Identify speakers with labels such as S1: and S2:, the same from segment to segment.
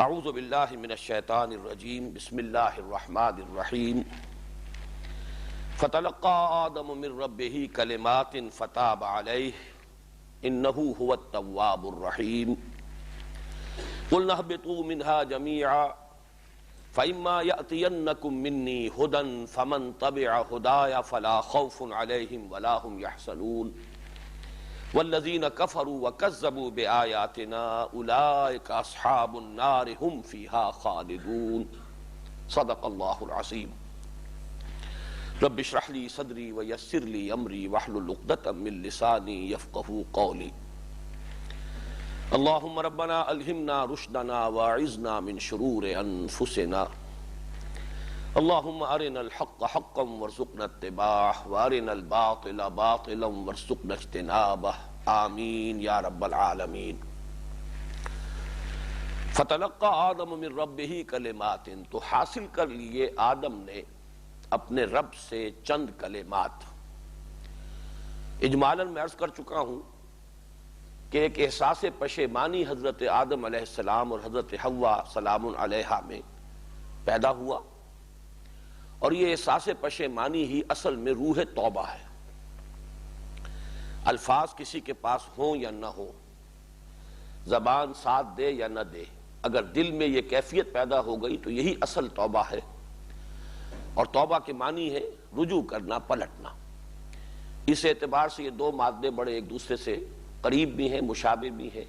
S1: اعوذ باللہ من الشیطان الرجیم بسم اللہ الرحمن الرحیم فتلقى آدم من ربہ کلمات فتاب علیہ انہ هو التواب الرحیم قلنا اہبطوا منہا جمیعا فإما يأتينكم مني هدى فمن تبع هداي فلا خوف عليهم ولا هم يحزنون والذين كفروا وكذبوا بآياتنا أولئك أصحاب النار هم فيها خالدون صدق الله العظيم رب اشرح لي صدري ويسر لي أمري واحلل عقدة من لساني يفقهوا قولي اللهم ربنا ألهمنا رشدنا واعذنا من شرور أنفسنا اللهم أرنا الحق حقا وارزقنا اتباعه وأرنا الباطل باطلا وارزقنا اجتنابه آمین یا رب العالمین۔ فتلقى آدم من ربہ کلمات، تو حاصل کر لیے آدم نے اپنے رب سے چند کلمات۔ اجمالاً میں عرض کر چکا ہوں کہ ایک احساس پشیمانی حضرت آدم علیہ السلام اور حضرت حوا سلام علیہا میں پیدا ہوا، اور یہ احساس پشیمانی ہی اصل میں روح توبہ ہے۔ الفاظ کسی کے پاس ہوں یا نہ ہوں، زبان ساتھ دے یا نہ دے، اگر دل میں یہ کیفیت پیدا ہو گئی تو یہی اصل توبہ ہے۔ اور توبہ کے معنی ہے رجوع کرنا، پلٹنا۔ اس اعتبار سے یہ دو مادے بڑے ایک دوسرے سے قریب بھی ہیں، مشابہ بھی ہیں،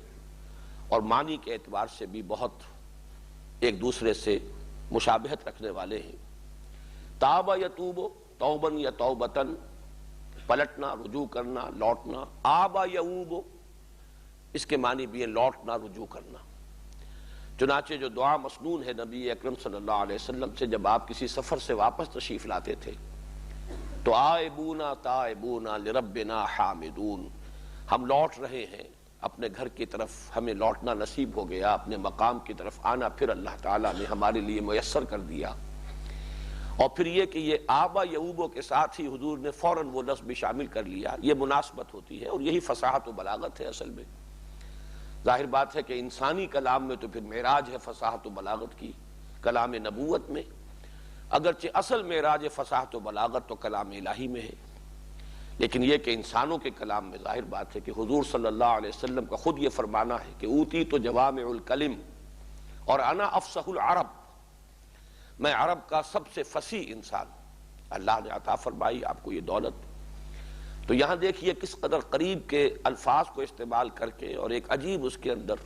S1: اور معنی کے اعتبار سے بھی بہت ایک دوسرے سے مشابہت رکھنے والے ہیں۔ تاب یتوب، توبن یا توبتن، پلٹنا، رجوع کرنا، لوٹنا۔ آبا یعوب، اس کے معنی بھی ہے لوٹنا، رجوع کرنا۔ چنانچہ جو دعا مسنون ہے نبی اکرم صلی اللہ علیہ وسلم سے، جب آپ کسی سفر سے واپس تشریف لاتے تھے تو آئبونا تائبونا لربنا حامدون، ہم لوٹ رہے ہیں اپنے گھر کی طرف، ہمیں لوٹنا نصیب ہو گیا، اپنے مقام کی طرف آنا پھر اللہ تعالیٰ نے ہمارے لیے میسر کر دیا۔ اور پھر یہ کہ یہ آبا یعوبوں کے ساتھ ہی حضور نے فوراً وہ لفظ بھی شامل کر لیا، یہ مناسبت ہوتی ہے، اور یہی فصاحت و بلاغت ہے اصل میں۔ ظاہر بات ہے کہ انسانی کلام میں تو پھر معراج ہے فصاحت و بلاغت کی، کلام نبوت میں، اگرچہ اصل معراج فصاحت و بلاغت تو کلام الہی میں ہے، لیکن یہ کہ انسانوں کے کلام میں ظاہر بات ہے کہ حضور صلی اللہ علیہ وسلم کا خود یہ فرمانا ہے کہ اوتی تو جوامع الکلم اور انا افصح العرب، میں عرب کا سب سے فصیح انسان، اللہ نے عطا فرمائی آپ کو یہ دولت۔ تو یہاں دیکھیے کس قدر قریب کے الفاظ کو استعمال کر کے، اور ایک عجیب اس کے اندر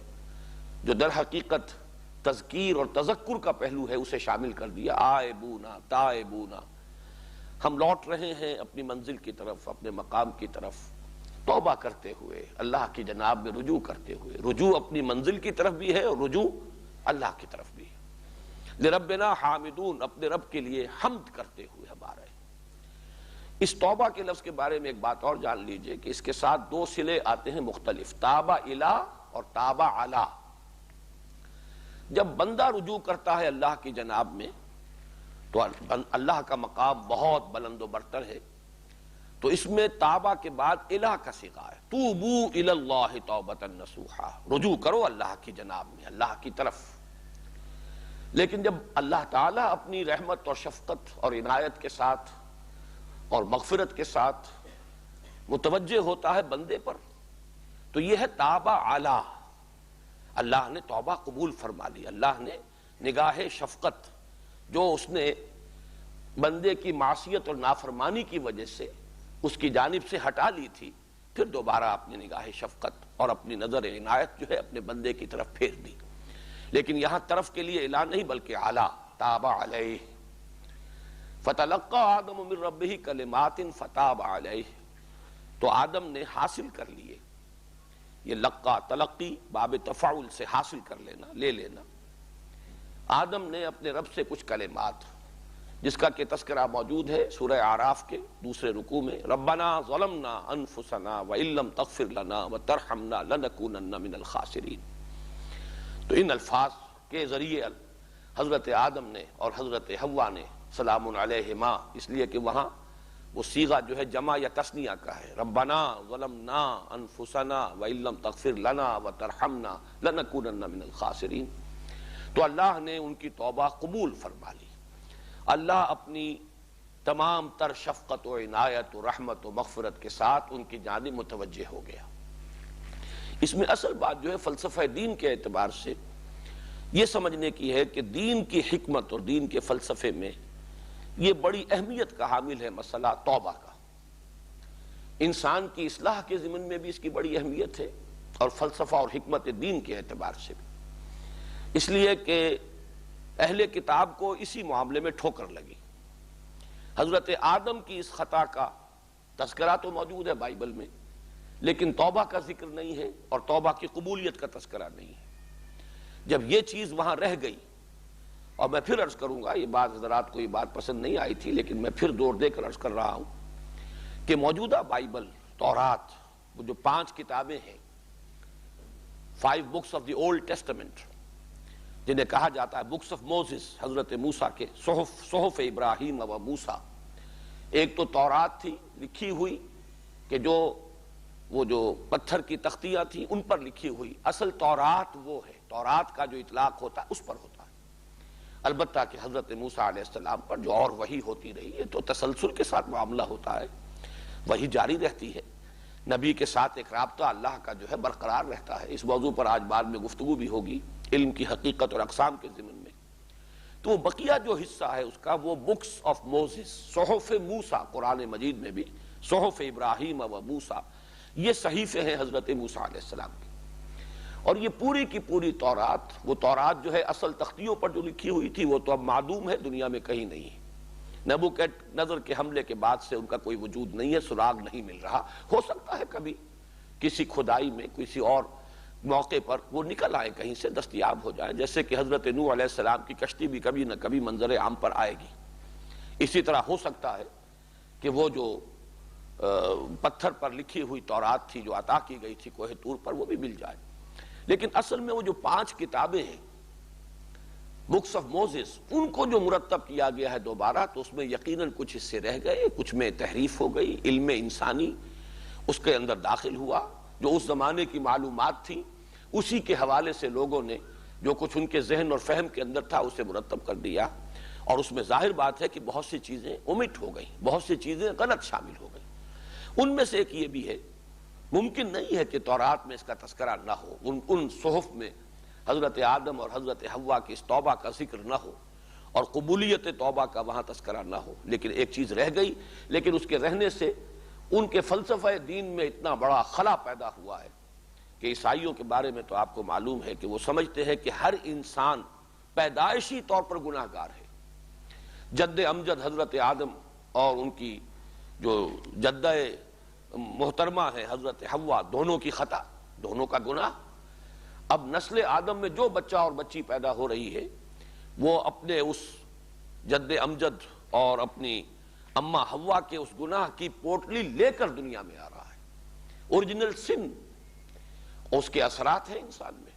S1: جو در حقیقت تذکیر اور تذکر کا پہلو ہے اسے شامل کر دیا۔ آئبونا تائبونا، ہم لوٹ رہے ہیں اپنی منزل کی طرف، اپنے مقام کی طرف، توبہ کرتے ہوئے، اللہ کی جناب میں رجوع کرتے ہوئے۔ رجوع اپنی منزل کی طرف بھی ہے اور رجوع اللہ کی طرف بھی ہے۔ لربنا حامدون، اپنے رب کے لیے حمد کرتے ہوئے ہمارے۔ اس توبہ کے لفظ کے بارے میں ایک بات اور جان لیجئے کہ اس کے ساتھ دو صلے آتے ہیں مختلف، تابہ الی اور تابہ علی۔ جب بندہ رجوع کرتا ہے اللہ کی جناب میں تو اللہ کا مقام بہت بلند و برتر ہے، تو اس میں تابہ کے بعد الی کا صیغہ ہے، توبو الی اللہ توبۃ نصوحا، رجوع کرو اللہ کی جناب میں، اللہ کی طرف۔ لیکن جب اللہ تعالیٰ اپنی رحمت اور شفقت اور عنایت کے ساتھ اور مغفرت کے ساتھ متوجہ ہوتا ہے بندے پر، تو یہ ہے تابہ علی، اللہ نے توبہ قبول فرما لی، اللہ نے نگاہ شفقت جو اس نے بندے کی معصیت اور نافرمانی کی وجہ سے اس کی جانب سے ہٹا لی تھی، پھر دوبارہ اپنی نگاہ شفقت اور اپنی نظر عنایت جو ہے اپنے بندے کی طرف پھیر دی۔ لیکن یہاں طرف کے لیے اعلان نہیں بلکہ اعلیٰ، تاب علیہ۔ فتلقى آدم من ربہ کلمات فتاب علیہ، تو آدم نے حاصل کر لیے، یہ لقا تلقی باب تفاعل سے حاصل کر لینا، لے لینا۔ آدم نے اپنے رب سے کچھ کلمات، جس کا کہ تذکرہ موجود ہے سورہ اعراف کے دوسرے رکوع میں، ربنا ظلمنا انفسنا وان لم تغفر لنا وترحمنا لنکونن من الخاسرین۔ تو ان الفاظ کے ذریعے حضرت آدم نے اور حضرت حوا نے سلام علیہما، اس لیے کہ وہاں وہ صیغہ جو ہے جمع یا تثنیہ کا ہے، ربنا ظلمنا انفسنا وان لم تغفر لنا وترحمنا لنکونن من الخاسرین۔ تو اللہ نے ان کی توبہ قبول فرما لی. اللہ اپنی تمام تر شفقت و عنایت و رحمت و مغفرت کے ساتھ ان کی جانب متوجہ ہو گیا. اس میں اصل بات جو ہے فلسفہ دین کے اعتبار سے یہ سمجھنے کی ہے کہ دین کی حکمت اور دین کے فلسفے میں یہ بڑی اہمیت کا حامل ہے مسئلہ توبہ کا. انسان کی اصلاح کے ضمن میں بھی اس کی بڑی اہمیت ہے اور فلسفہ اور حکمت دین کے اعتبار سے بھی، اس لیے کہ اہل کتاب کو اسی معاملے میں ٹھوکر لگی. حضرت آدم کی اس خطا کا تذکرہ تو موجود ہے بائبل میں، لیکن توبہ کا ذکر نہیں ہے اور توبہ کی قبولیت کا تذکرہ نہیں ہے. جب یہ چیز وہاں رہ گئی، اور میں پھر عرض کروں گا، یہ بات حضرات کو یہ بات پسند نہیں آئی تھی لیکن میں پھر زور دے کر عرض کر رہا ہوں کہ موجودہ بائبل، تورات، وہ جو 5 کتابیں ہیں، 5 books of the Old Testament، جنہیں کہا جاتا ہے بکس آف موسیس، حضرت موسیٰ کے صحف ابراہیم و موسیٰ. ایک تو تورات تھی لکھی ہوئی کہ وہ جو پتھر کی تختیاں تھیں ان پر لکھی ہوئی. اصل تورات وہ ہے، تورات کا جو اطلاق ہوتا ہے اس پر ہوتا ہے. البتہ کہ حضرت موسیٰ علیہ السلام پر جو اور وحی ہوتی رہی ہے تو تسلسل کے ساتھ معاملہ ہوتا ہے، وحی جاری رہتی ہے. نبی کے ساتھ ایک رابطہ اللہ کا جو ہے برقرار رہتا ہے. اس موضوع پر آج بعد میں گفتگو بھی ہوگی علم کی حقیقت اور اقسام کے ضمن میں. تو وہ بقیہ جو حصہ ہے اس کا، وہ بکس آف موسیس، صحف موسیٰ، قرآن مجید میں بھی صحف ابراہیم و موسیٰ، یہ صحیفے ہیں حضرت موسیٰ علیہ السلام کی. اور یہ پوری کی پوری تورات، وہ تورات جو ہے اصل تختیوں پر جو لکھی ہوئی تھی وہ تو اب معدوم ہے، دنیا میں کہیں نہیں ہے. نبوکدنضر کے حملے کے بعد سے ان کا کوئی وجود نہیں ہے، سراغ نہیں مل رہا. ہو سکتا ہے کبھی کسی کھدائی میں کسی اور موقع پر وہ نکل آئے، کہیں سے دستیاب ہو جائے، جیسے کہ حضرت نوح علیہ السلام کی کشتی بھی کبھی نہ کبھی منظر عام پر آئے گی. اسی طرح ہو سکتا ہے کہ وہ جو پتھر پر لکھی ہوئی تورات تھی جو عطا کی گئی تھی کوہ طور پر، وہ بھی مل جائے. لیکن اصل میں وہ جو 5 کتابیں ہیں بکس آف موسیس، ان کو جو مرتب کیا گیا ہے دوبارہ، تو اس میں یقیناً کچھ حصے رہ گئے، کچھ میں تحریف ہو گئی. علم انسانی اس کے اندر داخل ہوا، جو اس زمانے کی معلومات تھی اسی کے حوالے سے لوگوں نے جو کچھ ان کے ذہن اور فہم کے اندر تھا اسے مرتب کر دیا. اور اس میں ظاہر بات ہے کہ بہت سی چیزیں اومٹ ہو گئیں، بہت سی چیزیں غلط شامل ہو گئیں. ان میں سے ایک یہ بھی ہے، ممکن نہیں ہے کہ تورات میں اس کا تذکرہ نہ ہو، ان صحف میں حضرت آدم اور حضرت حوا کی اس توبہ کا ذکر نہ ہو اور قبولیت توبہ کا وہاں تذکرہ نہ ہو. لیکن ایک چیز رہ گئی، لیکن اس کے رہنے سے ان کے فلسفہ دین میں اتنا بڑا خلا پیدا ہوا ہے کہ عیسائیوں کے بارے میں تو آپ کو معلوم ہے کہ وہ سمجھتے ہیں کہ ہر انسان پیدائشی طور پر گناہ گار ہے. جد امجد حضرت آدم اور ان کی جو جدہ محترمہ ہے حضرت حوا، دونوں کی خطا، دونوں کا گناہ. اب نسل آدم میں جو بچہ اور بچی پیدا ہو رہی ہے وہ اپنے اس جد امجد اور اپنی اماں حوا کے اس گناہ کی پوٹلی لے کر دنیا میں آ رہا ہے. اوریجنل سن، اس کے اثرات ہیں انسان میں.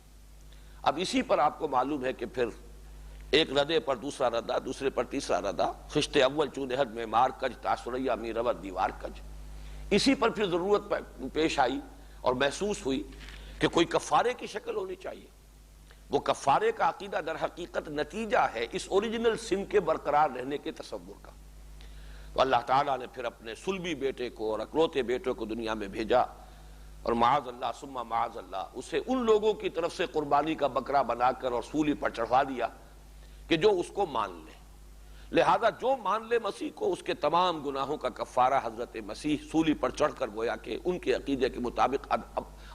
S1: اب اسی پر آپ کو معلوم ہے کہ پھر ایک ردے پر دوسرا ردا، دوسرے پر تیسرا ردا، خشت اول چونہد میں مار کج، تاثریا می رود دیوار کج. اسی پر پھر ضرورت پیش آئی اور محسوس ہوئی کہ کوئی کفارے کی شکل ہونی چاہیے. وہ کفارے کا عقیدہ در حقیقت نتیجہ ہے اس اوریجنل سن کے برقرار رہنے کے تصور کا. تو اللہ تعالیٰ نے پھر اپنے صلبی بیٹے کو اور اکلوتے بیٹے کو دنیا میں بھیجا، اور معاذ اللہ ثم معاذ اللہ اسے ان لوگوں کی طرف سے قربانی کا بکرا بنا کر اور سولی پر چڑھوا دیا کہ جو اس کو مان لے. لہذا جو مان لے مسیح کو، اس کے تمام گناہوں کا کفارہ حضرت مسیح سولی پر چڑھ کر گویا کہ ان کے عقیدے کے مطابق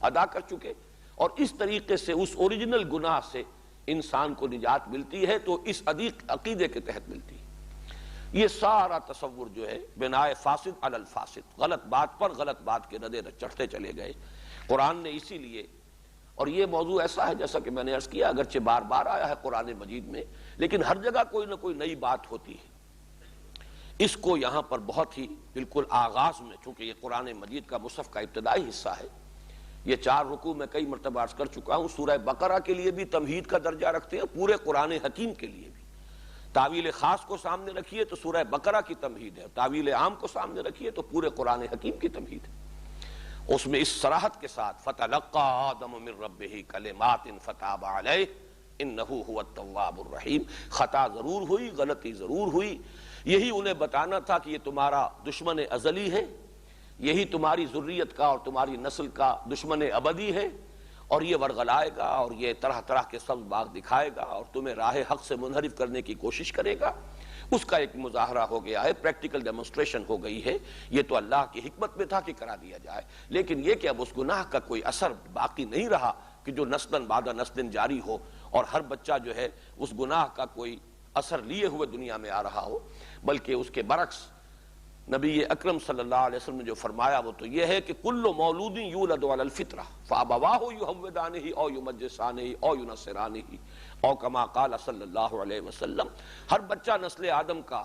S1: ادا کر چکے. اور اس طریقے سے اس اوریجنل گناہ سے انسان کو نجات ملتی ہے تو اس عقیدے کے تحت ملتی ہے. یہ سارا تصور جو ہے بنائے فاسد علی الفاسد، غلط بات پر غلط بات کے ردے چڑھتے چلے گئے. قرآن نے اسی لیے، اور یہ موضوع ایسا ہے جیسا کہ میں نے عرض کیا، اگرچہ بار بار آیا ہے قرآن مجید میں، لیکن ہر جگہ کوئی نہ کوئی نئی بات ہوتی ہے. اس کو یہاں پر بہت ہی بالکل آغاز میں، چونکہ یہ قرآن مجید کا مصحف کا ابتدائی حصہ ہے، یہ 4 رکوع میں کئی مرتبہ عرض کر چکا ہوں، سورہ بقرہ کے لیے بھی تمہید کا درجہ رکھتے ہیں، پورے قرآن حکیم کے لیے بھی. تعویل خاص کو سامنے رکھیے تو سورہ بقرہ کی تمہید ہے، تعویل عام کو سامنے رکھیے تو پورے قرآن حکیم کی تمہید ہے. اس میں اس صراحت کے ساتھ فَتَلَقَّى آدَمُ مِن رَبِّهِ كَلِمَاتٍ فَتَابَ عَلَيْهِ انہ هو التواب الرحیم. خطا ضرور ہوئی، غلطی ضرور ہوئی، یہی انہیں بتانا تھا کہ یہ تمہارا دشمن ازلی ہے، یہی تمہاری ذریت کا اور تمہاری نسل کا دشمن ابدی ہے، اور یہ ورغلائے گا اور یہ طرح طرح کے سبز باغ دکھائے گا اور تمہیں راہ حق سے منحرف کرنے کی کوشش کرے گا. اس کا ایک مظاہرہ ہو گیا ہے، پریکٹیکل ڈیمونسٹریشن ہو گئی ہے. یہ تو اللہ کی حکمت میں تھا کہ کرا دیا جائے، لیکن یہ کہ اب اس گناہ کا کوئی اثر باقی نہیں رہا کہ جو نسلاً بعد نسلاً جاری ہو اور ہر بچہ جو ہے اس گناہ کا کوئی اثر لیے ہوئے دنیا میں آ رہا ہو، بلکہ اس کے برعکس نبی اکرم صلی اللہ علیہ وسلم نے جو فرمایا وہ تو یہ ہے کہ کل مولود یولد علی الفطرہ فابواہ یہودانہ او یمجسانہ او ینصرانہ او کما قال صلی اللہ علیہ وسلم. ہر بچہ نسل آدم کا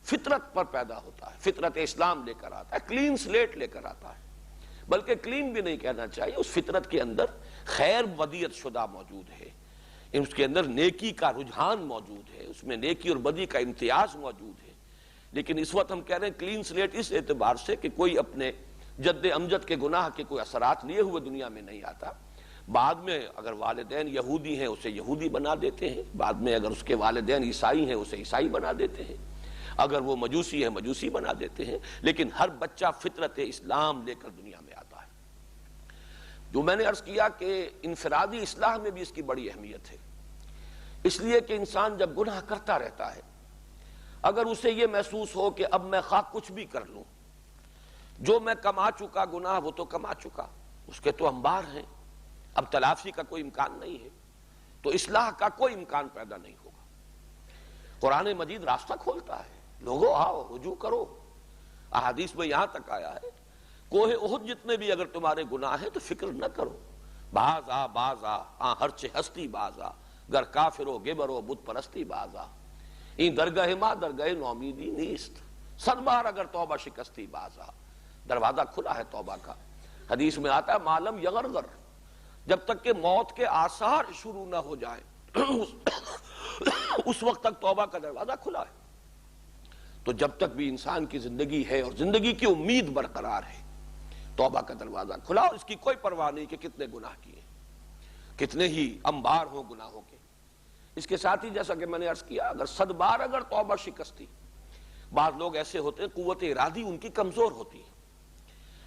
S1: فطرت پر پیدا ہوتا ہے، فطرت اسلام لے کر آتا ہے، کلین سلیٹ لے کر آتا ہے. بلکہ کلین بھی نہیں کہنا چاہیے، اس فطرت کے اندر خیر ودیت شدہ موجود ہے، اس کے اندر نیکی کا رجحان موجود ہے، اس میں نیکی اور بدی کا امتیاز موجود ہے. لیکن اس وقت ہم کہہ رہے ہیں کلین سلیٹ اس اعتبار سے کہ کوئی اپنے جد امجد کے گناہ کے کوئی اثرات لیے ہوئے دنیا میں نہیں آتا. بعد میں اگر والدین یہودی ہیں اسے یہودی بنا دیتے ہیں، بعد میں اگر اس کے والدین عیسائی ہیں اسے عیسائی بنا دیتے ہیں، اگر وہ مجوسی ہے مجوسی بنا دیتے ہیں. لیکن ہر بچہ فطرت اسلام لے کر دنیا میں آتا ہے. جو میں نے عرض کیا کہ انفرادی اصلاح میں بھی اس کی بڑی اہمیت ہے، اس لیے کہ انسان جب گناہ کرتا رہتا ہے، اگر اسے یہ محسوس ہو کہ اب میں خواہ کچھ بھی کر لوں، جو میں کما چکا گناہ وہ تو کما چکا، اس کے تو انبار ہیں، اب تلافی کا کوئی امکان نہیں ہے، تو اصلاح کا کوئی امکان پیدا نہیں ہوگا. قرآن مجید راستہ کھولتا ہے، لوگوں آؤ رجوع کرو. احادیث میں یہاں تک آیا ہے کوہ احد جتنے بھی اگر تمہارے گناہ ہیں تو فکر نہ کرو، باز آ ہرچے ہستی باز آ، گر کافرو گبرو بت پرستی باز آ، این درگاہ ما درگاہ نومیدی نیست، صد بار اگر توبہ شکستی باز آ. دروازہ کھلا ہے توبہ کا. حدیث میں آتا ہے معلم یغرغر، جب تک کہ موت کے آثار شروع نہ ہو جائیں اس وقت تک توبہ کا دروازہ کھلا ہے. تو جب تک بھی انسان کی زندگی ہے اور زندگی کی امید برقرار ہے، توبہ کا دروازہ کھلا، اور اس کی کوئی پرواہ نہیں کہ کتنے گناہ کیے، کتنے ہی انبار ہوں گناہوں کے. اس کے ساتھ ہی جیسا کہ میں نے عرض کیا، اگر 100 بار اگر توبہ شکستی، بعض لوگ ایسے ہوتے ہیں قوت ارادی ان کی کمزور ہوتی ہے،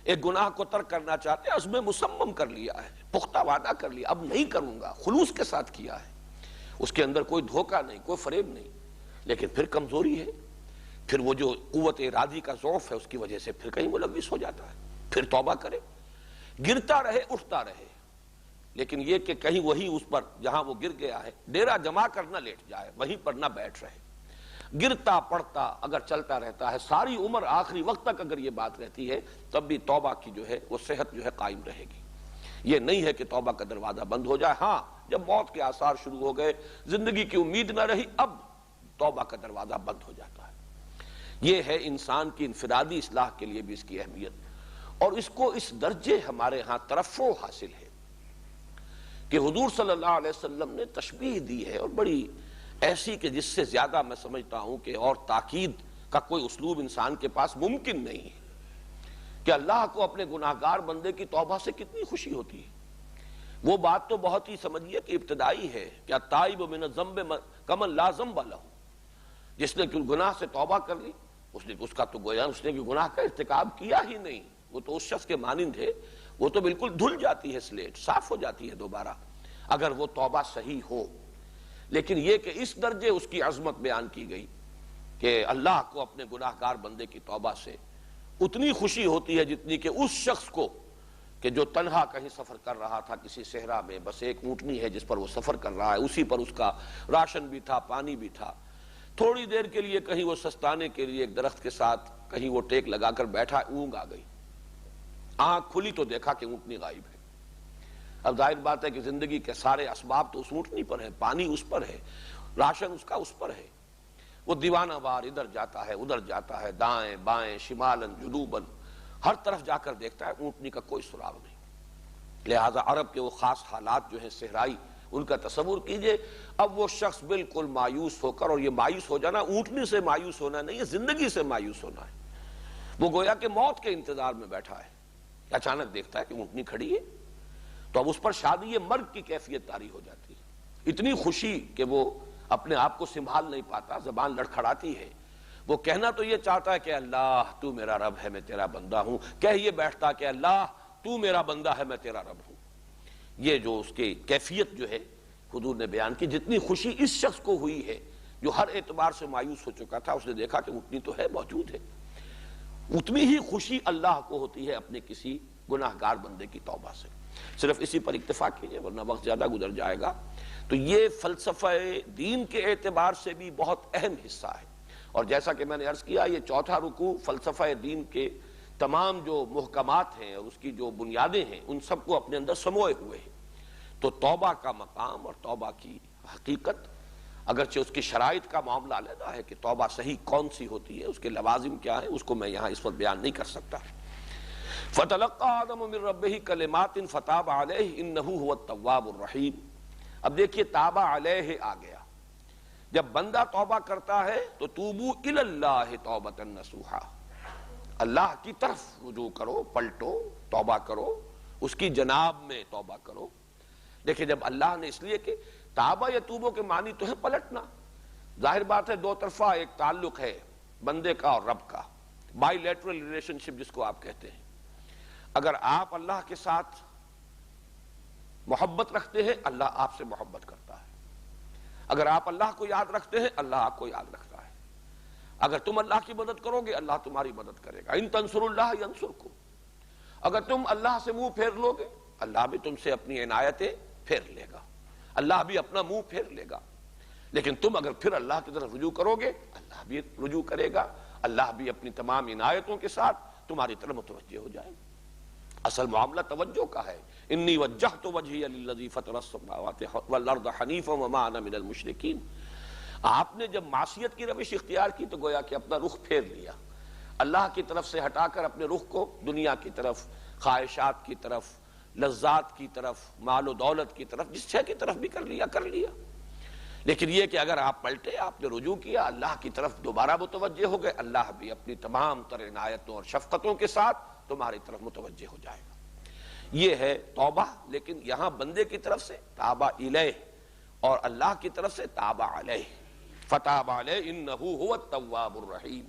S1: ایک گناہ کو ترک کرنا چاہتے ہیں، عزم مصمم کر لیا ہے، پختہ وعدہ کر لیا اب نہیں کروں گا، خلوص کے ساتھ کیا ہے، اس کے اندر کوئی دھوکہ نہیں، کوئی فریب نہیں، لیکن پھر کمزوری ہے، پھر وہ جو قوت ارادی کا ضعف ہے اس کی وجہ سے پھر کہیں ملوث ہو جاتا ہے. پھر توبہ کرے، گرتا رہے اٹھتا رہے، لیکن یہ کہ کہیں وہی اس پر جہاں وہ گر گیا ہے ڈیرا جما کر نہ لیٹ جائے، وہیں پر نہ بیٹھ رہے. گرتا پڑتا اگر چلتا رہتا ہے ساری عمر، آخری وقت تک اگر یہ بات رہتی ہے، تب بھی توبہ کی جو ہے وہ صحت جو ہے قائم رہے گی. یہ نہیں ہے کہ توبہ کا دروازہ بند ہو جائے. ہاں جب موت کے آثار شروع ہو گئے، زندگی کی امید نہ رہی، اب توبہ کا دروازہ بند ہو جاتا ہے. یہ ہے انسان کی انفرادی اصلاح کے لیے بھی اس کی اہمیت، اور اس کو اس درجے ہمارے ہاں ترفع حاصل ہے کہ حضور صلی اللہ علیہ وسلم نے تشبیہ دی ہے، اور بڑی ایسی کہ جس سے زیادہ میں سمجھتا ہوں کہ اور تاکید کا کوئی اسلوب انسان کے پاس ممکن نہیں ہے، کہ اللہ کو اپنے گناہگار بندے کی توبہ سے کتنی خوشی ہوتی ہے. وہ بات تو بہت ہی سمجھیے کہ ابتدائی ہے کہ التائب من الذنب کمن لا ذنب لہ، جس نے گناہ سے توبہ کر لی اس کا تو گویا اس نے گناہ کا ارتکاب کیا ہی نہیں، وہ تو اس شخص کے مانند ہے، وہ تو بالکل دھل جاتی ہے، سلیٹ صاف ہو جاتی ہے دوبارہ اگر وہ توبہ صحیح ہو. لیکن یہ کہ اس درجے اس کی عظمت بیان کی گئی کہ اللہ کو اپنے گناہگار بندے کی توبہ سے اتنی خوشی ہوتی ہے جتنی کہ اس شخص کو کہ جو تنہا کہیں سفر کر رہا تھا کسی صحرا میں، بس ایک اونٹنی ہے جس پر وہ سفر کر رہا ہے، اسی پر اس کا راشن بھی تھا، پانی بھی تھا، تھوڑی دیر کے لیے کہیں وہ سستانے کے لیے ایک درخت کے ساتھ کہیں وہ ٹیک لگا کر بیٹھا، اونگ آ گئی، آنکھ کھلی تو دیکھا کہ اونٹنی غائب ہے. اب ظاہر بات ہے کہ زندگی کے سارے اسباب تو اس اونٹنی پر ہے، پانی اس پر ہے، راشن اس کا اس پر ہے. وہ دیوانہ وار ادھر جاتا ہے ادھر جاتا ہے، دائیں بائیں شمالن جنوبن، ہر طرف جا کر دیکھتا ہے، اونٹنی کا کوئی سراغ نہیں. لہذا عرب کے وہ خاص حالات جو ہیں صحرائی، ان کا تصور کیجئے. اب وہ شخص بالکل مایوس ہو کر، اور یہ مایوس ہو جانا اونٹنی سے مایوس ہونا نہیں ہے، زندگی سے مایوس ہونا ہے. وہ گویا کہ موت کے انتظار میں بیٹھا ہے، اچانک دیکھتا ہے کہ اونٹنی کھڑی ہے، تو اب اس پر شادی مرگ کی کیفیت طاری ہو جاتی ہے. اتنی خوشی کہ وہ اپنے آپ کو سنبھال نہیں پاتا، زبان لڑکھڑاتی ہے۔ وہ کہنا تو یہ چاہتا ہے کہ اللہ تو میرا رب ہے، میں تیرا بندہ ہوں، کہہ یہ بیٹھتا کہ اللہ تو میرا بندہ ہے، میں تیرا رب ہوں۔ یہ جو اس کی کیفیت جو ہے حضور نے بیان کی، جتنی خوشی اس شخص کو ہوئی ہے جو ہر اعتبار سے مایوس ہو چکا تھا، اس نے دیکھا کہ اتنی تو ہے، موجود ہے، اتنی ہی خوشی اللہ کو ہوتی ہے اپنے کسی گناہگار بندے کی توبہ سے۔ صرف اسی پر اکتفا کیجئے ورنہ وقت زیادہ گزر جائے گا۔ تو یہ فلسفہ دین کے اعتبار سے بھی بہت اہم حصہ ہے، اور جیسا کہ میں نے عرض کیا، یہ چوتھا رکوع فلسفہ دین کے تمام جو محکمات ہیں اور اس کی جو بنیادیں ہیں ان سب کو اپنے اندر سموئے ہوئے ہیں۔ تو توبہ کا مقام اور توبہ کی حقیقت، اگرچہ اس کی شرائط کا معاملہ علیحدہ ہے کہ توبہ صحیح کون سی ہوتی ہے، اس کے لوازم کیا ہیں، اس کو میں یہاں اس وقت بیان نہیں کر سکتا۔ فَتَلَقَّى آدَمُ مِن رَبِّهِ كَلِمَاتٍ فَتَابَ عَلَيْهِ إِنَّهُ هُوَ التَّوَّابُ الرَّحِيمُ۔ اب دیکھیے تابع علیہ آ گیا، جب بندہ توبہ کرتا ہے تو توبو الی اللہ توبۃ نصوحا، اللہ کی طرف رجوع کرو، پلٹو، توبہ کرو، اس کی جناب میں توبہ کرو۔ دیکھیں جب اللہ نے، اس لیے کہ تابہ یتوبو کے معنی تو ہے پلٹنا، ظاہر بات ہے دو طرفہ ایک تعلق ہے بندے کا اور رب کا، بائی لیٹرل ریلیشن شپ جس کو آپ کہتے ہیں۔ اگر آپ اللہ کے ساتھ محبت رکھتے ہیں، اللہ آپ سے محبت کرتا ہے۔ اگر آپ اللہ کو یاد رکھتے ہیں، اللہ آپ کو یاد رکھتا ہے۔ اگر تم اللہ کی مدد کرو گے، اللہ تمہاری مدد کرے گا۔ ان تنصروا اللہ ینصرکم، اگر تم اللہ سے منہ پھیر لو گے، اللہ بھی تم سے اپنی عنایتیں پھیر لے گا، اللہ بھی اپنا منہ پھیر لے گا۔ لیکن تم اگر پھر اللہ کی طرف رجوع کرو گے، اللہ بھی رجوع کرے گا، اللہ بھی اپنی تمام عنایتوں کے ساتھ تمہاری طرف متوجہ ہو جائے گا۔ اصل معاملہ توجہ کا ہے۔ انی وجہت وجہی للذی فطر السماوات والارض حنیفا وما انا من المشرکین۔ آپ نے جب معصیت کی روش اختیار کی تو گویا کہ اپنا رخ پھیر لیا، اللہ کی طرف سے ہٹا کر اپنے رخ کو دنیا کی طرف، خواہشات کی طرف، لذات کی طرف، مال و دولت کی طرف، جس شے کی طرف بھی کر لیا۔ لیکن یہ کہ اگر آپ پلٹے، آپ نے رجوع کیا، اللہ کی طرف دوبارہ متوجہ ہو گئے، اللہ بھی اپنی تمام تر عنایتوں اور شفقتوں کے ساتھ تمہاری طرف متوجہ ہو جائے گا۔ یہ ہے توبہ، لیکن یہاں بندے کی طرف سے تابع الیہ اور اللہ کی طرف سے تابع علیہ، فتاب علیہ انہ هو التواب الرحیم۔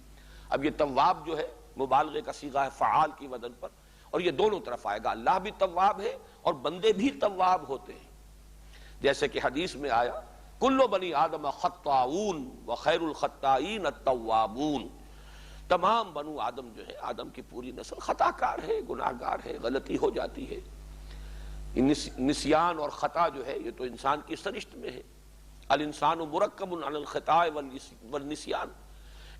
S1: اب یہ تواب جو ہے مبالغے کا صیغہ ہے فعال کی وزن پر، اور یہ دونوں طرف آئے گا، اللہ بھی تواب ہے اور بندے بھی تواب ہوتے ہیں۔ جیسے کہ حدیث میں آیا کل بنی آدم خطاؤون وخیر الخطائین التوابون، تمام بنو آدم جو ہے، آدم کی پوری نسل خطا کار ہے، گناہ گار ہے، غلطی ہو جاتی ہے۔ نسیان اور خطا جو ہے یہ تو انسان کی سرشت میں ہے، الانسان مرکب عن الخطاء والنسیان۔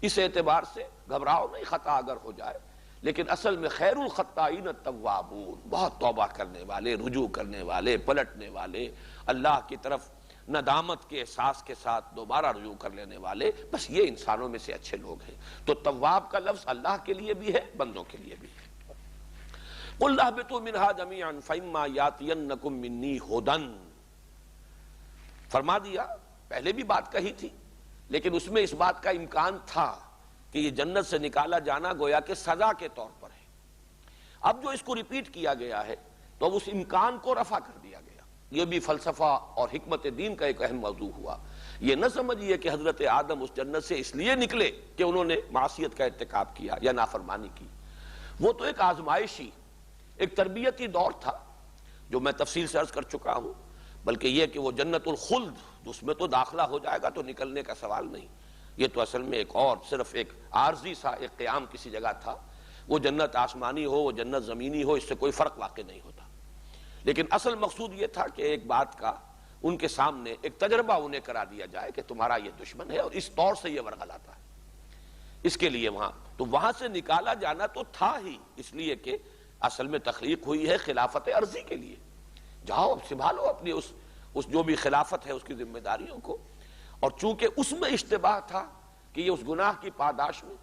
S1: اس اعتبار سے گھبراؤ نہیں خطا اگر ہو جائے، لیکن اصل میں خیر الخطائین التوابون، بہت توبہ کرنے والے، رجوع کرنے والے، پلٹنے والے، اللہ کی طرف ندامت کے احساس کے ساتھ دوبارہ رجوع کر لینے والے، بس یہ انسانوں میں سے اچھے لوگ ہیں۔ تو تواب کا لفظ اللہ کے لیے بھی ہے، بندوں کے لیے بھی ہے۔ قُلْ اهْبِطُوا مِنْهَا جَمِيعًا فَإِمَّا يَأْتِيَنَّكُم مِّنِّي هُدًى۔ فرما دیا، پہلے بھی بات کہی تھی، لیکن اس میں اس بات کا امکان تھا کہ یہ جنت سے نکالا جانا گویا کہ سزا کے طور پر ہے۔ اب جو اس کو ریپیٹ کیا گیا ہے تو اب اس امکان کو رفع کر دیا گیا۔ یہ بھی فلسفہ اور حکمت دین کا ایک اہم موضوع ہوا۔ یہ نہ سمجھیے کہ حضرت آدم اس جنت سے اس لیے نکلے کہ انہوں نے معصیت کا ارتکاب کیا یا نافرمانی کی، وہ تو ایک آزمائشی، ایک تربیتی دور تھا جو میں تفصیل سے عرض کر چکا ہوں۔ بلکہ یہ کہ وہ جنت الخلد، اس میں تو داخلہ ہو جائے گا تو نکلنے کا سوال نہیں، یہ تو اصل میں ایک اور صرف ایک عارضی سا ایک قیام کسی جگہ تھا۔ وہ جنت آسمانی ہو، وہ جنت زمینی ہو، اس سے کوئی فرق واقع نہیں ہوتا۔ لیکن اصل مقصود یہ تھا کہ ایک بات کا ان کے سامنے ایک تجربہ انہیں کرا دیا جائے کہ تمہارا یہ دشمن ہے اور اس طور سے یہ ورغلاتا ہے، اس کے لیے وہاں سے نکالا جانا تو تھا ہی، اس لیے کہ اصل میں تخلیق ہوئی ہے خلافت عرضی کے لیے۔ جاؤ اب سنبھالو اپنی اس جو بھی خلافت ہے اس کی ذمہ داریوں کو، اور چونکہ اس میں اشتباہ تھا کہ یہ اس گناہ کی پاداش میں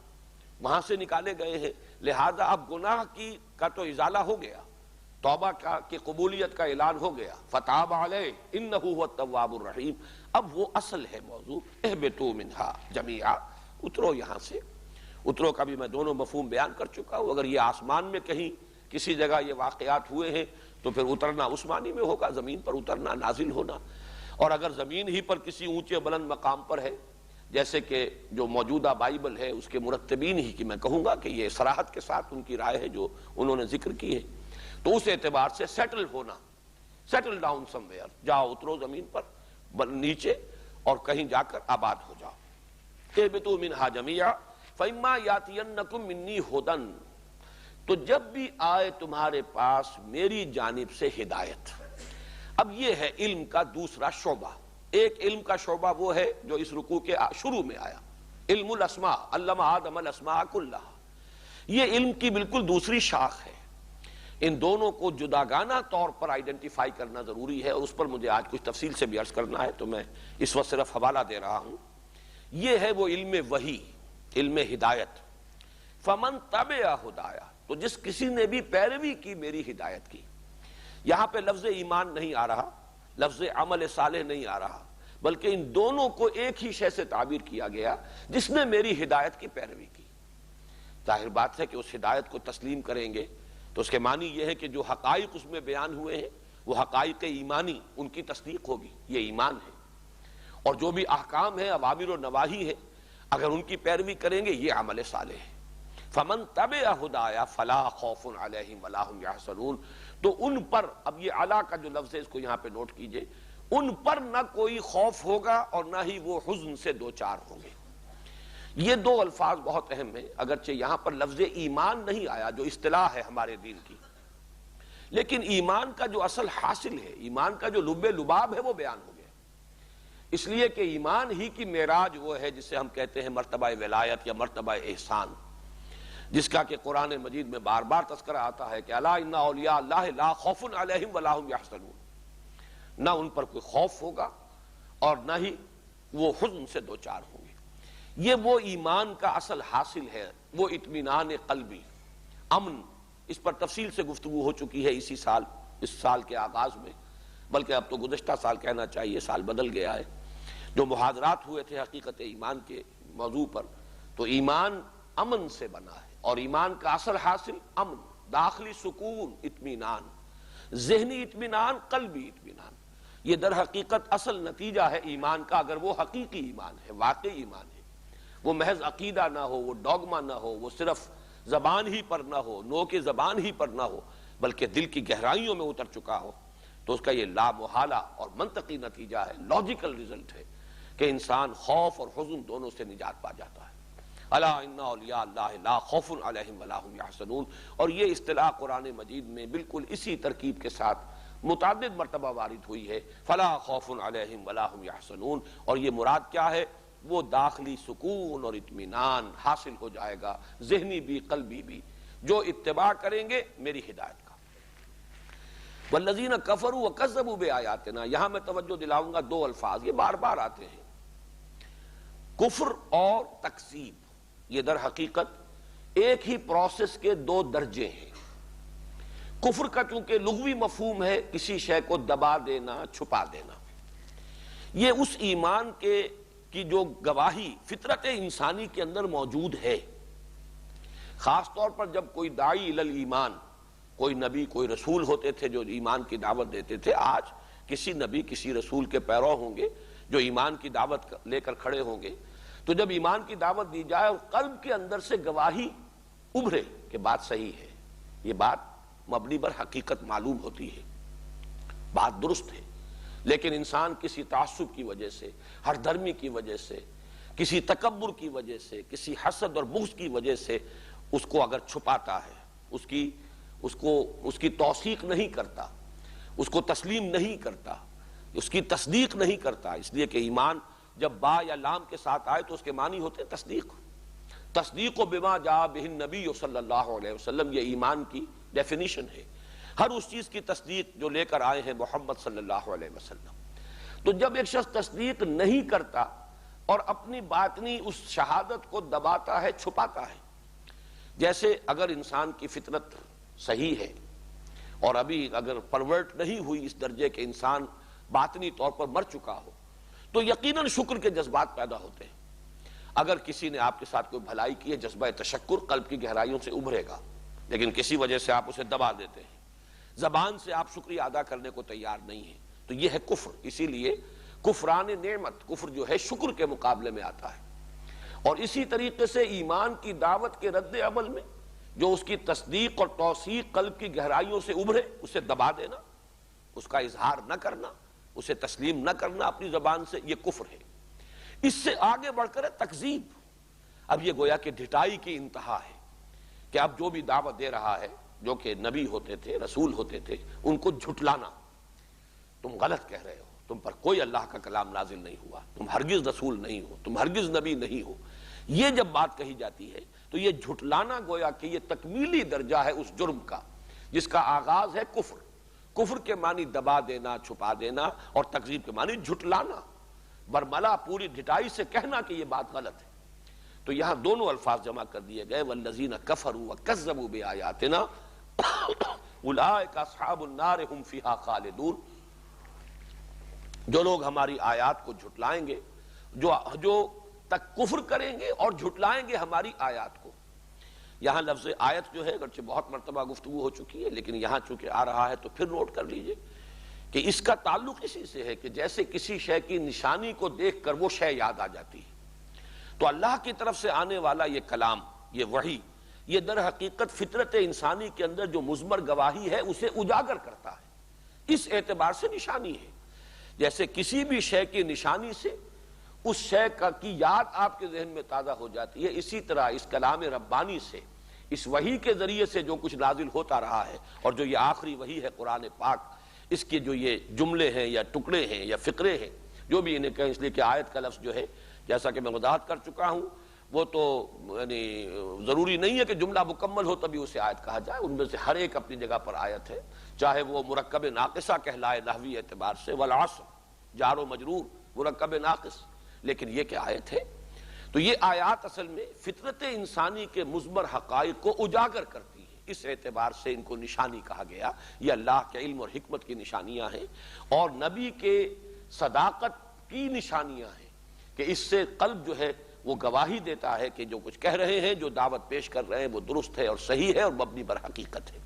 S1: وہاں سے نکالے گئے ہیں، لہذا اب گناہ کا تو ازالہ ہو گیا، توبہ کی قبولیت کا اعلان ہو گیا، فتاب علیہ انہ هو التواب الرحیم۔ اب وہ اصل ہے موضوع، اہبطوا منہا جمیعا، اترو یہاں سے۔ اترو کا بھی میں دونوں مفہوم بیان کر چکا ہوں۔ اگر یہ آسمان میں کہیں کسی جگہ یہ واقعات ہوئے ہیں تو پھر اترنا اس معنی میں ہوگا، زمین پر اترنا، نازل ہونا۔ اور اگر زمین ہی پر کسی اونچے بلند مقام پر ہے، جیسے کہ جو موجودہ بائبل ہے اس کے مرتبین ہی کی میں کہوں گا کہ یہ صراحت کے ساتھ ان کی رائے ہے جو انہوں نے ذکر کی ہے، تو اس اعتبار سے سیٹل ہونا، سیٹل ڈاؤن سم ویئر، جاؤ اترو زمین پر نیچے اور کہیں جا کر آباد ہو جاؤ۔ اہبطوا منہا جمیعا فإما یاتینکم منی ھدی، تو جب بھی آئے تمہارے پاس میری جانب سے ہدایت۔ اب یہ ہے علم کا دوسرا شعبہ۔ ایک علم کا شعبہ وہ ہے جو اس رکوع کے شروع میں آیا، علم الاسماء، علم آدم الاسماء کلھا، یہ علم کی بالکل دوسری شاخ ہے۔ ان دونوں کو جداگانہ طور پر آئیڈینٹیفائی کرنا ضروری ہے، اور اس پر مجھے آج کچھ تفصیل سے بھی عرض کرنا ہے، تو میں اس وقت صرف حوالہ دے رہا ہوں۔ یہ ہے وہ علم وحی، علم ہدایت۔ فمن تبع ہدایا، تو جس کسی نے بھی پیروی کی میری ہدایت کی۔ یہاں پہ لفظ ایمان نہیں آ رہا، لفظ عمل صالح نہیں آ رہا، بلکہ ان دونوں کو ایک ہی شے سے تعبیر کیا گیا، جس نے میری ہدایت کی پیروی کی۔ ظاہر بات ہے کہ اس ہدایت کو تسلیم کریں گے تو اس کے معنی یہ ہے کہ جو حقائق اس میں بیان ہوئے ہیں وہ حقائق ایمانی، ان کی تصدیق ہوگی، یہ ایمان ہے۔ اور جو بھی احکام ہیں، اوامر و نواہی ہیں، اگر ان کی پیروی کریں گے یہ عمل صالح ہے۔ فمن تبع ہدایا فلا خوف علیہم ولا هم یحزنون، تو ان پر، اب یہ علا کا جو لفظ ہے اس کو یہاں پہ نوٹ کیجئے، ان پر نہ کوئی خوف ہوگا اور نہ ہی وہ حزن سے دوچار ہوں گے۔ یہ دو الفاظ بہت اہم ہیں، اگرچہ یہاں پر لفظ ایمان نہیں آیا جو اصطلاح ہے ہمارے دین کی، لیکن ایمان کا جو اصل حاصل ہے، ایمان کا جو لب لباب ہے وہ بیان ہو گیا۔ اس لیے کہ ایمان ہی کی معراج وہ ہے جسے ہم کہتے ہیں مرتبہ ولایت یا مرتبہ احسان، جس کا کہ قرآن مجید میں بار بار تذکرہ آتا ہے کہ الا ان اولیاء اللہ لا خوف علیہم ولا هم یحزنون، نہ ان پر کوئی خوف ہوگا اور نہ ہی وہ حزن سے دوچار ہوں گے۔ یہ وہ ایمان کا اصل حاصل ہے، وہ اطمینان قلبی، امن۔ اس پر تفصیل سے گفتگو ہو چکی ہے اسی سال، اس سال کے آغاز میں، بلکہ اب تو گزشتہ سال کہنا چاہیے، سال بدل گیا ہے، جو محاضرات ہوئے تھے حقیقت ایمان کے موضوع پر۔ تو ایمان امن سے بنا ہے، اور ایمان کا اصل حاصل امن، داخلی سکون، اطمینان، ذہنی اطمینان، قلبی اطمینان۔ یہ در حقیقت اصل نتیجہ ہے ایمان کا، اگر وہ حقیقی ایمان ہے، واقعی ایمان ہے، وہ محض عقیدہ نہ ہو، وہ ڈوگما نہ ہو، وہ صرف زبان ہی پر نہ ہو، نو کے زبان ہی پر نہ ہو، بلکہ دل کی گہرائیوں میں اتر چکا ہو، تو اس کا یہ لا محالہ اور منطقی نتیجہ ہے، لاجیکل رزلٹ ہے کہ انسان خوف اور حزن دونوں سے نجات پا جاتا ہے۔ الا ان اولیاء اللہ لا خوف علیہم ولا هم یحزنون، اور یہ اصطلاح قرآن مجید میں بالکل اسی ترکیب کے ساتھ متعدد مرتبہ وارد ہوئی ہے، فلا خوف علیہم ولا هم یحزنون، اور یہ مراد کیا ہے؟ وہ داخلی سکون اور اطمینان حاصل ہو جائے گا، ذہنی بھی قلبی بھی، جو اتباع کریں گے میری ہدایت کا۔ والذین کفروا وکذبوا بآیاتنا، یہاں میں توجہ دلاؤں گا دو الفاظ، یہ بار بار آتے ہیں، کفر اور تکذیب۔ یہ در حقیقت ایک ہی پروسیس کے دو درجے ہیں۔ کفر کا چونکہ لغوی مفہوم ہے کسی شے کو دبا دینا، چھپا دینا، یہ اس ایمان کی جو گواہی فطرت انسانی کے اندر موجود ہے، خاص طور پر جب کوئی داعی الی الایمان، کوئی نبی کوئی رسول ہوتے تھے جو ایمان کی دعوت دیتے تھے، آج کسی نبی کسی رسول کے پیرو ہوں گے جو ایمان کی دعوت لے کر کھڑے ہوں گے، تو جب ایمان کی دعوت دی جائے اور قلب کے اندر سے گواہی ابھرے کہ بات صحیح ہے، یہ بات مبنی بر حقیقت معلوم ہوتی ہے، بات درست ہے، لیکن انسان کسی تعصب کی وجہ سے، ہر دھرمی کی وجہ سے، کسی تکبر کی وجہ سے، کسی حسد اور بغض کی وجہ سے اس کو اگر چھپاتا ہے، اس کی توثیق نہیں کرتا، اس کو تسلیم نہیں کرتا، اس کی تصدیق نہیں کرتا، اس لیے کہ ایمان جب با یا لام کے ساتھ آئے تو اس کے معنی ہوتے ہیں تصدیق۔ تصدیق بما جاء بہ النبی صلی اللہ علیہ وسلم، یہ ایمان کی ڈیفینیشن ہے، ہر اس چیز کی تصدیق جو لے کر آئے ہیں محمد صلی اللہ علیہ وسلم۔ تو جب ایک شخص تصدیق نہیں کرتا اور اپنی باطنی اس شہادت کو دباتا ہے، چھپاتا ہے، جیسے اگر انسان کی فطرت صحیح ہے اور ابھی اگر پرورٹ نہیں ہوئی اس درجے کے انسان باطنی طور پر مر چکا ہو، تو یقیناً شکر کے جذبات پیدا ہوتے ہیں۔ اگر کسی نے آپ کے ساتھ کوئی بھلائی کی ہے، جذبہ تشکر قلب کی گہرائیوں سے ابھرے گا، لیکن کسی وجہ سے آپ اسے دبا دیتے ہیں، زبان سے آپ شکریہ ادا کرنے کو تیار نہیں ہیں، تو یہ ہے کفر۔ اسی لیے کفران نعمت، کفر جو ہے شکر کے مقابلے میں آتا ہے. اور اسی طریقے سے ایمان کی دعوت کے رد عمل میں جو اس کی تصدیق اور توثیق قلب کی گہرائیوں سے ابھرے اسے دبا دینا، اس کا اظہار نہ کرنا، اسے تسلیم نہ کرنا اپنی زبان سے، یہ کفر ہے. اس سے آگے بڑھ کر ہے تکذیب. اب یہ گویا کہ ڈھٹائی کی انتہا ہے کہ اب جو بھی دعوت دے رہا ہے، جو کہ نبی ہوتے تھے، رسول ہوتے تھے، ان کو جھٹلانا. تم غلط کہہ رہے ہو، تم پر کوئی اللہ کا کلام نازل نہیں ہوا، تم ہرگز رسول نہیں ہو، تم ہرگز نبی نہیں ہو. یہ جب بات کہی جاتی ہے تو یہ جھٹلانا گویا کہ یہ تکمیلی درجہ ہے اس جرم کا جس کا آغاز ہے کفر. کفر کے معنی دبا دینا، چھپا دینا، اور تکذیب کے معنی جھٹلانا، برملا پوری ڈھٹائی سے کہنا کہ یہ بات غلط ہے. تو یہاں دونوں الفاظ جمع کر دیے گئے، والذین کفروا وکذبوا بآیاتنا اولئک اصحاب النار هم فیہا خالدون. جو لوگ ہماری آیات کو جھٹلائیں گے، جو تک کفر کریں گے اور جھٹلائیں گے ہماری آیات کو. یہاں لفظ آیت جو ہے اگرچہ بہت مرتبہ گفتگو ہو چکی ہے، لیکن یہاں چونکہ آ رہا ہے تو پھر نوٹ کر لیجئے کہ اس کا تعلق اسی سے ہے کہ جیسے کسی شے کی نشانی کو دیکھ کر وہ شے یاد آ جاتی ہے، تو اللہ کی طرف سے آنے والا یہ کلام، یہ وحی، یہ در حقیقت فطرت انسانی کے اندر جو مضمر گواہی ہے اسے اجاگر کرتا ہے. اس اعتبار سے نشانی ہے. جیسے کسی بھی شے کی نشانی سے اس شے کی یاد آپ کے ذہن میں تازہ ہو جاتی ہے، اسی طرح اس کلام ربانی سے، اس وحی کے ذریعے سے جو کچھ نازل ہوتا رہا ہے، اور جو یہ آخری وحی ہے قرآن پاک، اس کے جو یہ جملے ہیں یا ٹکڑے ہیں یا فقرے ہیں، جو بھی انہیں کہیں، اس لیے کہ آیت کا لفظ جو ہے جیسا کہ میں وضاحت کر چکا ہوں وہ تو یعنی ضروری نہیں ہے کہ جملہ مکمل ہو تبھی اسے آیت کہا جائے. ان میں سے ہر ایک اپنی جگہ پر آیت ہے، چاہے وہ مرکب ناقصہ کہلائے نحوی اعتبار سے، والعصر جار و مجرور مرکب ناقص، لیکن یہ کہ آیت ہے. تو یہ آیات اصل میں فطرت انسانی کے مضمر حقائق کو اجاگر کرتی ہیں. اس اعتبار سے ان کو نشانی کہا گیا. یہ اللہ کے علم اور حکمت کی نشانیاں ہیں اور نبی کے صداقت کی نشانیاں ہیں کہ اس سے قلب جو ہے وہ گواہی دیتا ہے کہ جو کچھ کہہ رہے ہیں، جو دعوت پیش کر رہے ہیں، وہ درست ہے اور صحیح ہے اور مبنی بر حقیقت ہے.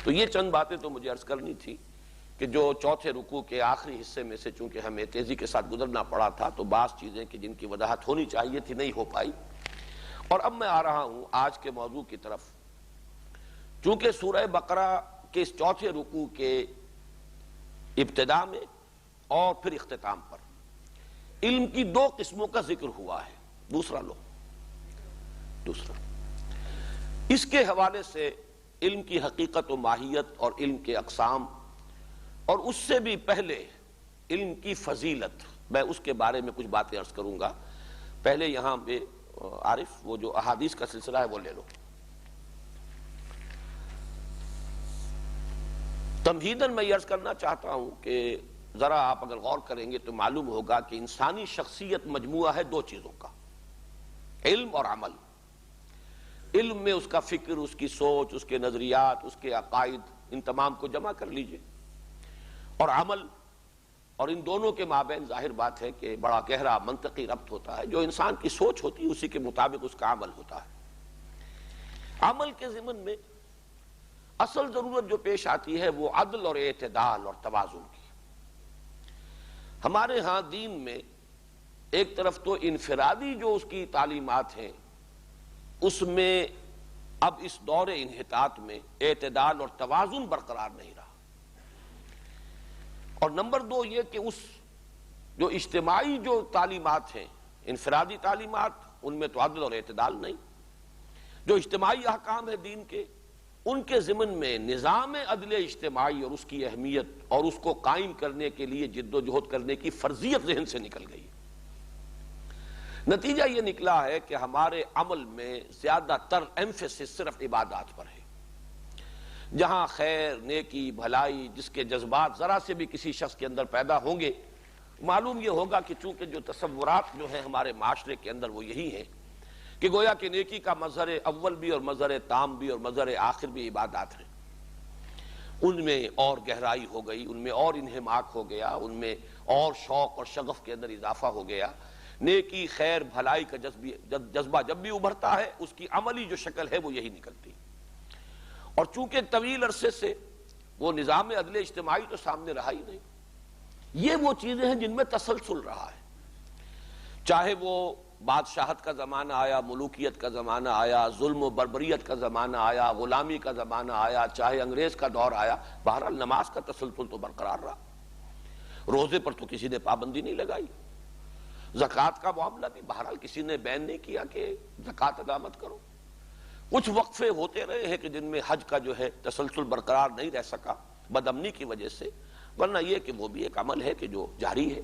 S1: تو یہ چند باتیں تو مجھے عرض کرنی تھی کہ جو چوتھے رکوع کے آخری حصے میں سے چونکہ ہمیں تیزی کے ساتھ گزرنا پڑا تھا تو بعض چیزیں کہ جن کی وضاحت ہونی چاہیے تھی نہیں ہو پائی. اور اب میں آ رہا ہوں آج کے موضوع کی طرف. چونکہ سورہ بقرہ کے اس چوتھے رکوع کے ابتدا میں اور پھر اختتام پر علم کی دو قسموں کا ذکر ہوا ہے. دوسرا اس کے حوالے سے علم کی حقیقت و ماہیت اور علم کے اقسام، اور اس سے بھی پہلے علم کی فضیلت، میں اس کے بارے میں کچھ باتیں عرض کروں گا. پہلے یہاں پہ عارف وہ جو احادیث کا سلسلہ ہے وہ لے لو. تمہیداً میں یہ عرض کرنا چاہتا ہوں کہ ذرا آپ اگر غور کریں گے تو معلوم ہوگا کہ انسانی شخصیت مجموعہ ہے دو چیزوں کا، علم اور عمل. علم میں اس کا فکر، اس کی سوچ، اس کے نظریات، اس کے عقائد، ان تمام کو جمع کر لیجئے. اور عمل، اور ان دونوں کے مابین ظاہر بات ہے کہ بڑا گہرا منطقی ربط ہوتا ہے. جو انسان کی سوچ ہوتی ہے اسی کے مطابق اس کا عمل ہوتا ہے. عمل کے ضمن میں اصل ضرورت جو پیش آتی ہے وہ عدل اور اعتدال اور توازن کی. ہمارے ہاں دین میں ایک طرف تو انفرادی جو اس کی تعلیمات ہیں اس میں اب اس دور انحطاط میں اعتدال اور توازن برقرار نہیں رہا، اور نمبر دو یہ کہ اس جو اجتماعی جو تعلیمات ہیں، انفرادی تعلیمات، ان میں تو عدل اور اعتدال نہیں. جو اجتماعی احکام ہیں دین کے، ان کے ضمن میں نظام عدل اجتماعی اور اس کی اہمیت اور اس کو قائم کرنے کے لیے جد و جہد کرنے کی فرضیت ذہن سے نکل گئی. نتیجہ یہ نکلا ہے کہ ہمارے عمل میں زیادہ تر ایمفیسس صرف عبادات پر ہے. جہاں خیر، نیکی، بھلائی، جس کے جذبات ذرا سے بھی کسی شخص کے اندر پیدا ہوں گے، معلوم یہ ہوگا کہ چونکہ جو تصورات جو ہیں ہمارے معاشرے کے اندر وہ یہی ہیں کہ گویا کہ نیکی کا مظہر اول بھی اور مظہر تام بھی اور مظہر آخر بھی عبادات ہیں. ان میں اور گہرائی ہو گئی، ان میں اور انہماک ہو گیا، ان میں اور شوق اور شغف کے اندر اضافہ ہو گیا. نیکی، خیر، بھلائی کا جذبہ جب بھی ابھرتا ہے اس کی عملی جو شکل ہے وہ یہی نکلتی. اور چونکہ طویل عرصے سے وہ نظام عدل اجتماعی تو سامنے رہا ہی نہیں، یہ وہ چیزیں ہیں جن میں تسلسل رہا ہے، چاہے وہ بادشاہت کا زمانہ آیا، ملوکیت کا زمانہ آیا، ظلم و بربریت کا زمانہ آیا، غلامی کا زمانہ آیا، چاہے انگریز کا دور آیا، بہرحال نماز کا تسلسل تو برقرار رہا۔ روزے پر تو کسی نے پابندی نہیں لگائی، زکوٰۃ کا معاملہ بھی بہرحال کسی نے بین نہیں کیا کہ زکوٰۃ ادا مت کرو۔ کچھ وقفے ہوتے رہے ہیں کہ جن میں حج کا جو ہے تسلسل برقرار نہیں رہ سکا بدامنی کی وجہ سے، ورنہ یہ کہ وہ بھی ایک عمل ہے کہ جو جاری ہے۔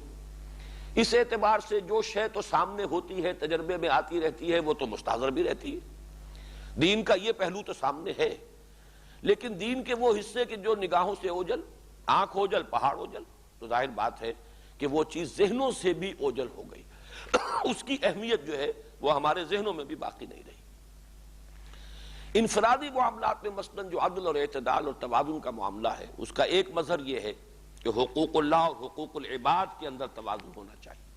S1: اس اعتبار سے جو شے تو سامنے ہوتی ہے، تجربے میں آتی رہتی ہے، وہ تو مستحضر بھی رہتی ہے۔ دین کا یہ پہلو تو سامنے ہے، لیکن دین کے وہ حصے کہ جو نگاہوں سے اوجل، آنکھ اوجل پہاڑ اوجل، تو ظاہر بات ہے کہ وہ چیز ذہنوں سے بھی اوجل ہو گئی، اس کی اہمیت جو ہے وہ ہمارے ذہنوں میں بھی باقی نہیں رہی۔ انفرادی معاملات میں مثلاً جو عدل اور اعتدال اور توازن کا معاملہ ہے، اس کا ایک مظہر یہ ہے کہ حقوق اللہ اور حقوق العباد کے اندر توازن ہونا چاہیے۔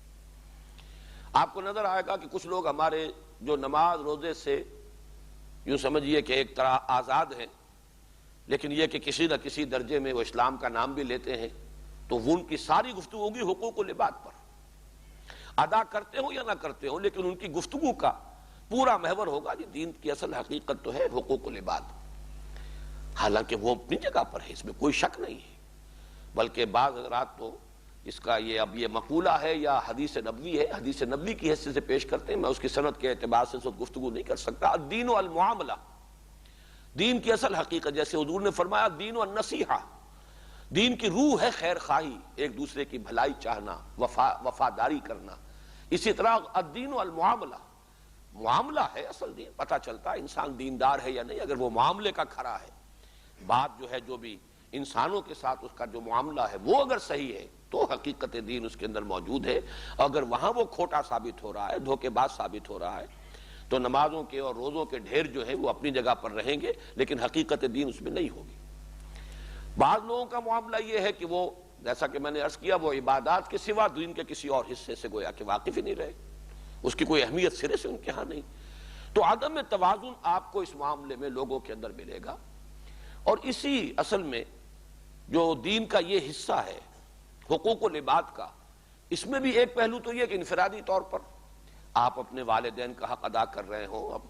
S1: آپ کو نظر آئے گا کہ کچھ لوگ ہمارے جو نماز روزے سے یوں سمجھیے کہ ایک طرح آزاد ہیں، لیکن یہ کہ کسی نہ کسی درجے میں وہ اسلام کا نام بھی لیتے ہیں، تو وہ ان کی ساری گفتگو ہوگی حقوق العباد پر، ادا کرتے ہوں یا نہ کرتے ہوں، لیکن ان کی گفتگو کا پورا محور ہوگا جی دین کی اصل حقیقت تو ہے حقوق العباد۔ حالانکہ وہ اپنی جگہ پر ہے، اس میں کوئی شک نہیں ہے، بلکہ بعض حضرات تو اس کا یہ مقولہ ہے یا حدیث نبوی ہے، حدیث نبوی کی حیثیت سے پیش کرتے ہیں، میں اس کی سند کے اعتبار سے اس وقت گفتگو نہیں کر سکتا۔ الدین والمعاملہ، دین کی اصل حقیقت جیسے حضور نے فرمایا دین والنصیحہ، دین کی روح ہے خیر خواہی، ایک دوسرے کی بھلائی چاہنا، وفاداری کرنا۔ اسی طرح الدین والمعاملہ، معاملہ ہے اصل دین، پتہ چلتا ہے انسان دیندار ہے یا نہیں اگر وہ معاملے کا کھرا ہے۔ بات جو ہے جو بھی انسانوں کے ساتھ اس کا جو معاملہ ہے وہ اگر صحیح ہے تو حقیقت دین اس کے اندر موجود ہے، اگر وہاں وہ کھوٹا ثابت ہو رہا ہے، دھوکے باز ثابت ہو رہا ہے، تو نمازوں کے اور روزوں کے ڈھیر جو ہیں وہ اپنی جگہ پر رہیں گے، لیکن حقیقت دین اس میں نہیں ہوگی۔ بعض لوگوں کا معاملہ یہ ہے کہ وہ جیسا کہ میں نے عرض کیا وہ عبادات کے سوا دین کے کسی اور حصے سے گویا کہ واقف ہی نہیں رہے، اس کی کوئی اہمیت سرے سے ان کے ہاں نہیں۔ تو عدم توازن آپ کو اس معاملے میں لوگوں کے اندر ملے گا، اور اسی اصل میں جو دین کا یہ حصہ ہے حقوق العباد کا، اس میں بھی ایک پہلو تو یہ کہ انفرادی طور پر آپ اپنے والدین کا حق ادا کر رہے ہوں، اب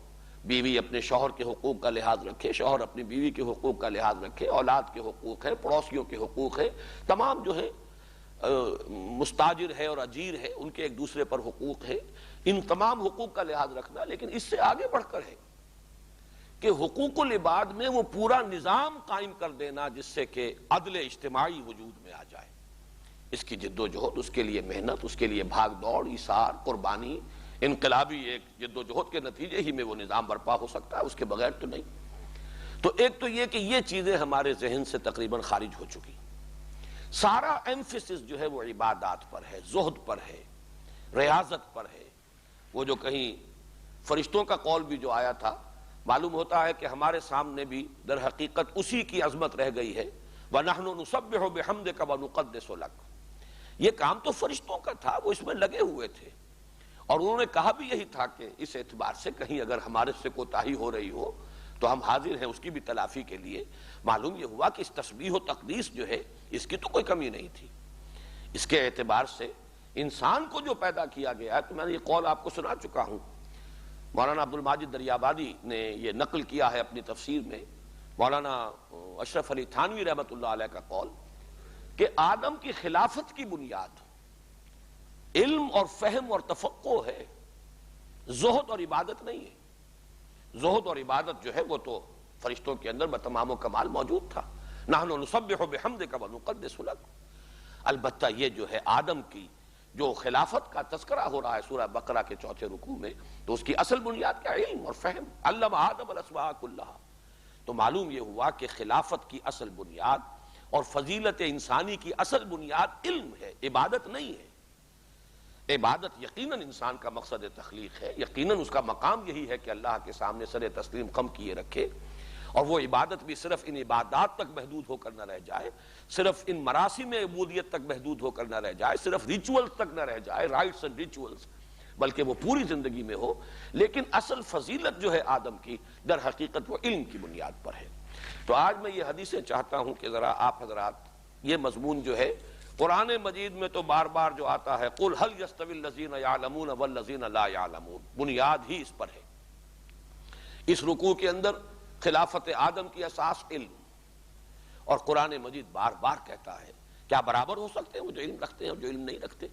S1: بیوی اپنے شوہر کے حقوق کا لحاظ رکھے، شوہر اپنی بیوی کے حقوق کا لحاظ رکھے، اولاد کے حقوق ہے، پڑوسیوں کے حقوق ہے، تمام جو ہے مستاجر ہے اور اجیر ہے ان کے ایک دوسرے پر حقوق ہے، ان تمام حقوق کا لحاظ رکھنا۔ لیکن اس سے آگے بڑھ کر ہے کہ حقوق العباد میں وہ پورا نظام قائم کر دینا جس سے کہ عدل اجتماعی وجود میں آ جائے، اس کی جد و جہد، اس کے لیے محنت، اس کے لیے بھاگ دوڑ، ایثار، قربانی، انقلابی ایک جد و جہد کے نتیجے ہی میں وہ نظام برپا ہو سکتا ہے، اس کے بغیر تو نہیں۔ تو ایک تو یہ کہ یہ چیزیں ہمارے ذہن سے تقریباً خارج ہو چکی، سارا ایمفیسس جو ہے وہ عبادات پر ہے، زہد پر ہے، ریاضت پر ہے۔ وہ جو کہیں فرشتوں کا قول بھی جو آیا تھا، معلوم ہوتا ہے کہ ہمارے سامنے بھی در حقیقت اسی کی عظمت رہ گئی ہے، وَنَحْنُ نُسَبِّحُ بِحَمْدِكَ وَنُقَدِّسُ لَكَ۔ یہ کام تو فرشتوں کا تھا، وہ اس میں لگے ہوئے تھے، اور انہوں نے کہا بھی یہی تھا کہ اس اعتبار سے کہیں اگر ہمارے سے کوتاہی ہو رہی ہو تو ہم حاضر ہیں اس کی بھی تلافی کے لیے۔ معلوم یہ ہوا کہ اس تسبیح و تقدیس جو ہے اس کی تو کوئی کمی نہیں تھی۔ اس کے اعتبار سے انسان کو جو پیدا کیا گیا ہے، تو میں نے یہ قول آپ کو سنا چکا ہوں، مولانا عبد الماجد دریابادی نے یہ نقل کیا ہے اپنی تفسیر میں، مولانا اشرف علی تھانوی رحمۃ اللہ علیہ کا قول کہ آدم کی خلافت کی بنیاد علم اور فہم اور تفقہ ہے، زہد اور عبادت نہیں ہے۔ زہد اور عبادت جو ہے وہ تو فرشتوں کے اندر بتمام و کمال موجود تھا، نحن نسبح بحمدک ونقدس لک۔ البتہ یہ جو ہے آدم کی جو خلافت کا تذکرہ ہو رہا ہے سورہ بقرہ کے 4 رکوع میں، تو اس کی اصل بنیاد کیا؟ علم اور فہم، علم آدم الاسماء کلہا۔ تو معلوم یہ ہوا کہ خلافت کی اصل بنیاد اور فضیلت انسانی کی اصل بنیاد علم ہے، عبادت نہیں ہے۔ عبادت یقیناً انسان کا مقصد تخلیق ہے، یقیناً اس کا مقام یہی ہے کہ اللہ کے سامنے سر تسلیم خم کیے رکھے، اور وہ عبادت بھی صرف ان عبادات تک محدود ہو کر نہ رہ جائے، صرف ان مراسم عبودیت تک محدود ہو کر نہ رہ جائے، صرف ریچولز تک نہ رہ جائے، رائٹس اینڈ ریچولز، بلکہ وہ پوری زندگی میں ہو۔ لیکن اصل فضیلت جو ہے آدم کی در حقیقت وہ علم کی بنیاد پر ہے۔ تو آج میں یہ حدیثیں چاہتا ہوں کہ ذرا آپ حضرات یہ مضمون جو ہے قرآن مجید میں تو بار بار جو آتا ہے قُلْ هَلْ يَسْتَوِي الَّذِينَ يَعْلَمُونَ وَالَّذِينَ لَا يَعْلَمُونَ، بنیاد ہی اس پر ہے۔ اس رکوع کے اندر خلافت آدم کی اساس علم، اور قرآن مجید بار بار کہتا ہے کیا برابر ہو سکتے ہیں وہ جو علم رکھتے ہیں اور جو علم نہیں رکھتے؟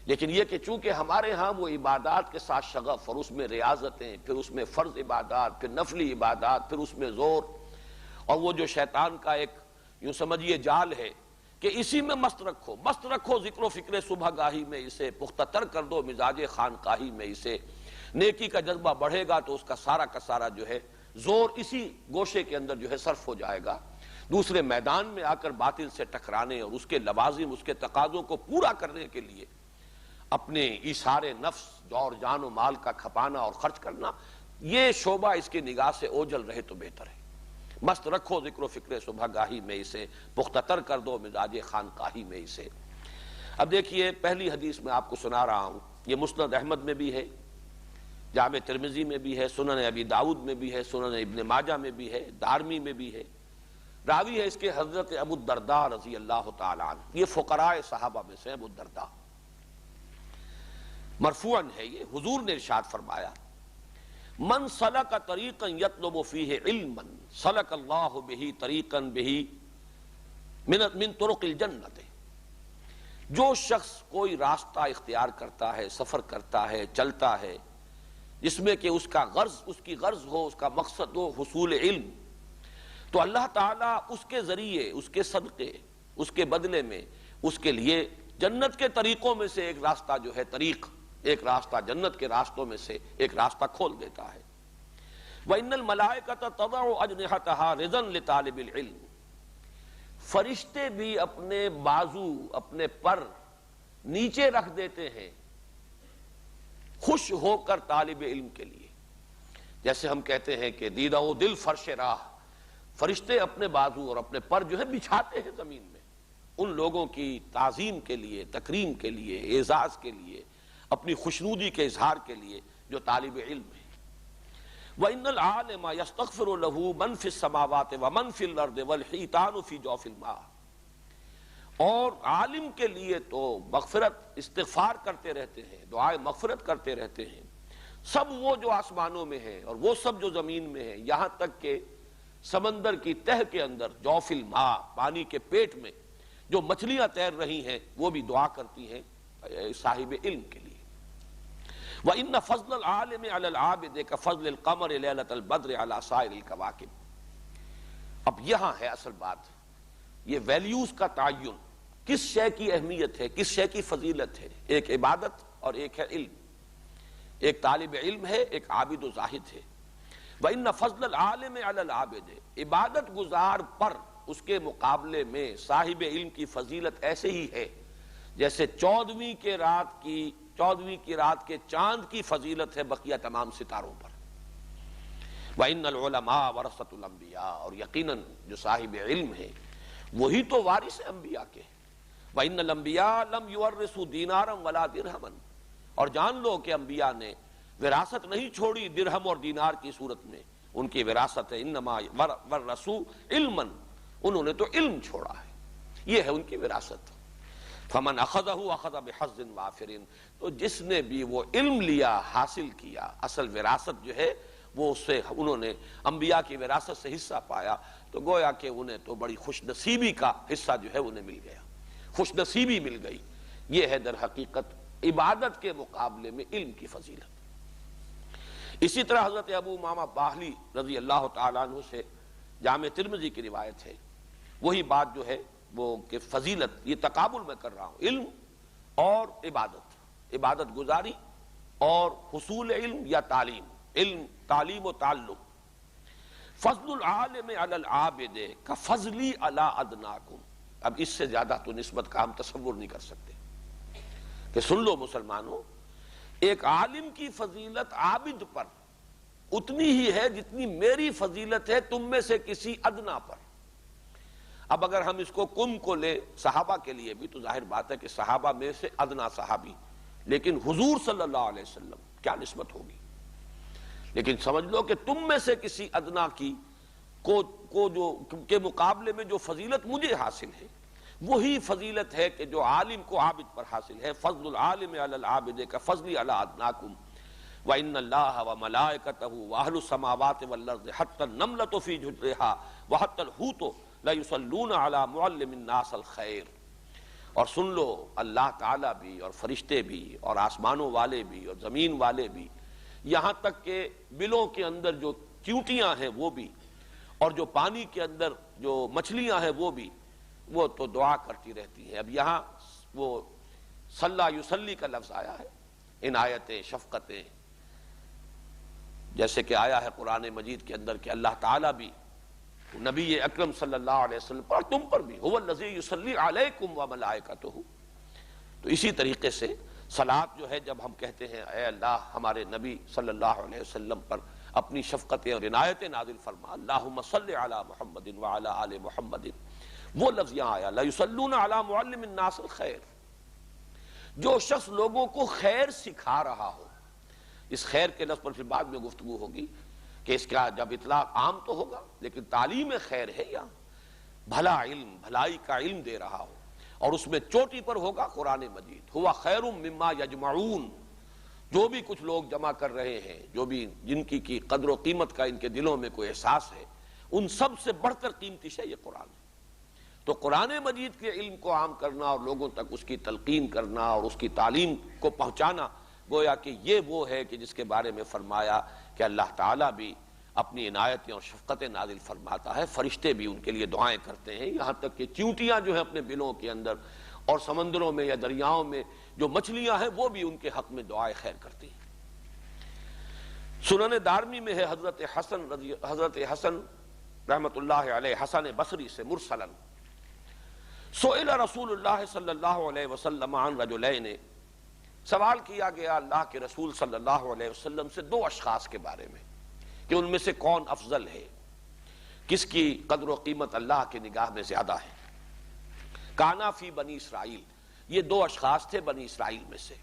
S1: لیکن یہ کہ چونکہ ہمارے ہاں وہ عبادات کے ساتھ شغف، اور اس میں ریاضتیں، پھر اس میں فرض عبادات، پھر نفلی عبادات، پھر اس میں زور، اور وہ جو شیطان کا ایک یوں سمجھیے جال ہے کہ اسی میں مست رکھو ذکر و فکر صبح گاہی میں اسے، پختہ تر کر دو مزاج خانقاہی میں اسے، نیکی کا جذبہ بڑھے گا تو اس کا سارا جو ہے زور اسی گوشے کے اندر جو ہے صرف ہو جائے گا۔ دوسرے میدان میں آ کر باطل سے ٹکرانے اور اس کے لوازم، اس کے تقاضوں کو پورا کرنے کے لیے اپنے ایثار نفس، اور جان و مال کا کھپانا اور خرچ کرنا، یہ شعبہ اس کی نگاہ سے اوجھل رہے تو بہتر ہے۔ مست رکھو ذکر و فکر صبح گاہی میں اسے، پختہ تر کر دو مزاج خانقاہی میں اسے۔ اب دیکھیے پہلی حدیث میں آپ کو سنا رہا ہوں، یہ مسند احمد میں بھی ہے، جامع ترمذی میں بھی ہے، سنن ابی داؤد میں بھی ہے، سنن ابن ماجہ میں بھی ہے، دارمی میں بھی ہے۔ راوی ہے اس کے حضرت ابو الدرداء رضی اللہ تعالی عنہ، یہ فقراء صحابہ میں سے ابو الدرداء، مرفوعاً ہے یہ، حضور نے ارشاد فرمایا من سلک طریقا یطلب فیہ علما سلک اللہ بہ طریقا بہ من طرق الجنت، جو شخص کوئی راستہ اختیار کرتا ہے، سفر کرتا ہے، چلتا ہے، جس میں کہ اس کی غرض ہو، اس کا مقصد ہو حصول علم، تو اللہ تعالیٰ اس کے ذریعے، اس کے صدقے، اس کے بدلے میں اس کے لیے جنت کے طریقوں میں سے ایک راستہ جو ہے ایک راستہ جنت کے راستوں میں سے ایک راستہ کھول دیتا ہے۔ وَإِنَّ الْمَلَائِكَةَ تَضَعُ أَجْنِحَتَهَا رِضًا لِطَالِبِ الْعِلْمِ، فرشتے بھی اپنے بازو، اپنے پر نیچے رکھ دیتے ہیں خوش ہو کر طالب علم کے لیے۔ جیسے ہم کہتے ہیں کہ دیدہ و دل فرش راہ، فرشتے اپنے بازو اور اپنے پر جو ہے بچھاتے ہیں زمین میں ان لوگوں کی تعظیم کے لیے، تکریم کے لیے، اعزاز کے لیے، اپنی خوشنودی کے اظہار کے لیے جو طالب علم ہے۔ وَإِنَّ الْعَالِمَ يَسْتَغْفِرُ لَهُ مَنْ فِي السَّمَاوَاتِ وَمَنْ فِي الْأَرْضِ وَالْحِيتَانُ فِي جَوْفِ الْمَاءِ، اور عالم کے لیے تو مغفرت استغفار کرتے رہتے ہیں، دعائے مغفرت کرتے رہتے ہیں، سب وہ جو آسمانوں میں ہیں اور وہ سب جو زمین میں ہیں، یہاں تک کہ سمندر کی تہ کے اندر جوف الماء، پانی کے پیٹ میں جو مچھلیاں تیر رہی ہیں وہ بھی دعا کرتی ہیں صاحب علم کے لیے۔ وَإِنَّ فَضْلَ الْعَالِمِ عَلَى الْعَابِدِ كَفَضْلِ الْقَمَرِ لَيْلَةَ الْبَدْرِ عَلَى سَائِرِ الْكَوَاكِبِ۔ اب یہاں ہے اصل بات، یہ ویلیوز کا تعین، کس شے کی اہمیت ہے، کس شے کی فضیلت ہے۔ ایک عبادت اور ایک ہے علم، ایک طالب علم ہے، ایک عابد و زاہد ہے۔ وَإِنَّ فَضْلَ الْعَالِمِ عَلَى الْعَابِدِ، عبادت گزار پر اس کے مقابلے میں صاحب علم کی فضیلت ایسے ہی ہے جیسے 14ویں کی رات کے چاند کی فضیلت ہے بقیہ تمام ستاروں پر۔ وَإِنَّ الْعُلَمَاءَ وَرَثَةُ الْأَنْبِيَاء، اور یقیناً جو صاحب علم ہے وہی تو وارث انبیاء کے۔ وَإِنَّ الْأَنْبِيَاءَ لَمْ يُوَرِّثُوا دِينَارًا وَلَا دِرْهَمًا، اور جان لو کہ انبیاء نے وراثت نہیں چھوڑی درہم اور دینار کی صورت میں، ان کی وراثت ہے انما ورثوا علما، انہوں نے تو علم چھوڑا ہے، یہ ہے ان کی وراثت۔ فمن اخذہ اخذ بحظ وافر، تو جس نے بھی وہ علم لیا، حاصل کیا، اصل وراثت جو ہے وہ اس سے انہوں نے انبیاء کی وراثت سے حصہ پایا، تو گویا کہ انہیں تو بڑی خوش نصیبی کا حصہ جو ہے انہیں مل گیا، خوش نصیبی مل گئی۔ یہ ہے در حقیقت عبادت کے مقابلے میں علم کی فضیلت۔ اسی طرح حضرت ابو امامہ باہلی رضی اللہ تعالیٰ عنہ سے جامع ترمذی کی روایت ہے، وہی بات جو ہے وہ کہ فضیلت، یہ تقابل میں کر رہا ہوں، علم اور عبادت گزاری اور حصول علم یا تعلیم و تعلم۔ فضل العالم علی العابد کفضلی علی ادناکم، اب اس سے زیادہ تو نسبت کا ہم تصور نہیں کر سکتے کہ سن لو مسلمانوں، ایک عالم کی فضیلت عابد پر اتنی ہی ہے جتنی میری فضیلت ہے تم میں سے کسی ادنا پر۔ اب اگر ہم اس کو کم کو لیں صحابہ کے لیے بھی، تو ظاہر بات ہے کہ صحابہ میں سے ادنا صحابی، لیکن حضور صلی اللہ علیہ وسلم کیا نسبت ہوگی۔ لیکن سمجھ لو کہ تم میں سے کسی ادنا کی کے مقابلے میں جو فضیلت مجھے حاصل ہے، وہی فضیلت ہے کہ جو عالم کو عابد پر حاصل ہے. فضل العالم علی العابد کفضلی علی ادناکم وَإِنَّ اللَّهَ وَمَلَائِكَتَهُ وَأَهْلُ السَّمَاوَاتِ وَالْأَرْضِ حَتَّى النَّمْلَةُ فِي جُحْرِهَا وَحَتَّى الْحُوتُ لَيُصَلُّونَ عَلَى مُعَلِّمِ النَّاسِ الْخَيْرِ. اور سن لو اللہ تعالیٰ بھی اور فرشتے بھی اور آسمانوں والے بھی اور زمین والے بھی، یہاں تک کہ بلوں کے اندر جو چیونٹیاں ہیں وہ بھی، اور جو پانی کے اندر جو مچھلیاں ہیں وہ بھی، وہ تو دعا کرتی رہتی ہیں. اب یہاں وہ صلی یصلی کا لفظ آیا ہے. عنایتیں، شفقتیں، جیسے کہ آیا ہے قرآن مجید کے اندر کہ اللہ تعالیٰ بھی نبی اکرم صلی اللہ علیہ وسلم پر اور تم پر بھی هو الذی یصلی علیکم وملائکتہ. تو اسی طریقے سے صلاۃ جو ہے، جب ہم کہتے ہیں اے اللہ ہمارے نبی صلی اللہ علیہ وسلم پر اپنی شفقتیں اور عنایتیں نازل فرما، اللہم صلی علی محمد وعلی آل محمد، وہ لفظ یہاں آیا لا یصلون علی معلم الناس الخیر. جو شخص لوگوں کو خیر سکھا رہا ہو، اس خیر کے لفظ پر پھر بعد میں گفتگو ہوگی کہ اس کا جب اطلاق عام تو ہوگا، لیکن تعلیم خیر ہے یا بھلا علم، بھلائی کا علم دے رہا ہو، اور اس میں چوٹی پر ہوگا قرآن مجید. ہوا خیر مما یجمعون، جو بھی کچھ لوگ جمع کر رہے ہیں، جو بھی جن کی قدر و قیمت کا ان کے دلوں میں کوئی احساس ہے، ان سب سے بڑھ کر قیمتی شے یہ قرآن ہے. تو قرآن مجید کے علم کو عام کرنا اور لوگوں تک اس کی تلقین کرنا اور اس کی تعلیم کو پہنچانا، گویا کہ یہ وہ ہے کہ جس کے بارے میں فرمایا کہ اللہ تعالیٰ بھی اپنی عنایتیں اور شفقتیں نازل فرماتا ہے، فرشتے بھی ان کے لیے دعائیں کرتے ہیں، یہاں تک کہ چیونٹیاں جو ہیں اپنے بلوں کے اندر اور سمندروں میں یا دریاؤں میں جو مچھلیاں ہیں وہ بھی ان کے حق میں دعائیں خیر کرتی ہیں. سنن دارمی میں ہے حضرت حسن رحمت اللہ علیہ، حسن بصری سے مرسلاً، سئل رسول اللہ صلی اللہ علیہ وسلم عن رجلین، سوال کیا گیا اللہ کے رسول صلی اللہ علیہ وسلم سے دو اشخاص کے بارے میں کہ ان میں سے کون افضل ہے، کس کی قدر و قیمت اللہ کی نگاہ میں زیادہ ہے. کانا فی بنی اسرائیل، یہ دو اشخاص تھے بنی اسرائیل میں سے.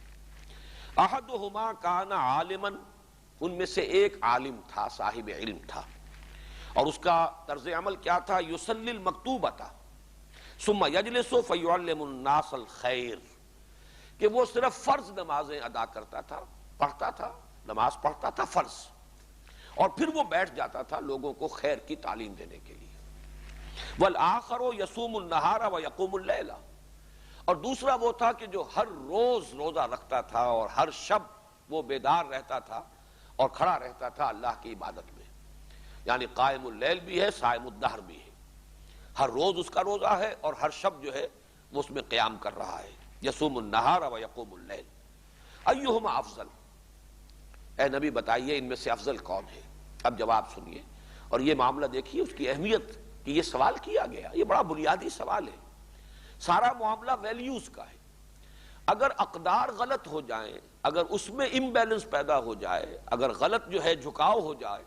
S1: احدہما کانا عالما، ان میں سے ایک عالم تھا، صاحب علم تھا، اور اس کا طرز عمل کیا تھا؟ یصلی المکتوبۃ ثم یجلس فیعلم الناس الخیر، کہ وہ صرف فرض نمازیں ادا کرتا تھا، پڑھتا تھا، نماز پڑھتا تھا فرض، اور پھر وہ بیٹھ جاتا تھا لوگوں کو خیر کی تعلیم دینے کے لیے. والآخر یصوم النہار ویقوم اللیل، اور دوسرا وہ تھا کہ جو ہر روز روزہ رکھتا تھا اور ہر شب وہ بیدار رہتا تھا اور کھڑا رہتا تھا اللہ کی عبادت میں. یعنی قائم اللیل بھی ہے، صائم الدہر بھی ہے، ہر روز اس کا روزہ ہے اور ہر شب جو ہے وہ اس میں قیام کر رہا ہے. یصوم النہار ویقوم اللیل. ایہما افضل، اے نبی بتائیے ان میں سے افضل کون ہے؟ اب جواب سنیے، اور یہ معاملہ دیکھیے اس کی اہمیت کہ یہ سوال کیا گیا، یہ بڑا بنیادی سوال ہے. سارا معاملہ ویلیوز کا ہے. اگر اقدار غلط ہو جائیں، اگر اس میں امبیلنس پیدا ہو جائے، اگر غلط جو ہے جھکاؤ ہو جائے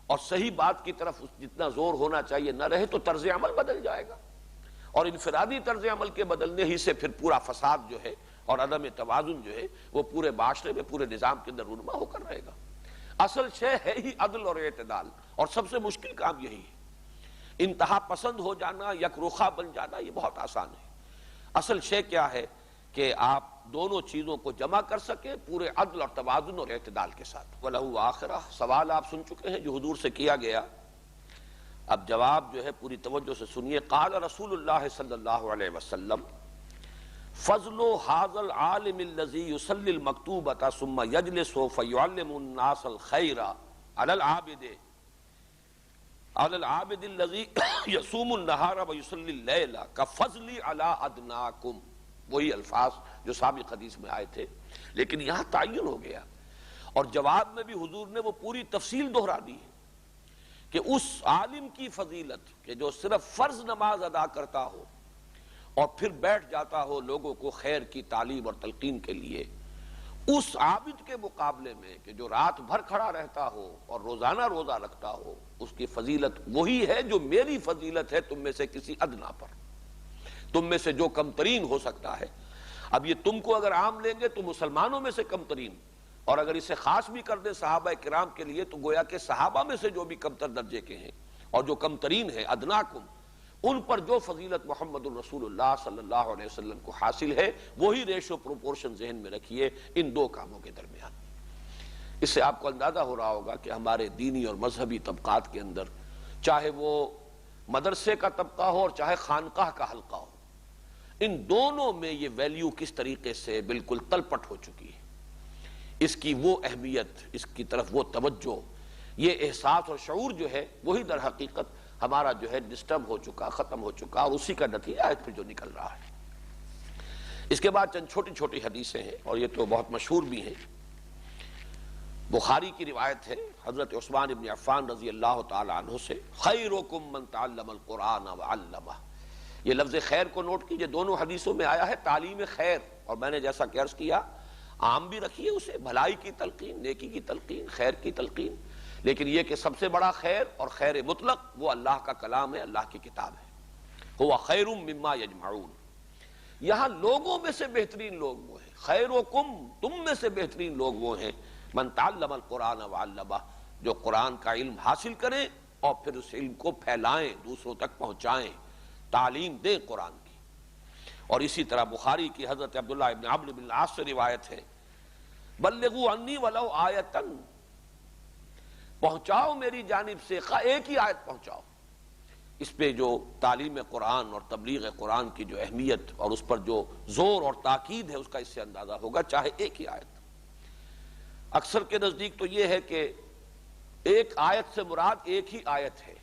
S1: اور صحیح بات کی طرف جتنا زور ہونا چاہیے نہ رہے تو طرز عمل بدل جائے گا، اور انفرادی طرز عمل کے بدلنے ہی سے پھر پورا فساد جو ہے اور عدم توازن جو ہے وہ پورے معاشرے میں، پورے نظام کے اندر رونما ہو کر رہے گا. اصل شے ہے ہی عدل اور اعتدال، اور سب سے مشکل کام یہی ہے. انتہا پسند ہو جانا، یک رخا بن جانا، یہ بہت آسان ہے. اصل شے کیا ہے کہ آپ دونوں چیزوں کو جمع کر سکیں پورے عدل اور توازن اور اعتدال کے ساتھ. وَلَهُ آخرہ، سوال آپ سن چکے ہیں جو حضور سے کیا گیا. اب جواب جو ہے پوری توجہ سے سنیے. قال رسول اللہ صلی اللہ علیہ وسلم فضل هذا العالم الذي يصلي المكتوبة ثم يجلس فيعلم الناس الخير على العابد الذي يصوم النهار ويصلي الليل كفضل على ادناكم. وہی الفاظ جو سابق حدیث میں آئے تھے، لیکن یہاں تعین ہو گیا، اور جواب میں بھی حضور نے وہ پوری تفصیل دہرا دی ہے کہ اس عالم کی فضیلت کہ جو صرف فرض نماز ادا کرتا ہو اور پھر بیٹھ جاتا ہو لوگوں کو خیر کی تعلیم اور تلقین کے لیے، اس عابد کے مقابلے میں کہ جو رات بھر کھڑا رہتا ہو اور روزانہ روزہ رکھتا ہو، اس کی فضیلت وہی ہے جو میری فضیلت ہے تم میں سے کسی ادنا پر، تم میں سے جو کم ترین ہو سکتا ہے. اب یہ تم کو اگر عام لیں گے تو مسلمانوں میں سے کم ترین، اور اگر اسے خاص بھی کر دیں صحابہ کرام کے لیے تو گویا کہ صحابہ میں سے جو بھی کم تر درجے کے ہیں اور جو کم ترین ہیں ادناکم، ان پر جو فضیلت محمد الرسول اللہ صلی اللہ علیہ وسلم کو حاصل ہے وہی ریشو پروپورشن ذہن میں رکھیے ان دو کاموں کے درمیان۔ اس سے آپ کو اندازہ ہو رہا ہوگا کہ ہمارے دینی اور مذہبی طبقات کے اندر، چاہے وہ مدرسے کا طبقہ ہو اور چاہے خانقاہ کا حلقہ ہو، ان دونوں میں یہ ویلیو کس طریقے سے بالکل تلپٹ ہو چکی ہے، اس کی وہ اہمیت، اس کی طرف وہ توجہ، یہ احساس اور شعور جو ہے وہی در حقیقت ہمارا جو ہے ڈسٹرب ہو چکا، ختم ہو چکا، اور اسی کا نتیجہ ہے پھر جو نکل رہا ہے۔ اس کے بعد چند چھوٹی چھوٹی حدیثیں ہیں اور یہ تو بہت مشہور بھی ہیں۔ بخاری کی روایت ہے حضرت عثمان بن عفان رضی اللہ تعالی عنہ سے، خیرکم من تعلم القرآن وعلمہ۔ یہ لفظ خیر کو نوٹ کیجئے، دونوں حدیثوں میں آیا ہے تعلیم خیر، اور میں نے جیسا کہ عرض کیا عام بھی رکھیے اسے، بھلائی کی تلقین، نیکی کی تلقین، خیر کی تلقین، لیکن یہ کہ سب سے بڑا خیر اور خیر مطلق وہ اللہ کا کلام ہے، اللہ کی کتاب ہے۔ هو خیر مما یجمعون، یہاں لوگوں میں سے بہترین لوگ وہ ہیں، خیرکم، تم میں سے بہترین لوگ وہ ہیں، من تعلم القرآن وعلمہ، جو قرآن کا علم حاصل کریں اور پھر اس علم کو پھیلائیں، دوسروں تک پہنچائیں، تعلیم دیں قرآن کی۔ اور اسی طرح بخاری کی حضرت عبداللہ ابن عمرو بن العاص سے روایت ہے، بلغوا عنی ولو آیۃ، پہنچاؤ میری جانب سے ایک ہی آیت پہنچاؤ۔ اس پہ جو تعلیم قرآن اور تبلیغ قرآن کی جو اہمیت اور اس پر جو زور اور تاکید ہے اس کا اس سے اندازہ ہوگا، چاہے ایک ہی آیت۔ اکثر کے نزدیک تو یہ ہے کہ ایک آیت سے مراد ایک ہی آیت ہے،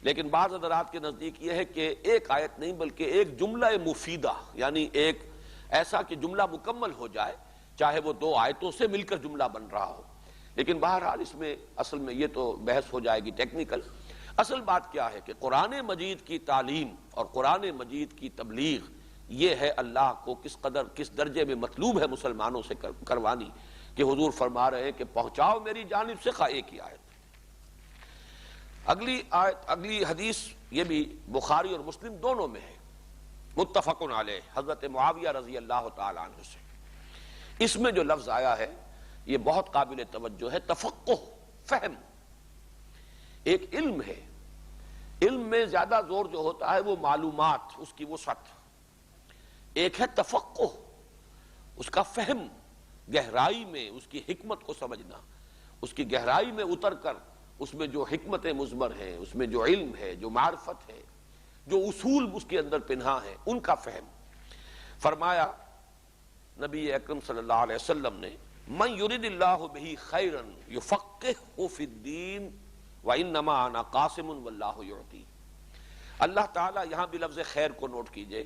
S1: لیکن بعض حضرات کے نزدیک یہ ہے کہ ایک آیت نہیں بلکہ ایک جملہ مفیدہ، یعنی ایک ایسا کہ جملہ مکمل ہو جائے، چاہے وہ دو آیتوں سے مل کر جملہ بن رہا ہو۔ لیکن بہرحال اس میں اصل میں یہ تو بحث ہو جائے گی ٹیکنیکل۔ اصل بات کیا ہے کہ قرآن مجید کی تعلیم اور قرآن مجید کی تبلیغ یہ ہے اللہ کو کس قدر کس درجے میں مطلوب ہے مسلمانوں سے کروانی، کہ حضور فرما رہے ہیں کہ پہنچاؤ میری جانب سے ایک ہی آیت۔ اگلی حدیث یہ بھی بخاری اور مسلم دونوں میں ہے، متفق علیہ، حضرت معاویہ رضی اللہ تعالی عنہ سے۔ اس میں جو لفظ آیا ہے یہ بہت قابل توجہ ہے، تفقہ، فہم۔ ایک علم ہے، علم میں زیادہ زور جو ہوتا ہے وہ معلومات، اس کی وسعت۔ ایک ہے تفقہ، اس کا فہم، گہرائی میں اس کی حکمت کو سمجھنا، اس کی گہرائی میں اتر کر اس میں جو حکمت مضمر ہیں، اس میں جو علم ہے، جو معرفت ہے، جو اصول اس کے اندر پنہا ہے، ان کا فہم۔ فرمایا نبی اکرم صلی اللہ علیہ وسلم نے، من یرد اللہ بہ خیرا یفقہہ فی الدین وانما انا قاسم واللہ یعطی۔ اللہ تعالیٰ، یہاں بھی لفظ خیر کو نوٹ کیجئے،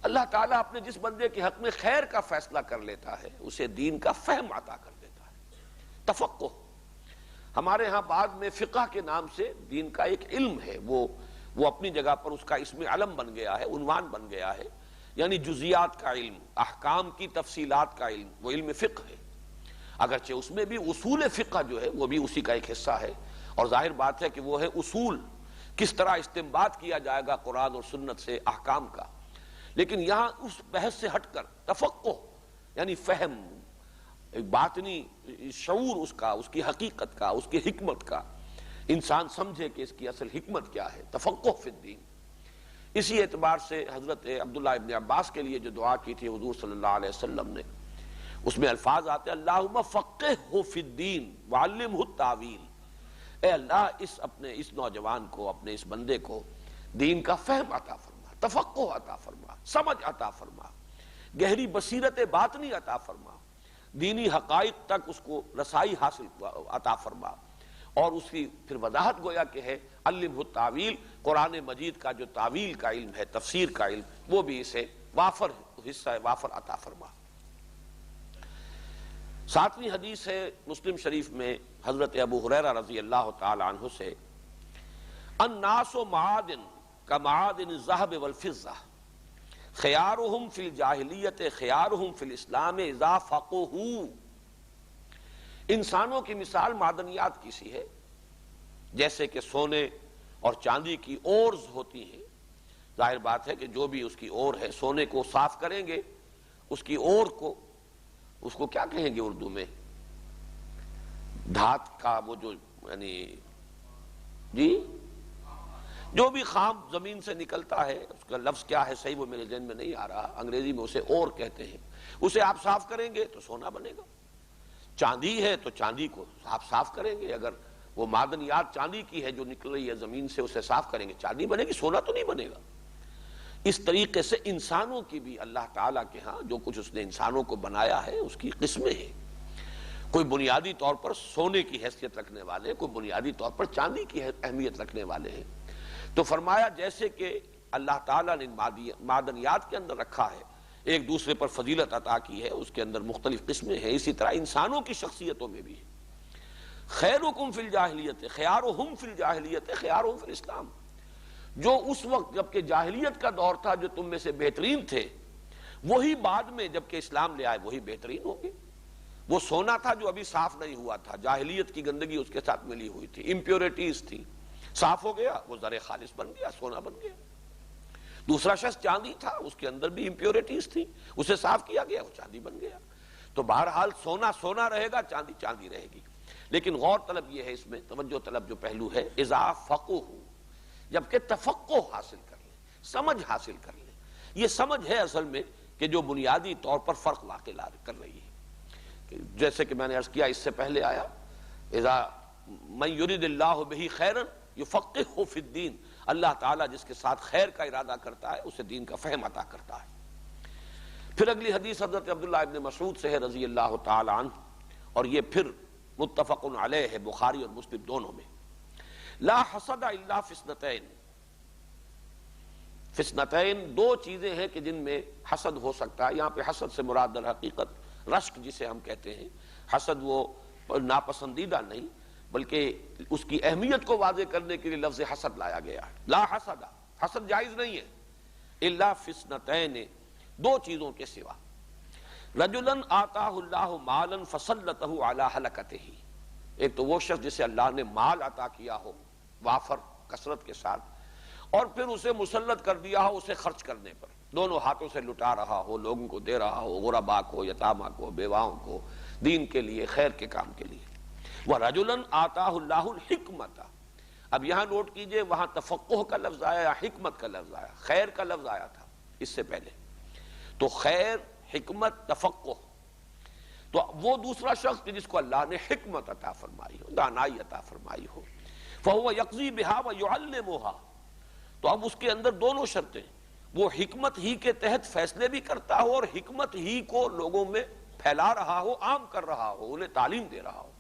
S1: اللہ تعالیٰ اپنے جس بندے کے حق میں خیر کا فیصلہ کر لیتا ہے اسے دین کا فہم عطا کر دیتا ہے۔ تفقہ، ہمارے ہاں بعد میں فقہ کے نام سے دین کا ایک علم ہے، وہ اپنی جگہ پر اس کا اسم علم بن گیا ہے، عنوان بن گیا ہے، یعنی جزیات کا علم، احکام کی تفصیلات کا علم، وہ علم فقہ ہے۔ اگرچہ اس میں بھی اصول فقہ جو ہے وہ بھی اسی کا ایک حصہ ہے، اور ظاہر بات ہے کہ وہ ہے اصول، کس طرح استنباط کیا جائے گا قرآن اور سنت سے احکام کا۔ لیکن یہاں اس بحث سے ہٹ کر تفقہ یعنی فہم، ایک باطنی شعور اس کا، اس کی حقیقت کا، اس کی حکمت کا، انسان سمجھے کہ اس کی اصل حکمت کیا ہے، تفقہ فی الدین۔ اسی اعتبار سے حضرت عبداللہ ابن عباس کے لیے جو دعا کی تھی حضور صلی اللہ علیہ وسلم نے، اس میں الفاظ آتے ہیں، اللہم فقہہ فی الدین وعلمہ التاویل۔ اے اللہ اس نوجوان کو، اپنے اس بندے کو دین کا فہم عطا فرما، تفقہ عطا فرما، سمجھ عطا فرما، گہری بصیرت باطنی عطا فرما، دینی حقائق تک اس کو رسائی حاصل عطا فرما، اور اس کی پھر وضاحت گویا کہ ہے علمہ التاویل، قرآن مجید کا جو تاویل کا علم ہے، تفسیر کا علم، وہ بھی اسے وافر حصہ وافر عطا فرما۔ ساتویں حدیث ہے مسلم شریف میں حضرت ابو ہریرہ رضی اللہ تعالی عنہ سے، الناس معادن کمعادن الذهب والفضہ خیارہم فی الجاہلیت خیارہم فی الاسلام اذا فقہوا۔ انسانوں کی مثال معدنیات کی سی ہے، جیسے کہ سونے اور چاندی کی اورز ہوتی ہیں۔ ظاہر بات ہے کہ جو بھی اس کی اور ہے، سونے کو صاف کریں گے، اس کی اور کو، اس کو کیا کہیں گے اردو میں، دھات کا وہ جو، یعنی جی جو بھی خام زمین سے نکلتا ہے، اس کا لفظ کیا ہے صحیح وہ میرے ذہن میں نہیں آ رہا، انگریزی میں اسے اور کہتے ہیں، اسے آپ صاف کریں گے تو سونا بنے گا۔ چاندی ہے تو چاندی کو آپ صاف کریں گے، اگر وہ معدنیات چاندی کی ہے جو نکل رہی ہے زمین سے، اسے صاف کریں گے، چاندی بنے گی، سونا تو نہیں بنے گا۔ اس طریقے سے انسانوں کی بھی اللہ تعالیٰ کے ہاں جو کچھ اس نے انسانوں کو بنایا ہے اس کی قسمیں ہیں، کوئی بنیادی طور پر سونے کی حیثیت رکھنے والے، کوئی بنیادی طور پر چاندی کی اہمیت رکھنے والے ہیں۔ تو فرمایا جیسے کہ اللہ تعالیٰ نے معدنیات کے اندر رکھا ہے، ایک دوسرے پر فضیلت عطا کی ہے، اس کے اندر مختلف قسمیں ہیں، اسی طرح انسانوں کی شخصیتوں میں بھی ہے۔ خیرکم فی الجاہلیت خیارہم فی الجاہلیت خیارہم فی الاسلام، جو اس وقت جبکہ جاہلیت کا دور تھا جو تم میں سے بہترین تھے، وہی بعد میں جبکہ اسلام لے آئے وہی بہترین ہوں گے۔ وہ سونا تھا جو ابھی صاف نہیں ہوا تھا، جاہلیت کی گندگی اس کے ساتھ ملی ہوئی تھی، امپیورٹیز تھی، صاف ہو گیا، وہ زر خالص بن گیا، سونا بن گیا۔ دوسرا شخص چاندی تھا، اس کے اندر بھی امپیورٹیز تھی، اسے صاف کیا گیا، وہ چاندی بن گیا۔ تو بہرحال سونا سونا رہے گا، چاندی چاندی رہے گی۔ لیکن غور طلب یہ ہے، اس میں توجہ طلب جو پہلو ہے، اذا فقہوا، جبکہ تفقہ حاصل کر لیں، سمجھ حاصل کر لیں۔ یہ سمجھ ہے اصل میں کہ جو بنیادی طور پر فرق واقع کر رہی ہے، جیسے کہ میں نے عرض کیا اس سے پہلے آیا، اذا من یرید اللہ بہ خیرا یفقہہ فی الدین، اللہ تعالیٰ جس کے ساتھ خیر کا ارادہ کرتا ہے اسے دین کا فہم عطا کرتا ہے۔ پھر اگلی حدیث حضرت عبداللہ ابن مسعود سے ہے رضی اللہ تعالی عنہ، اور یہ پھر متفق علیہ ہے بخاری اور مسلم دونوں میں۔ لا حسد الا فی اثنتین، فی اثنتین دو چیزیں ہیں کہ جن میں حسد ہو سکتا ہے۔ یہاں پہ حسد سے مراد در حقیقت رشک جسے ہم کہتے ہیں، حسد وہ ناپسندیدہ نہیں بلکہ اس کی اہمیت کو واضح کرنے کے لیے لفظ حسد لایا گیا ہے۔ لا حسد، حسد جائز نہیں ہے، الا فی اثنتین، دو چیزوں کے سوا۔ رجلا آتاہ اللہ مالا فسلطہ علی ہلکتہ، ایک تو وہ شخص جسے اللہ نے مال عطا کیا ہو وافر کثرت کے ساتھ، اور پھر اسے مسلط کر دیا ہو اسے خرچ کرنے پر، دونوں ہاتھوں سے لٹا رہا ہو، لوگوں کو دے رہا ہو، غرباء کو، یتامہ کو، بیواؤں کو، دین کے لیے، خیر کے کام کے لیے۔ وَرَجُلًا آتَاهُ اللَّهُ الْحِكْمَةَ، اب یہاں نوٹ کیجئے وہاں تفقہ کا لفظ آیا یا حکمت کا لفظ آیا، خیر کا لفظ آیا تھا اس سے پہلے، تو خیر، حکمت، تفقہ، تو وہ دوسرا شخص جس کو اللہ نے حکمت عطا فرمائی ہو، دانائی عطا فرمائی ہو، فَهُوَ يَقْضِي بِهَا وَيُعَلِّمُهَا، تو اب اس کے اندر دونوں شرطیں، وہ حکمت ہی کے تحت فیصلے بھی کرتا ہو اور حکمت ہی کو لوگوں میں پھیلا رہا ہو، عام کر رہا ہو، انہیں تعلیم دے رہا ہو۔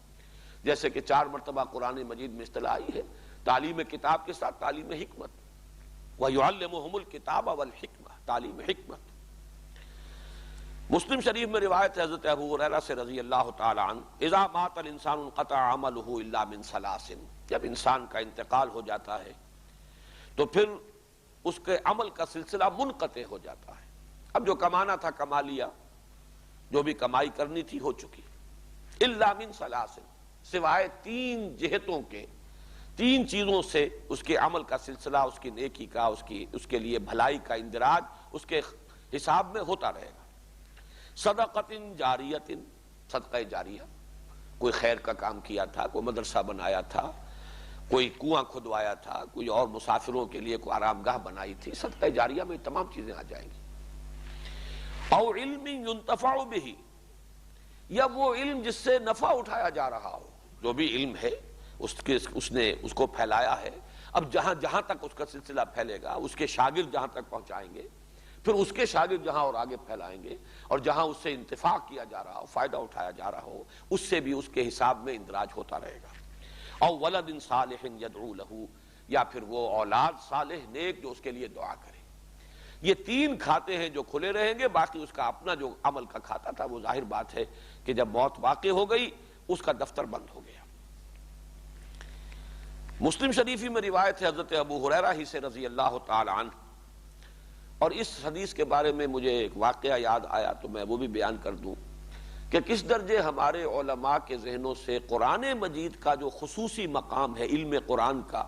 S1: جیسے کہ 4 مرتبہ قرآن مجید میں اصطلاح آئی ہے، تعلیم کتاب کے ساتھ تعلیم حکمت، وَيُعَلِّمُهُمُ الْكِتَابَ وَالْحِكْمَةَ، تعلیم حکمت۔ مسلم شریف میں روایت ہے حضرت ابو ہریرہ سے رضی اللہ تعالی عنہ، اذا مات الانسان انقطع عمله الا من ثلاث، جب انسان کا انتقال ہو جاتا ہے تو پھر اس کے عمل کا سلسلہ منقطع ہو جاتا ہے۔ اب جو کمانا تھا کما لیا، جو بھی کمائی کرنی تھی ہو چکی، الا من ثلاث، سوائے 3 جہتوں کے، 3 چیزوں سے اس کے عمل کا سلسلہ، اس کی نیکی کا، اس کے لیے بھلائی کا اندراج اس کے حساب میں ہوتا رہے گا۔ صدقۃ جاریۃ، صدقہ جاریہ، کوئی خیر کا کام کیا تھا، کوئی مدرسہ بنایا تھا، کوئی کنواں کھدوایا تھا، کوئی اور مسافروں کے لیے کوئی آرام گاہ بنائی تھی، صدقہ جاریہ میں تمام چیزیں آ جائیں گی۔ او علم ينتفع به، یا وہ علم جس سے نفع اٹھایا جا رہا ہو، جو بھی علم ہے اس نے اس کو پھیلایا ہے، اب جہاں تک اس کا سلسلہ پھیلے گا، اس کے شاگرد جہاں تک پہنچائیں گے، پھر اس کے شاگرد جہاں اور آگے پھیلائیں گے، اور جہاں اس سے انتفاع کیا جا رہا ہو، فائدہ اٹھایا جا رہا ہو، اس سے بھی اس کے حساب میں اندراج ہوتا رہے گا۔ او ولد صالح یدعو لہ، یا پھر وہ اولاد صالح نیک جو اس کے لیے دعا کرے۔ یہ 3 کھاتے ہیں جو کھلے رہیں گے، باقی اس کا اپنا جو عمل کا کھاتا تھا وہ ظاہر بات ہے کہ جب موت واقع ہو گئی اس کا دفتر بند ہو گیا۔ مسلم شریفی میں روایت ہے حضرت ابو ہریرہ ہی سے رضی اللہ تعالی عنہ، اور اس حدیث کے بارے میں مجھے ایک واقعہ یاد آیا تو میں وہ بھی بیان کر دوں کہ کس درجے ہمارے علماء کے ذہنوں سے قرآن مجید کا جو خصوصی مقام ہے علم قرآن کا،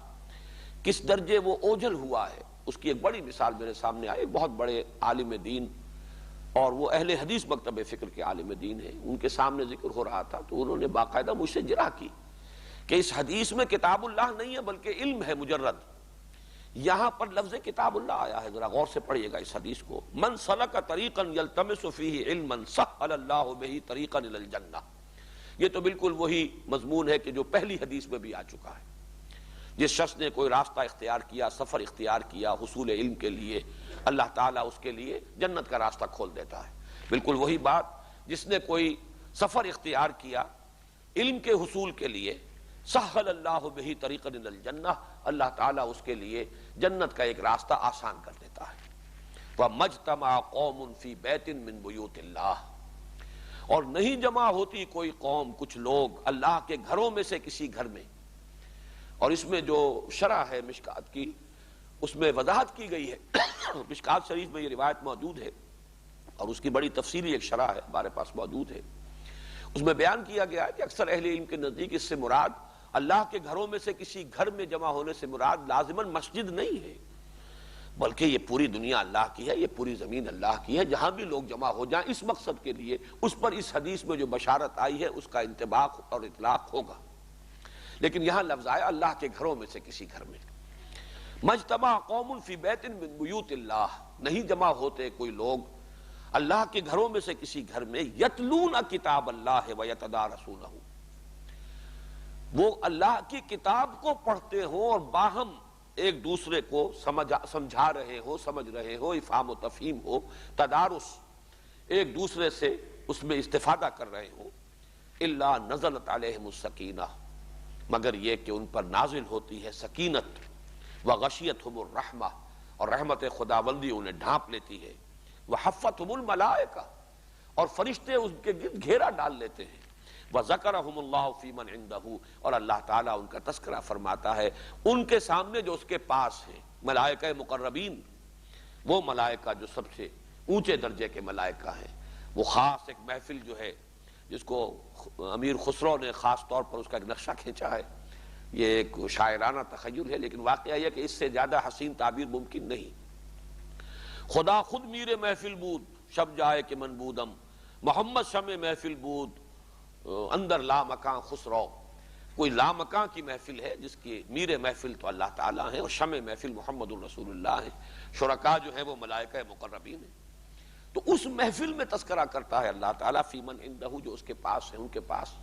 S1: کس درجے وہ اوجھل ہوا ہے۔ اس کی ایک بڑی مثال میرے سامنے آئی، بہت بڑے عالم دین، اور وہ اہل حدیث مکتب فکر کے عالم دین ہیں، ان کے سامنے ذکر ہو رہا تھا تو انہوں نے باقاعدہ مجھ سے جرح کی کہ اس حدیث میں کتاب اللہ نہیں ہے بلکہ علم ہے مجرد، یہاں پر لفظ کتاب اللہ آیا ہے، ذرا غور سے پڑھیے گا اس حدیث کو. من سلک طریقا یلتمس فیہ علما سہل اللہ بہ طریقا الی الجنہ. یہ تو بالکل وہی مضمون ہے کہ جو پہلی حدیث میں بھی آ چکا ہے. جس شخص نے کوئی راستہ اختیار کیا، سفر اختیار کیا حصول علم کے لیے، اللہ تعالیٰ اس کے لیے جنت کا راستہ کھول دیتا ہے. بالکل وہی بات، جس نے کوئی سفر اختیار کیا علم کے حصول کے لیے، سہل اللہ بہ طریقا الی الجنہ، اللہ تعالیٰ اس کے لیے جنت کا ایک راستہ آسان کر دیتا ہے. وَمَجْتَمَعَ قَوْمٌ فِي بَيْتٍ مِّن بُيُوتِ اللَّهِ. اور نہیں جمع ہوتی کوئی قوم، کچھ لوگ اللہ کے گھروں میں سے کسی گھر میں. اور اس میں جو شرح ہے مشکات کی، اس میں وضاحت کی گئی ہے. مشکات شریف میں یہ روایت موجود ہے اور اس کی بڑی تفصیلی ایک شرح ہے ہمارے پاس موجود ہے. اس میں بیان کیا گیا ہے کہ اکثر اہل علم کے نزدیک اس سے مراد اللہ کے گھروں میں سے کسی گھر میں جمع ہونے سے مراد لازماً مسجد نہیں ہے، بلکہ یہ پوری دنیا اللہ کی ہے، یہ پوری زمین اللہ کی ہے. جہاں بھی لوگ جمع ہو جائیں اس مقصد کے لیے، اس پر اس حدیث میں جو بشارت آئی ہے اس کا انطباق اور اطلاق ہوگا. لیکن یہاں لفظ آیا اللہ کے گھروں میں سے کسی گھر میں. مجتمع قوم فی بیت من بیوت اللہ، نہیں جمع ہوتے کوئی لوگ اللہ کے گھروں میں سے کسی گھر میں، یتلون کتاب اللہ ویتدارسونہ، وہ اللہ کی کتاب کو پڑھتے ہوں اور باہم ایک دوسرے کو سمجھا رہے ہو، سمجھ رہے ہو، افہام و تفہیم ہو، تدارس، ایک دوسرے سے اس میں استفادہ کر رہے ہوں. الا نزلت علیہم السکینہ، مگر یہ کہ ان پر نازل ہوتی ہے سکینت. وغشیتہم الرحمہ، اور رحمت خداوندی انہیں ڈھانپ لیتی ہے. وحفتہم الملائکہ، اور فرشتے ان کے گرد گھیرا ڈال لیتے ہیں. وذکرہم اللہ فی من عندہ، اور اللہ تعالیٰ ان کا تذکرہ فرماتا ہے ان کے سامنے جو اس کے پاس ہیں. ملائکہ مقربین، وہ ملائکہ جو سب سے اونچے درجے کے ملائکہ ہیں. وہ خاص ایک محفل جو ہے جس کو امیر خسرو نے خاص طور پر اس کا ایک نقشہ کھینچا ہے. یہ ایک شاعرانہ تخیل ہے، لیکن واقعہ یہ کہ اس سے زیادہ حسین تعبیر ممکن نہیں. خدا خود میر محفل بود شب جائے کہ من بودم، محمد شمع محفل بود اندر لا مکان خسرو. کوئی لا مکان کی محفل ہے جس کی میر محفل تو اللہ تعالیٰ ہیں اور شمع محفل محمد الرسول اللہ ہیں. شرکاء جو ہیں وہ ملائکہ مقربین ہیں. تو اس محفل میں تذکرہ کرتا ہے اللہ تعالیٰ فی من عندہ، جو اس کے پاس ہے، ان کے پاس،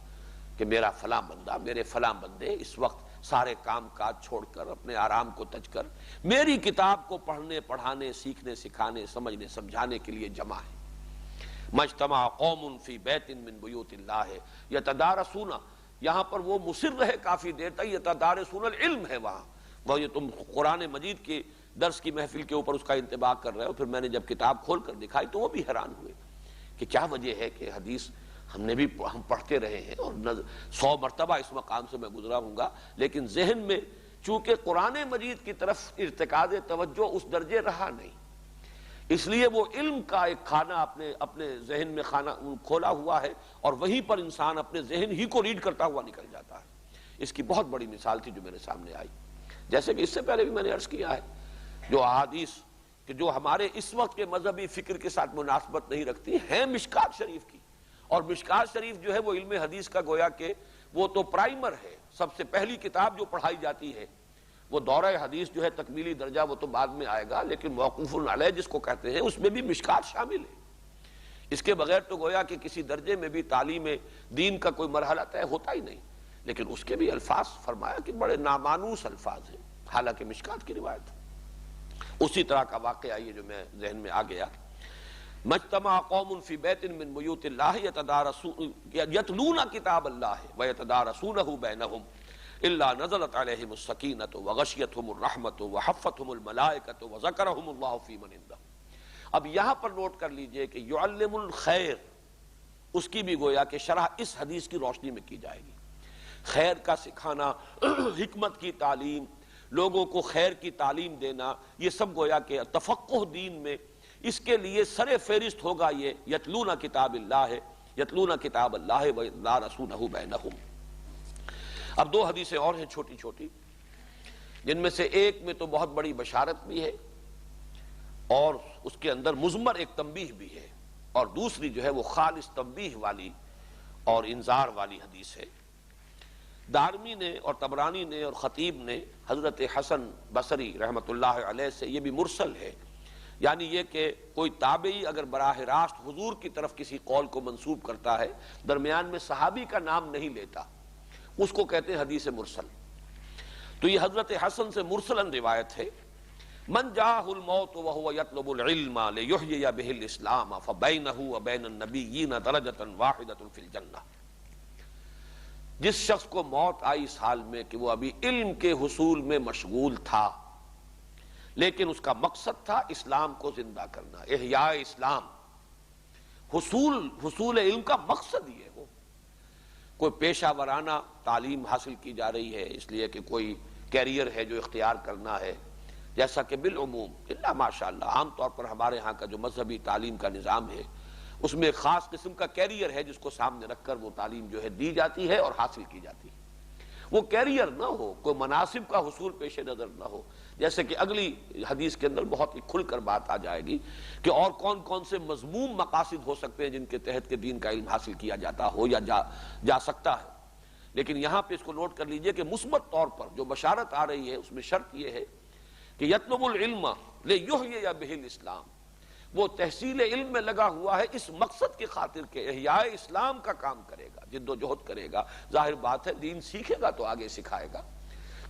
S1: کہ میرا فلاں بندہ، میرے فلاں بندے اس وقت سارے کام کاج چھوڑ کر، اپنے آرام کو تج کر میری کتاب کو پڑھنے، پڑھانے، سیکھنے، سکھانے، سمجھنے، سمجھانے کے لیے جمع ہے. مجتمع قوم فی بیت من بیوت اللہ یتدارسون، یہاں پر وہ مصر رہے کافی دیر تک. یتدارسون العلم ہے وہاں، وہ یہ تم قرآن مجید کے درس کی محفل کے اوپر اس کا انطباق کر رہے ہو. پھر میں نے جب کتاب کھول کر دکھائی تو وہ بھی حیران ہوئے کہ کیا وجہ ہے کہ حدیث ہم پڑھتے رہے ہیں اور 100 مرتبہ اس مقام سے میں گزرا ہوں گا، لیکن ذہن میں چونکہ قرآن مجید کی طرف ارتکاز توجہ اس درجے رہا نہیں، اس لیے وہ علم کا ایک خانہ اپنے ذہن میں خانہ کھولا ہوا ہے اور وہیں پر انسان اپنے ذہن ہی کو ریڈ کرتا ہوا نکل جاتا ہے. اس کی بہت بڑی مثال تھی جو میرے سامنے آئی. جیسے کہ اس سے پہلے بھی میں نے عرض کیا ہے، جو احادیث کہ جو ہمارے اس وقت کے مذہبی فکر کے ساتھ مناسبت نہیں رکھتی ہیں مشکات شریف کی. اور مشکات شریف جو ہے وہ علم حدیث کا گویا کہ وہ تو پرائمر ہے، سب سے پہلی کتاب جو پڑھائی جاتی ہے. وہ دورہ حدیث جو ہے تکمیلی درجہ وہ تو بعد میں آئے گا، لیکن موقوف علیہ جس کو کہتے ہیں اس میں بھی مشکات شامل ہے. اس کے بغیر تو گویا کہ کسی درجے میں بھی تعلیم دین کا کوئی مرحلہ طے ہوتا ہی نہیں. لیکن اس کے بھی الفاظ فرمایا کہ بڑے نامانوس الفاظ ہیں، حالانکہ مشکات کی روایت. اسی طرح کا واقعہ یہ جو میں ذہن میں آ گیا. مجتمع قوم فی بیت من بیوت اللہ یتلون کتاب اللہ ویتدارسونہ بینہم الا نزلت علیہم السکینۃ وغشیتہم الرحمۃ وحفتہم الملائکۃ وذکرہم اللہ فی من عندہ. اب یہاں پر نوٹ کر لیجئے کہ یعلم الخیر، اس کی بھی گویا کہ شرح اس حدیث کی روشنی میں کی جائے گی. خیر کا سکھانا، حکمت کی تعلیم، لوگوں کو خیر کی تعلیم دینا، یہ سب گویا کہ تفقہ دین میں اس کے لیے سر فہرست ہوگا یہ یتلون کتاب اللہ ہے، یتلون کتاب اللہ ویتدارسونہ بینہم. اب 2 حدیثیں اور ہیں چھوٹی چھوٹی، جن میں سے ایک میں تو بہت بڑی بشارت بھی ہے اور اس کے اندر مضمر ایک تنبیہ بھی ہے، اور دوسری جو ہے وہ خالص تنبیہ والی اور انذار والی حدیث ہے. دارمی نے اور طبرانی نے اور خطیب نے حضرت حسن بصری رحمۃ اللہ علیہ سے یہ بھی مرسل ہے، یعنی یہ کہ کوئی تابعی اگر براہ راست حضور کی طرف کسی قول کو منسوب کرتا ہے، درمیان میں صحابی کا نام نہیں لیتا، اس کو کہتے ہیں حدیث مرسل۔ تو یہ حضرت حسن سے مرسلن روایت ہے، من جاءہ الموت وهو يطلب العلم ليحيي به الاسلام فبينه وبين النبيين درجة واحدة في الجنة۔ جس شخص کو موت آئی اس حال میں کہ وہ ابھی علم کے حصول میں مشغول تھا، لیکن اس کا مقصد تھا اسلام کو زندہ کرنا، احیاء اسلام، حصول علم کا مقصد یہ ہو۔ کوئی پیشہ ورانہ تعلیم حاصل کی جا رہی ہے اس لیے کہ کوئی کیریئر ہے جو اختیار کرنا ہے، جیسا کہ بالعموم الا ماشاءاللہ عام طور پر ہمارے ہاں کا جو مذہبی تعلیم کا نظام ہے اس میں ایک خاص قسم کا کیریئر ہے جس کو سامنے رکھ کر وہ تعلیم جو ہے دی جاتی ہے اور حاصل کی جاتی ہے۔ وہ کیریئر نہ ہو، کوئی مناصب کا حصول پیش نظر نہ ہو، جیسے کہ اگلی حدیث کے اندر بہت ہی کھل کر بات آ جائے گی کہ اور کون کون سے مذموم مقاصد ہو سکتے ہیں جن کے تحت کے دین کا علم حاصل کیا جاتا ہو یا جا سکتا ہے۔ لیکن یہاں پہ اس کو نوٹ کر لیجئے کہ مثبت طور پر جو بشارت آ رہی ہے اس میں شرط یہ ہے کہ یطلب العلم لیحیی بہ الاسلام، وہ تحصیل علم میں لگا ہوا ہے اس مقصد کی خاطر کہ احیاء اسلام کا کام کرے گا، جد و جہد کرے گا۔ ظاہر بات ہے دین سیکھے گا تو آگے سکھائے گا۔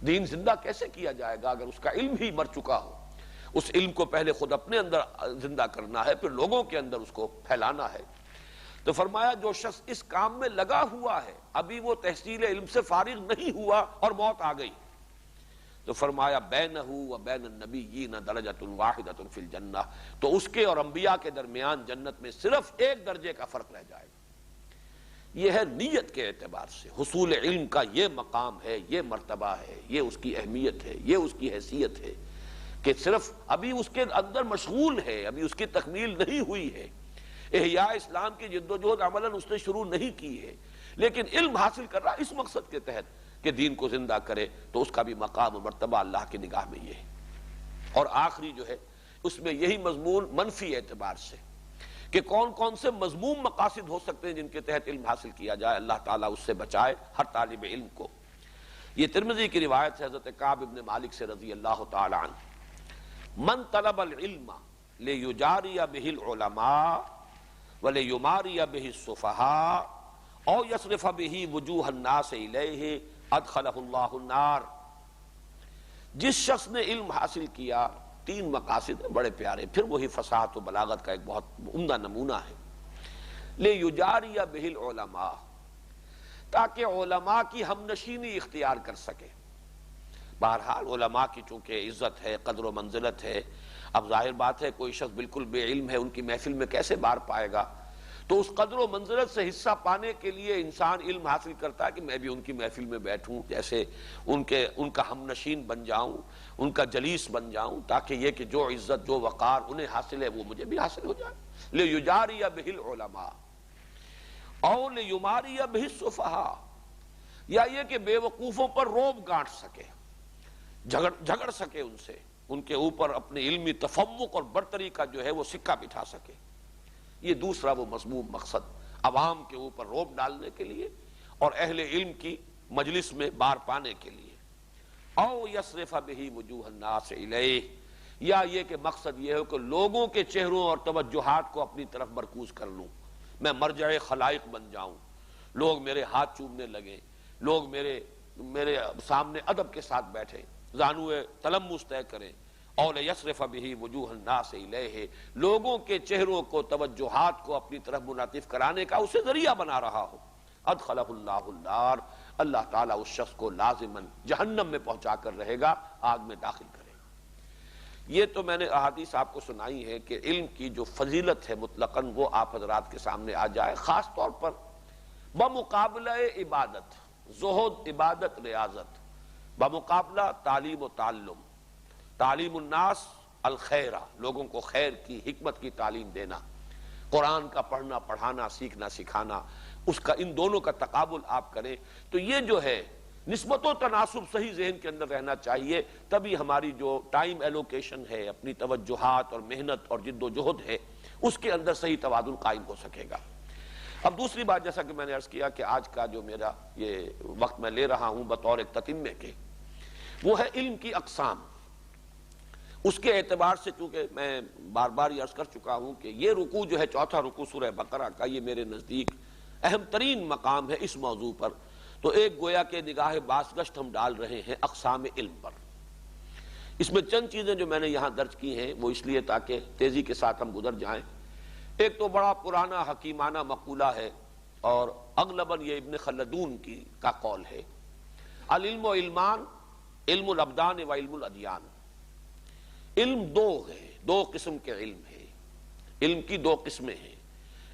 S1: دین زندہ کیسے کیا جائے گا اگر اس کا علم ہی مر چکا ہو؟ اس علم کو پہلے خود اپنے اندر زندہ کرنا ہے، پھر لوگوں کے اندر اس کو پھیلانا ہے۔ تو فرمایا جو شخص اس کام میں لگا ہوا ہے، ابھی وہ تحصیل علم سے فارغ نہیں ہوا اور موت آ گئی، تو فرمایا بینہ و بین النبیین درجۃ واحدۃ فی الجنہ، تو اس کے اور انبیاء کے درمیان جنت میں صرف ایک درجے کا فرق رہ جائے گا۔ یہ ہے نیت کے اعتبار سے حصول علم کا یہ مقام ہے، یہ مرتبہ ہے، یہ اس کی اہمیت ہے، یہ اس کی حیثیت ہے کہ صرف ابھی اس کے اندر مشغول ہے، ابھی اس کی تکمیل نہیں ہوئی ہے، احیاء اسلام کی جد و جہد عملاً اس نے شروع نہیں کی ہے، لیکن علم حاصل کر رہا اس مقصد کے تحت کہ دین کو زندہ کرے، تو اس کا بھی مقام و مرتبہ اللہ کی نگاہ میں یہ ہے۔ اور آخری جو ہے اس میں یہی مضمون منفی اعتبار سے کہ کون کون سے مذموم مقاصد ہو سکتے ہیں جن کے تحت علم حاصل کیا جائے، اللہ تعالیٰ اس سے بچائے ہر طالب علم کو۔ یہ ترمذی کی روایت ہے حضرت کعب بن مالک سے رضی اللہ تعالی عنہ، من طلب العلم لیجاری بہ العلماء ولیماری بہ السفہاء او یصرف بہ وجوہ الناس الیہ ادخلہ اللہ النار۔ جس شخص نے علم حاصل کیا، تین مقاصد ہیں بڑے پیارے، پھر وہی فصاحت و بلاغت کا ایک بہت عمدہ نمونہ ہے۔ لیجاری بہ العلماء، تاکہ علماء کی ہم نشینی اختیار کر سکے۔ بہرحال علماء کی چونکہ عزت ہے، قدر و منزلت ہے، اب ظاہر بات ہے کوئی شخص بالکل بے علم ہے ان کی محفل میں کیسے بار پائے گا، تو اس قدر و منزلت سے حصہ پانے کے لیے انسان علم حاصل کرتا ہے کہ میں بھی ان کی محفل میں بیٹھوں، جیسے ان کا ہم نشین بن جاؤں، ان کا جلیس بن جاؤں، تاکہ یہ کہ جو عزت جو وقار انہیں حاصل ہے وہ مجھے بھی حاصل ہو جائے۔ لیجاری بہ العلماء او لیماری بہ السفہاء، یا یہ کہ بے وقوفوں پر روب گانٹ سکے، جھگڑ سکے ان سے، ان کے اوپر اپنے علمی تفوق اور برتری کا جو ہے وہ سکہ بٹھا سکے۔ یہ دوسرا وہ مذموم مقصد، عوام کے اوپر روب ڈالنے کے لیے اور اہل علم کی مجلس میں بار پانے کے لیے۔ او یصرف بہ وجوہ الناس الیہ، یا یہ کہ مقصد یہ ہے کہ لوگوں کے چہروں اور توجہات کو اپنی طرف مرکوز کر لوں، میں مرجع خلائق بن جاؤں، لوگ میرے ہاتھ چومنے لگیں، لوگ میرے سامنے ادب کے ساتھ بیٹھیں، زانوئے تلمس طے کریں۔ اور یصرف بہ وجوہ الناس الیہ، لوگوں کے چہروں کو توجہات کو اپنی طرف منعطف کرانے کا اسے ذریعہ بنا رہا ہو۔ ادخلہ اللہ النار، اللہ تعالیٰ اس شخص کو لازماً جہنم میں پہنچا کر رہے گا، آگ میں داخل کرے گا۔ یہ تو میں نے احادیث آپ کو سنائی ہے کہ علم کی جو فضیلت ہے مطلقاً وہ آپ حضرات کے سامنے آ جائے، خاص طور پر بمقابلہ عبادت، زہد، عبادت، ریاضت، بمقابلہ تعلیم و تعلم، تعلیم الناس الخیرہ، لوگوں کو خیر کی، حکمت کی تعلیم دینا، قرآن کا پڑھنا پڑھانا، سیکھنا سکھانا، اس کا ان دونوں کا تقابل آپ کریں تو یہ جو ہے نسبت و تناسب صحیح ذہن کے اندر رہنا چاہیے، تبھی ہماری جو ٹائم ایلوکیشن ہے، اپنی توجہات اور محنت اور جد و جہد ہے، اس کے اندر صحیح توازن قائم ہو سکے گا۔ اب دوسری بات، جیسا کہ میں نے عرض کیا کہ آج کا جو میرا یہ وقت میں لے رہا ہوں بطور ایک تتمے کے، وہ ہے علم کی اقسام۔ اس کے اعتبار سے چونکہ میں بار بار یہ عرض کر چکا ہوں کہ یہ رکوع جو ہے چوتھا رکوع سورہ بقرہ کا، یہ میرے نزدیک اہم ترین مقام ہے اس موضوع پر، تو ایک گویا کہ نگاہ بازگشت ہم ڈال رہے ہیں اقسام علم پر۔ اس میں چند چیزیں جو میں نے یہاں درج کی ہیں وہ اس لیے تاکہ تیزی کے ساتھ ہم گزر جائیں۔ ایک تو بڑا پرانا حکیمانہ مقولہ ہے اور اغلباً یہ ابن خلدون کا قول ہے، العلم و علمان، علم الابدان و علم الادیان۔ علم دو ہے، دو قسم کے علم ہے، علم کی دو قسمیں ہیں۔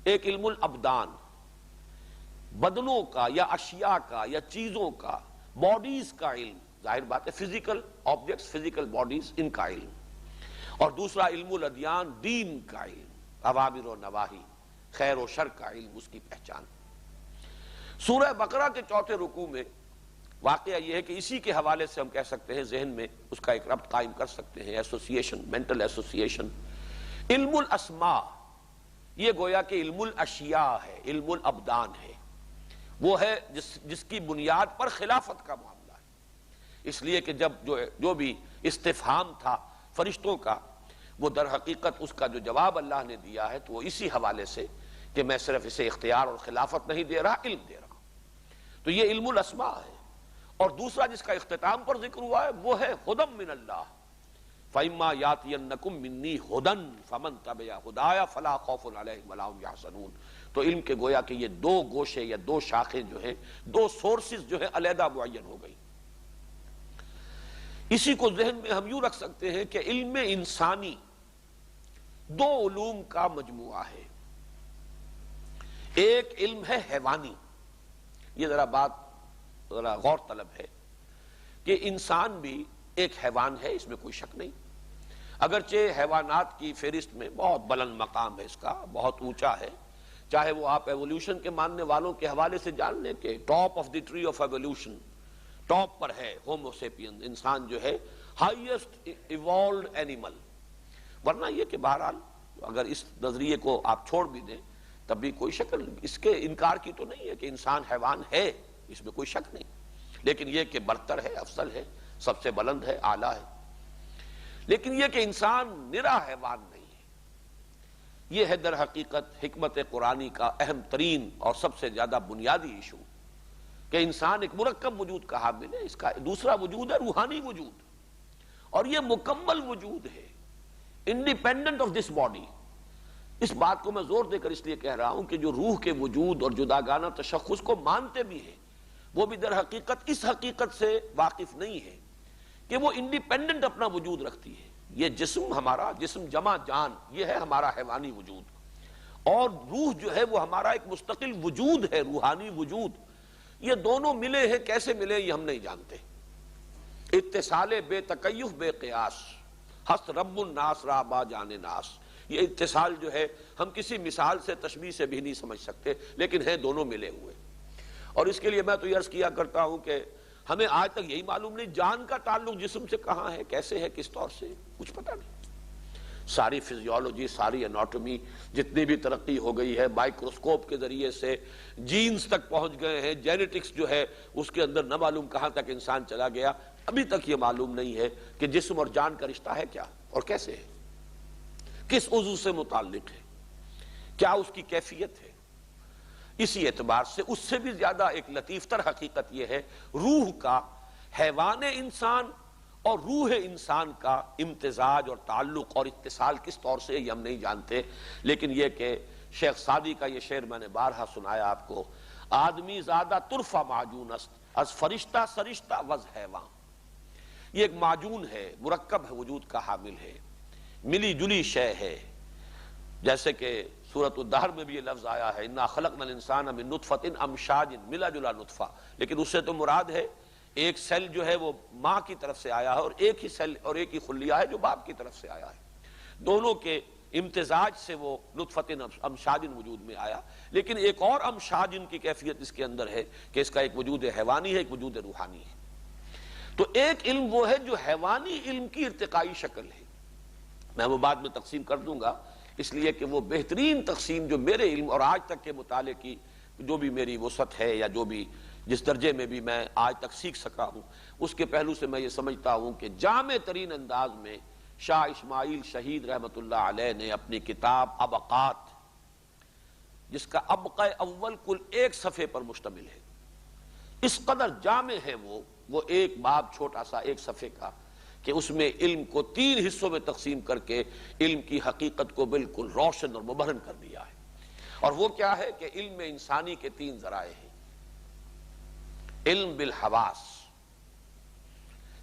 S1: ایک علم الابدان، بدنوں کا یا اشیاء کا یا چیزوں کا، باڈیز کا علم، ظاہر بات ہے فزیکل آبجیکٹس، فزیکل باڈیز، ان کا علم۔ اور دوسرا علم الادیان، دین کا علم، اوامر و نواہی، خیر و شر کا علم، اس کی پہچان۔ سورہ بقرہ کے چوتھے رکوع میں واقعہ یہ ہے کہ اسی کے حوالے سے ہم کہہ سکتے ہیں، ذہن میں اس کا ایک ربط قائم کر سکتے ہیں، ایسوسیشن، مینٹل ایسوسیشن۔ علم الاسماء، یہ گویا کہ علم الاشیاء ہے، علم الابدان ہے، وہ ہے جس کی بنیاد پر خلافت کا معاملہ ہے۔ اس لیے کہ جب جو بھی استفہام تھا فرشتوں کا، وہ در حقیقت اس کا جو جواب اللہ نے دیا ہے تو وہ اسی حوالے سے کہ میں صرف اسے اختیار اور خلافت نہیں دے رہا، علم دے رہا ہوں۔ تو یہ علم الاسماء ہے۔ اور دوسرا جس کا اختتام پر ذکر ہوا ہے وہ ہے ہدی من اللہ، فَإِمَّا يَأْتِيَنَّكُم مِّنِّي هُدًى فَمَن تَبِعَ هُدَايَ فَلَا خَوْفٌ عَلَيْهِمْ وَلَا هُمْ يَحْزَنُونَ۔ تو علم کے گویا کہ یہ دو گوشے یا دو شاخیں جو ہیں، دو سورسز جو ہیں علیحدہ معین ہو گئی۔ اسی کو ذہن میں ہم یوں رکھ سکتے ہیں کہ علم انسانی دو علوم کا مجموعہ ہے۔ ایک علم ہے حیوانی، یہ ذرا غور طلب ہے کہ انسان بھی ایک حیوان ہے، اس میں کوئی شک نہیں، اگرچہ حیوانات کی فہرست میں بہت بلند مقام ہے، اس کا بہت اونچا ہے، چاہے وہ آپ ایولیوشن کے ماننے والوں کے حوالے سے جان لیں کہ top of the tree of evolution, top پر ہے ہومو سیپین، انسان جو ہے ہائیسٹ ایوالوڈ اینیمل۔ ورنہ یہ کہ بہرحال اگر اس نظریے کو آپ چھوڑ بھی دیں تب بھی کوئی شکل اس کے انکار کی تو نہیں ہے کہ انسان حیوان ہے، اس میں کوئی شک نہیں، لیکن یہ کہ برتر ہے، افضل ہے، سب سے بلند ہے، اعلیٰ ہے۔ لیکن یہ کہ انسان نرا حیوان نہیں ہے، یہ ہے در حقیقت حکمت قرآنی کا اہم ترین اور سب سے زیادہ بنیادی ایشو، کہ انسان ایک مرکب وجود کا حامل ہے۔ اس کا دوسرا وجود ہے روحانی وجود، اور یہ مکمل وجود ہے، انڈیپینڈنٹ آف دس باڈی۔ اس بات کو میں زور دے کر اس لیے کہہ رہا ہوں کہ جو روح کے وجود اور جداگانہ تشخص کو مانتے بھی ہیں، وہ بھی در حقیقت اس حقیقت سے واقف نہیں ہے کہ وہ انڈیپینڈنٹ اپنا وجود رکھتی ہے۔ یہ جسم ہمارا، جسم جمع جان، یہ ہے ہمارا حیوانی وجود، اور روح جو ہے وہ ہمارا ایک مستقل وجود ہے، روحانی وجود۔ یہ دونوں ملے ہیں، کیسے ملے یہ ہم نہیں جانتے۔ اتصال بے تکیف بے قیاس، ہست رب الناس را با جان ناس، یہ اتصال جو ہے ہم کسی مثال سے تشبیہ سے بھی نہیں سمجھ سکتے، لیکن ہے دونوں ملے ہوئے۔ اور اس کے لیے میں تو یہ عرض کیا کرتا ہوں کہ ہمیں آج تک یہی معلوم نہیں جان کا تعلق جسم سے کہاں ہے، کیسے ہے، کس طور سے، کچھ پتہ نہیں۔ ساری فزیولوجی، ساری اناٹومی، جتنی بھی ترقی ہو گئی ہے، مائکروسکوپ کے ذریعے سے جینز تک پہنچ گئے ہیں، جینیٹکس جو ہے اس کے اندر نہ معلوم کہاں تک انسان چلا گیا، ابھی تک یہ معلوم نہیں ہے کہ جسم اور جان کا رشتہ ہے کیا اور کیسے ہے، کس عضو سے متعلق ہے، کیا اس کی کیفیت ہے۔ اسی اعتبار سے اس سے بھی زیادہ ایک لطیف تر حقیقت یہ ہے روح کا، حیوان انسان اور روح انسان کا امتزاج اور تعلق اور اتصال کس طور سے یہ ہم نہیں جانتے۔ لیکن یہ کہ شیخ سعدی کا یہ شعر میں نے بارہا سنایا آپ کو، آدمی زادہ طرفہ معجون است از فرشتہ سرشتہ وز حیوان۔ یہ ایک معجون ہے، مرکب ہے، وجود کا حامل ہے، ملی جلی شے ہے، جیسے کہ سورۃ الدہر میں بھی یہ لفظ آیا ہے انا خلقنا الانسان من نطفۃ امشاج ملا جلا نطفہ، لیکن اس سے تو مراد ہے ایک سیل جو ہے وہ ماں کی طرف سے آیا ہے، اور ایک ہی سیل اور ایک ہی خلیہ ہے جو باپ کی طرف سے آیا ہے، دونوں کے امتزاج سے وہ نطفۃ امشاج وجود میں آیا۔ لیکن ایک اور امشاج کی کیفیت اس کے اندر ہے کہ اس کا ایک وجود حیوانی ہے، ایک وجود روحانی ہے۔ تو ایک علم وہ ہے جو حیوانی علم کی ارتقائی شکل ہے، میں وہ بعد میں تقسیم کر دوں گا، اس لیے کہ وہ بہترین تقسیم جو میرے علم اور آج تک کے مطالعے کی جو بھی میری وسعت ہے یا جو بھی جس درجے میں بھی میں آج تک سیکھ سکا ہوں، اس کے پہلو سے میں یہ سمجھتا ہوں کہ جامع ترین انداز میں شاہ اسماعیل شہید رحمت اللہ علیہ نے اپنی کتاب ابقات، جس کا ابقہ اول کل 1 صفحے پر مشتمل ہے، اس قدر جامع ہے وہ ایک باب چھوٹا سا 1 صفحے کا، کہ اس میں علم کو 3 حصوں میں تقسیم کر کے علم کی حقیقت کو بالکل روشن اور مبہن کر دیا ہے۔ اور وہ کیا ہے کہ علم انسانی کے 3 ذرائع ہیں۔ علم بالحواس،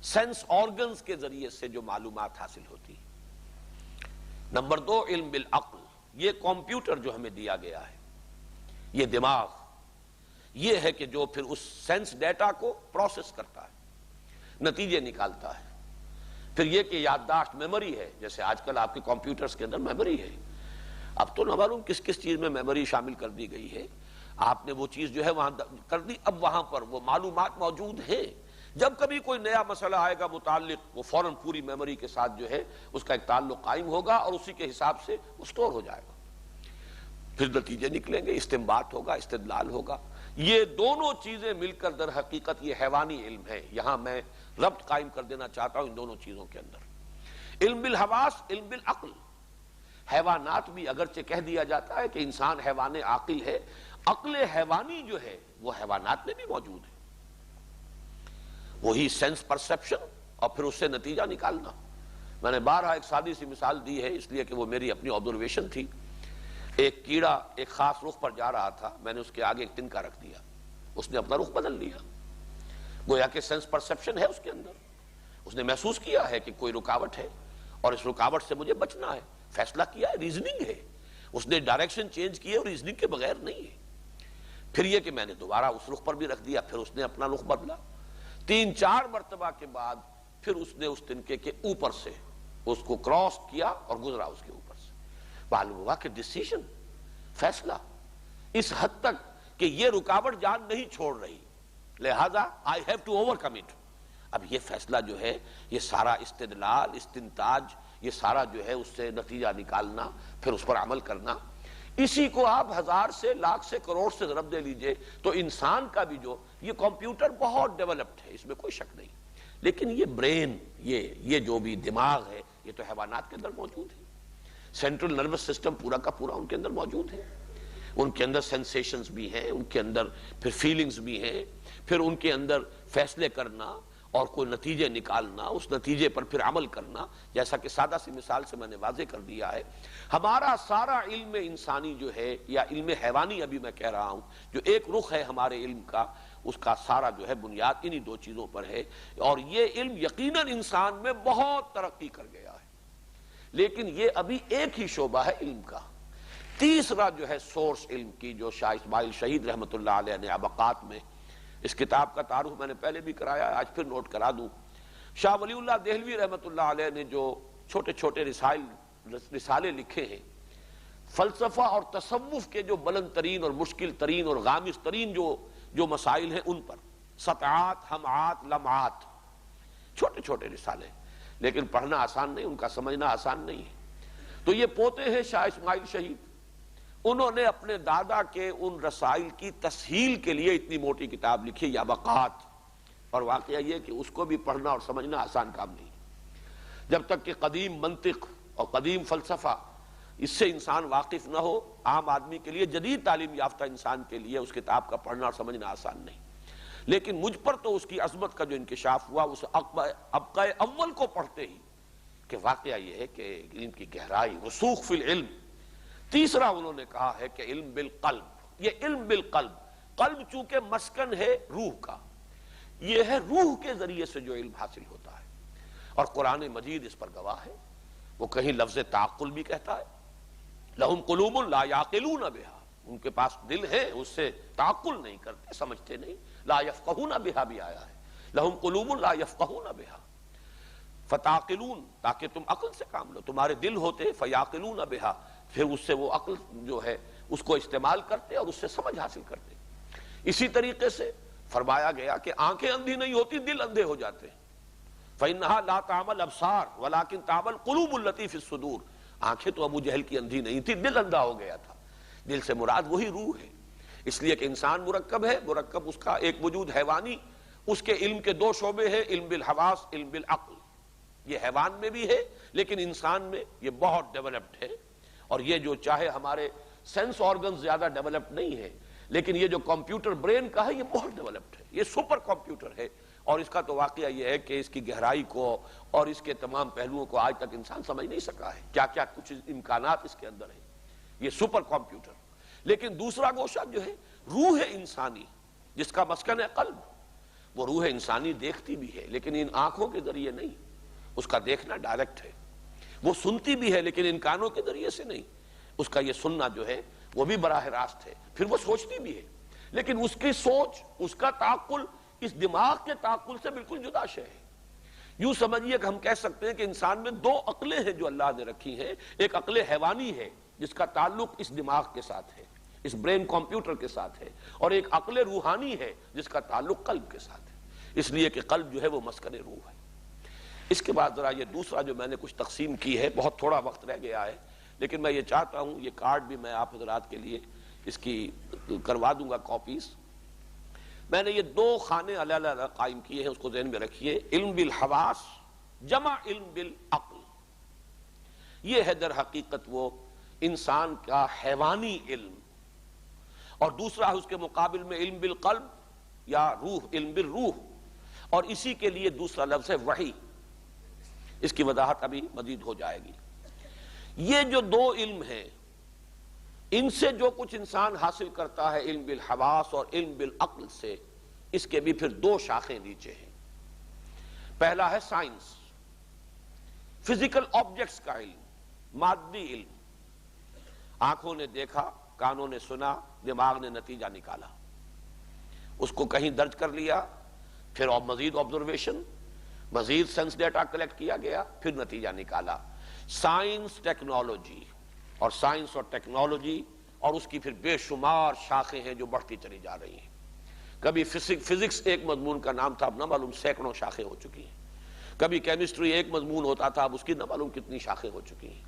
S1: سینس آرگنز کے ذریعے سے جو معلومات حاصل ہوتی ہے۔ نمبر 2 علم بالعقل، یہ کمپیوٹر جو ہمیں دیا گیا ہے، یہ دماغ، یہ ہے کہ جو پھر اس سینس ڈیٹا کو پروسیس کرتا ہے، نتیجے نکالتا ہے۔ پھر یہ کہ یادداشت میموری ہے، جیسے آج کل آپ کے کمپیوٹرز کے اندر میموری ہے، اب تو نہ معلوم کس چیز میں میموری شامل کر دی گئی ہے، آپ نے وہ چیز جو ہے وہاں کر دی، اب وہاں پر وہ معلومات موجود ہیں، جب کبھی کوئی نیا مسئلہ آئے گا متعلق، وہ فوراً پوری میموری کے ساتھ جو ہے اس کا ایک تعلق قائم ہوگا اور اسی کے حساب سے وہ سٹور ہو جائے گا، پھر نتیجے نکلیں گے، استنباط ہوگا، استدلال ہوگا۔ یہ دونوں چیزیں مل کر در حقیقت یہ حیوانی علم ہے۔ یہاں میں ربط قائم کر دینا چاہتا ہوں ان دونوں چیزوں کے اندر، علم بالحواس، علم بالعقل۔ حیوانات بھی اگرچہ کہہ دیا جاتا ہے کہ انسان حیوان عاقل ہے، عقل حیوانی جو ہے وہ حیوانات میں بھی موجود ہے، وہی سینس پرسپشن اور پھر اس سے نتیجہ نکالنا۔ میں نے بارہا ایک سادی سی مثال دی ہے اس لیے کہ وہ میری اپنی آبزرویشن تھی۔ ایک کیڑا ایک خاص رخ پر جا رہا تھا، میں نے اس کے آگے ایک تنکا رکھ دیا، اس نے اپنا رخ بدل لیا، گویا کہ سینس پرسپشن ہے اس کے اندر، اس نے محسوس کیا ہے کہ کوئی رکاوٹ ہے اور اس رکاوٹ سے مجھے بچنا ہے، فیصلہ کیا ہے، ریزننگ ہے، اس نے ڈائریکشن چینج کی ہے اور ریزننگ کے بغیر نہیں ہے۔ پھر یہ کہ میں نے دوبارہ اس رخ پر بھی رکھ دیا، پھر اس نے اپنا رخ بدلا، 3-4 مرتبہ کے بعد پھر اس نے اس تنکے کے اوپر سے اس کو کراس کیا اور گزرا اس کے اوپر سے، معلوم ہوا کہ ڈیسیژن، فیصلہ اس حد تک کہ یہ رکاوٹ جان نہیں چھوڑ رہی، لہذا I have to overcome it۔ اب یہ فیصلہ جو ہے، یہ سارا استدلال، استنتاج، یہ سارا جو ہے اس سے نتیجہ نکالنا، پھر اس پر عمل کرنا، اسی کو آپ 1000 سے لاکھ سے کروڑ سے ضرب دے لیجئے تو انسان کا بھی جو یہ کمپیوٹر بہت ڈیولپڈ ہے، اس میں کوئی شک نہیں، لیکن یہ برین، یہ جو بھی دماغ ہے، یہ تو حیوانات کے اندر موجود ہے، سینٹرل نروس سسٹم پورا کا پورا ان کے اندر موجود ہے، ان کے اندر سینسیشنز بھی ہیں، ان کے اندر پھر فیلنگز بھی ہیں، پھر ان کے اندر فیصلے کرنا اور کوئی نتیجے نکالنا، اس نتیجے پر پھر عمل کرنا، جیسا کہ سادہ سی مثال سے میں نے واضح کر دیا ہے۔ ہمارا سارا علم انسانی جو ہے یا علم حیوانی ابھی میں کہہ رہا ہوں، جو ایک رخ ہے ہمارے علم کا، اس کا سارا جو ہے بنیاد انہی 2 چیزوں پر ہے، اور یہ علم یقیناً انسان میں بہت ترقی کر گیا ہے، لیکن یہ ابھی ایک ہی شعبہ ہے علم کا۔ تیسرا جو ہے سورس علم کی، جو شاہ اسماعیل شہید رحمت اللہ علیہ نے ابقات میں، اس کتاب کا تعارف میں نے پہلے بھی کرایا ہے، آج پھر نوٹ کرا دوں۔ شاہ ولی اللہ دہلوی رحمت اللہ علیہ نے جو چھوٹے چھوٹے رسالے لکھے ہیں، فلسفہ اور تصوف کے جو بلند ترین اور مشکل ترین اور غامض ترین جو مسائل ہیں ان پر، سطعات، ہمعات، لمعات، چھوٹے چھوٹے رسالے، لیکن پڑھنا آسان نہیں، ان کا سمجھنا آسان نہیں ہے۔ تو یہ پوتے ہیں شاہ اسماعیل شہید، انہوں نے اپنے دادا کے ان رسائل کی تسہیل کے لیے اتنی موٹی کتاب لکھی یا ابقات، اور واقعہ یہ کہ اس کو بھی پڑھنا اور سمجھنا آسان کام نہیں، جب تک کہ قدیم منطق اور قدیم فلسفہ اس سے انسان واقف نہ ہو، عام آدمی کے لیے، جدید تعلیم یافتہ انسان کے لیے اس کتاب کا پڑھنا اور سمجھنا آسان نہیں، لیکن مجھ پر تو اس کی عظمت کا جو انکشاف ہوا اس ابقہ اول کو پڑھتے ہی کہ واقعہ یہ ہے کہ علم کی گہرائی، رسوخ فی العلم۔ تیسرا انہوں نے کہا ہے کہ علم بالقلب، یہ علم بالقلب، قلب چونکہ مسکن ہے روح کا، یہ ہے روح کے ذریعے سے جو علم حاصل ہوتا ہے، اور قرآن مجید اس پر گواہ ہے، وہ کہیں لفظ تعقل بھی کہتا ہے، لہم قلوب لا یعقلون بہا، ان کے پاس دل ہے اس سے تعقل نہیں کرتے، سمجھتے نہیں، لا یفقہون بہا بھی آیا ہے، لہم قلوب لا یفقہون بہا فتعقلون، تاکہ تم عقل سے کام لو، تمہارے دل ہوتے فیعقلون بہا، پھر اس سے وہ عقل جو ہے اس کو استعمال کرتے اور اس سے سمجھ حاصل کرتے۔ اسی طریقے سے فرمایا گیا کہ آنکھیں اندھی نہیں ہوتی، دل اندھے ہو جاتے ہیں، فإنها لا تعمل الابصار ولكن تعمل قلوب التي في الصدور، آنکھیں تو ابو جہل کی اندھی نہیں تھی، دل اندھا ہو گیا تھا۔ دل سے مراد وہی روح ہے، اس لیے کہ انسان مرکب ہے، مرکب اس کا ایک وجود حیوانی، اس کے علم کے دو شعبے ہیں، علم بالحواس، علم بالعقل۔ یہ حیوان میں بھی ہے لیکن انسان میں یہ بہت ڈیولپڈ ہے، اور یہ جو چاہے ہمارے سینس آرگنز زیادہ ڈیولپڈ نہیں ہے لیکن یہ جو کمپیوٹر برین کا ہے یہ بہت ڈیولپڈ ہے، یہ سپر کمپیوٹر ہے، اور اس کا تو واقعہ یہ ہے کہ اس کی گہرائی کو اور اس کے تمام پہلوؤں کو آج تک انسان سمجھ نہیں سکا ہے، کیا کیا کچھ امکانات اس کے اندر ہیں، یہ سپر کمپیوٹر۔ لیکن دوسرا گوشہ جو ہے روح انسانی، جس کا مسکن ہے قلب، وہ روح انسانی دیکھتی بھی ہے لیکن ان آنکھوں کے ذریعے نہیں، اس کا دیکھنا ڈائریکٹ ہے، وہ سنتی بھی ہے لیکن ان کانوں کے ذریعے سے نہیں، اس کا یہ سننا جو ہے وہ بھی براہ راست ہے، پھر وہ سوچتی بھی ہے لیکن اس کی سوچ، اس کا تعقل اس دماغ کے تعقل سے بالکل جدا شے ہے۔ یوں سمجھیے کہ ہم کہہ سکتے ہیں کہ انسان میں دو عقلیں ہیں جو اللہ نے رکھی ہیں، ایک عقل حیوانی ہے جس کا تعلق اس دماغ کے ساتھ ہے، اس برین کمپیوٹر کے ساتھ ہے، اور ایک عقل روحانی ہے جس کا تعلق قلب کے ساتھ ہے، اس لیے کہ قلب جو ہے وہ مسکن روح ہے۔ اس کے بعد ذرا یہ دوسرا جو میں نے کچھ تقسیم کی ہے، بہت تھوڑا وقت رہ گیا ہے لیکن میں یہ چاہتا ہوں یہ کارڈ بھی میں آپ حضرات کے لیے اس کی کروا دوں گا کاپیز۔ میں نے یہ دو خانے علیحدہ علیحدہ قائم کیے ہیں، اس کو ذہن میں رکھیے، علم بالحواس جمع علم بالعقل۔ یہ ہے در حقیقت وہ انسان کا حیوانی علم، اور دوسرا ہے اس کے مقابل میں علم بالقلب یا روح، علم بالروح، اور اسی کے لیے دوسرا لفظ ہے وحی، اس کی وضاحت ابھی مزید ہو جائے گی۔ یہ جو دو علم ہیں ان سے جو کچھ انسان حاصل کرتا ہے علم بالحواس اور علم بالعقل سے، اس کے بھی پھر دو شاخیں نیچے ہیں۔ پہلا ہے سائنس، فزیکل آبجیکٹس کا علم، مادی علم، آنکھوں نے دیکھا، کانوں نے سنا، دماغ نے نتیجہ نکالا، اس کو کہیں درج کر لیا، پھر اور مزید آبزرویشن، مزید سینس ڈیٹا کلیکٹ کیا گیا، پھر نتیجہ نکالا۔ سائنس ٹیکنالوجی، اور سائنس اور ٹیکنالوجی اور اس کی پھر بے شمار شاخیں ہیں جو بڑھتی چلی جا رہی ہیں۔ کبھی فزکس ایک مضمون کا نام تھا، اب نہ معلوم سینکڑوں شاخیں ہو چکی ہیں، کبھی کیمسٹری ایک مضمون ہوتا تھا، اب اس کی نہ معلوم کتنی شاخیں ہو چکی ہیں۔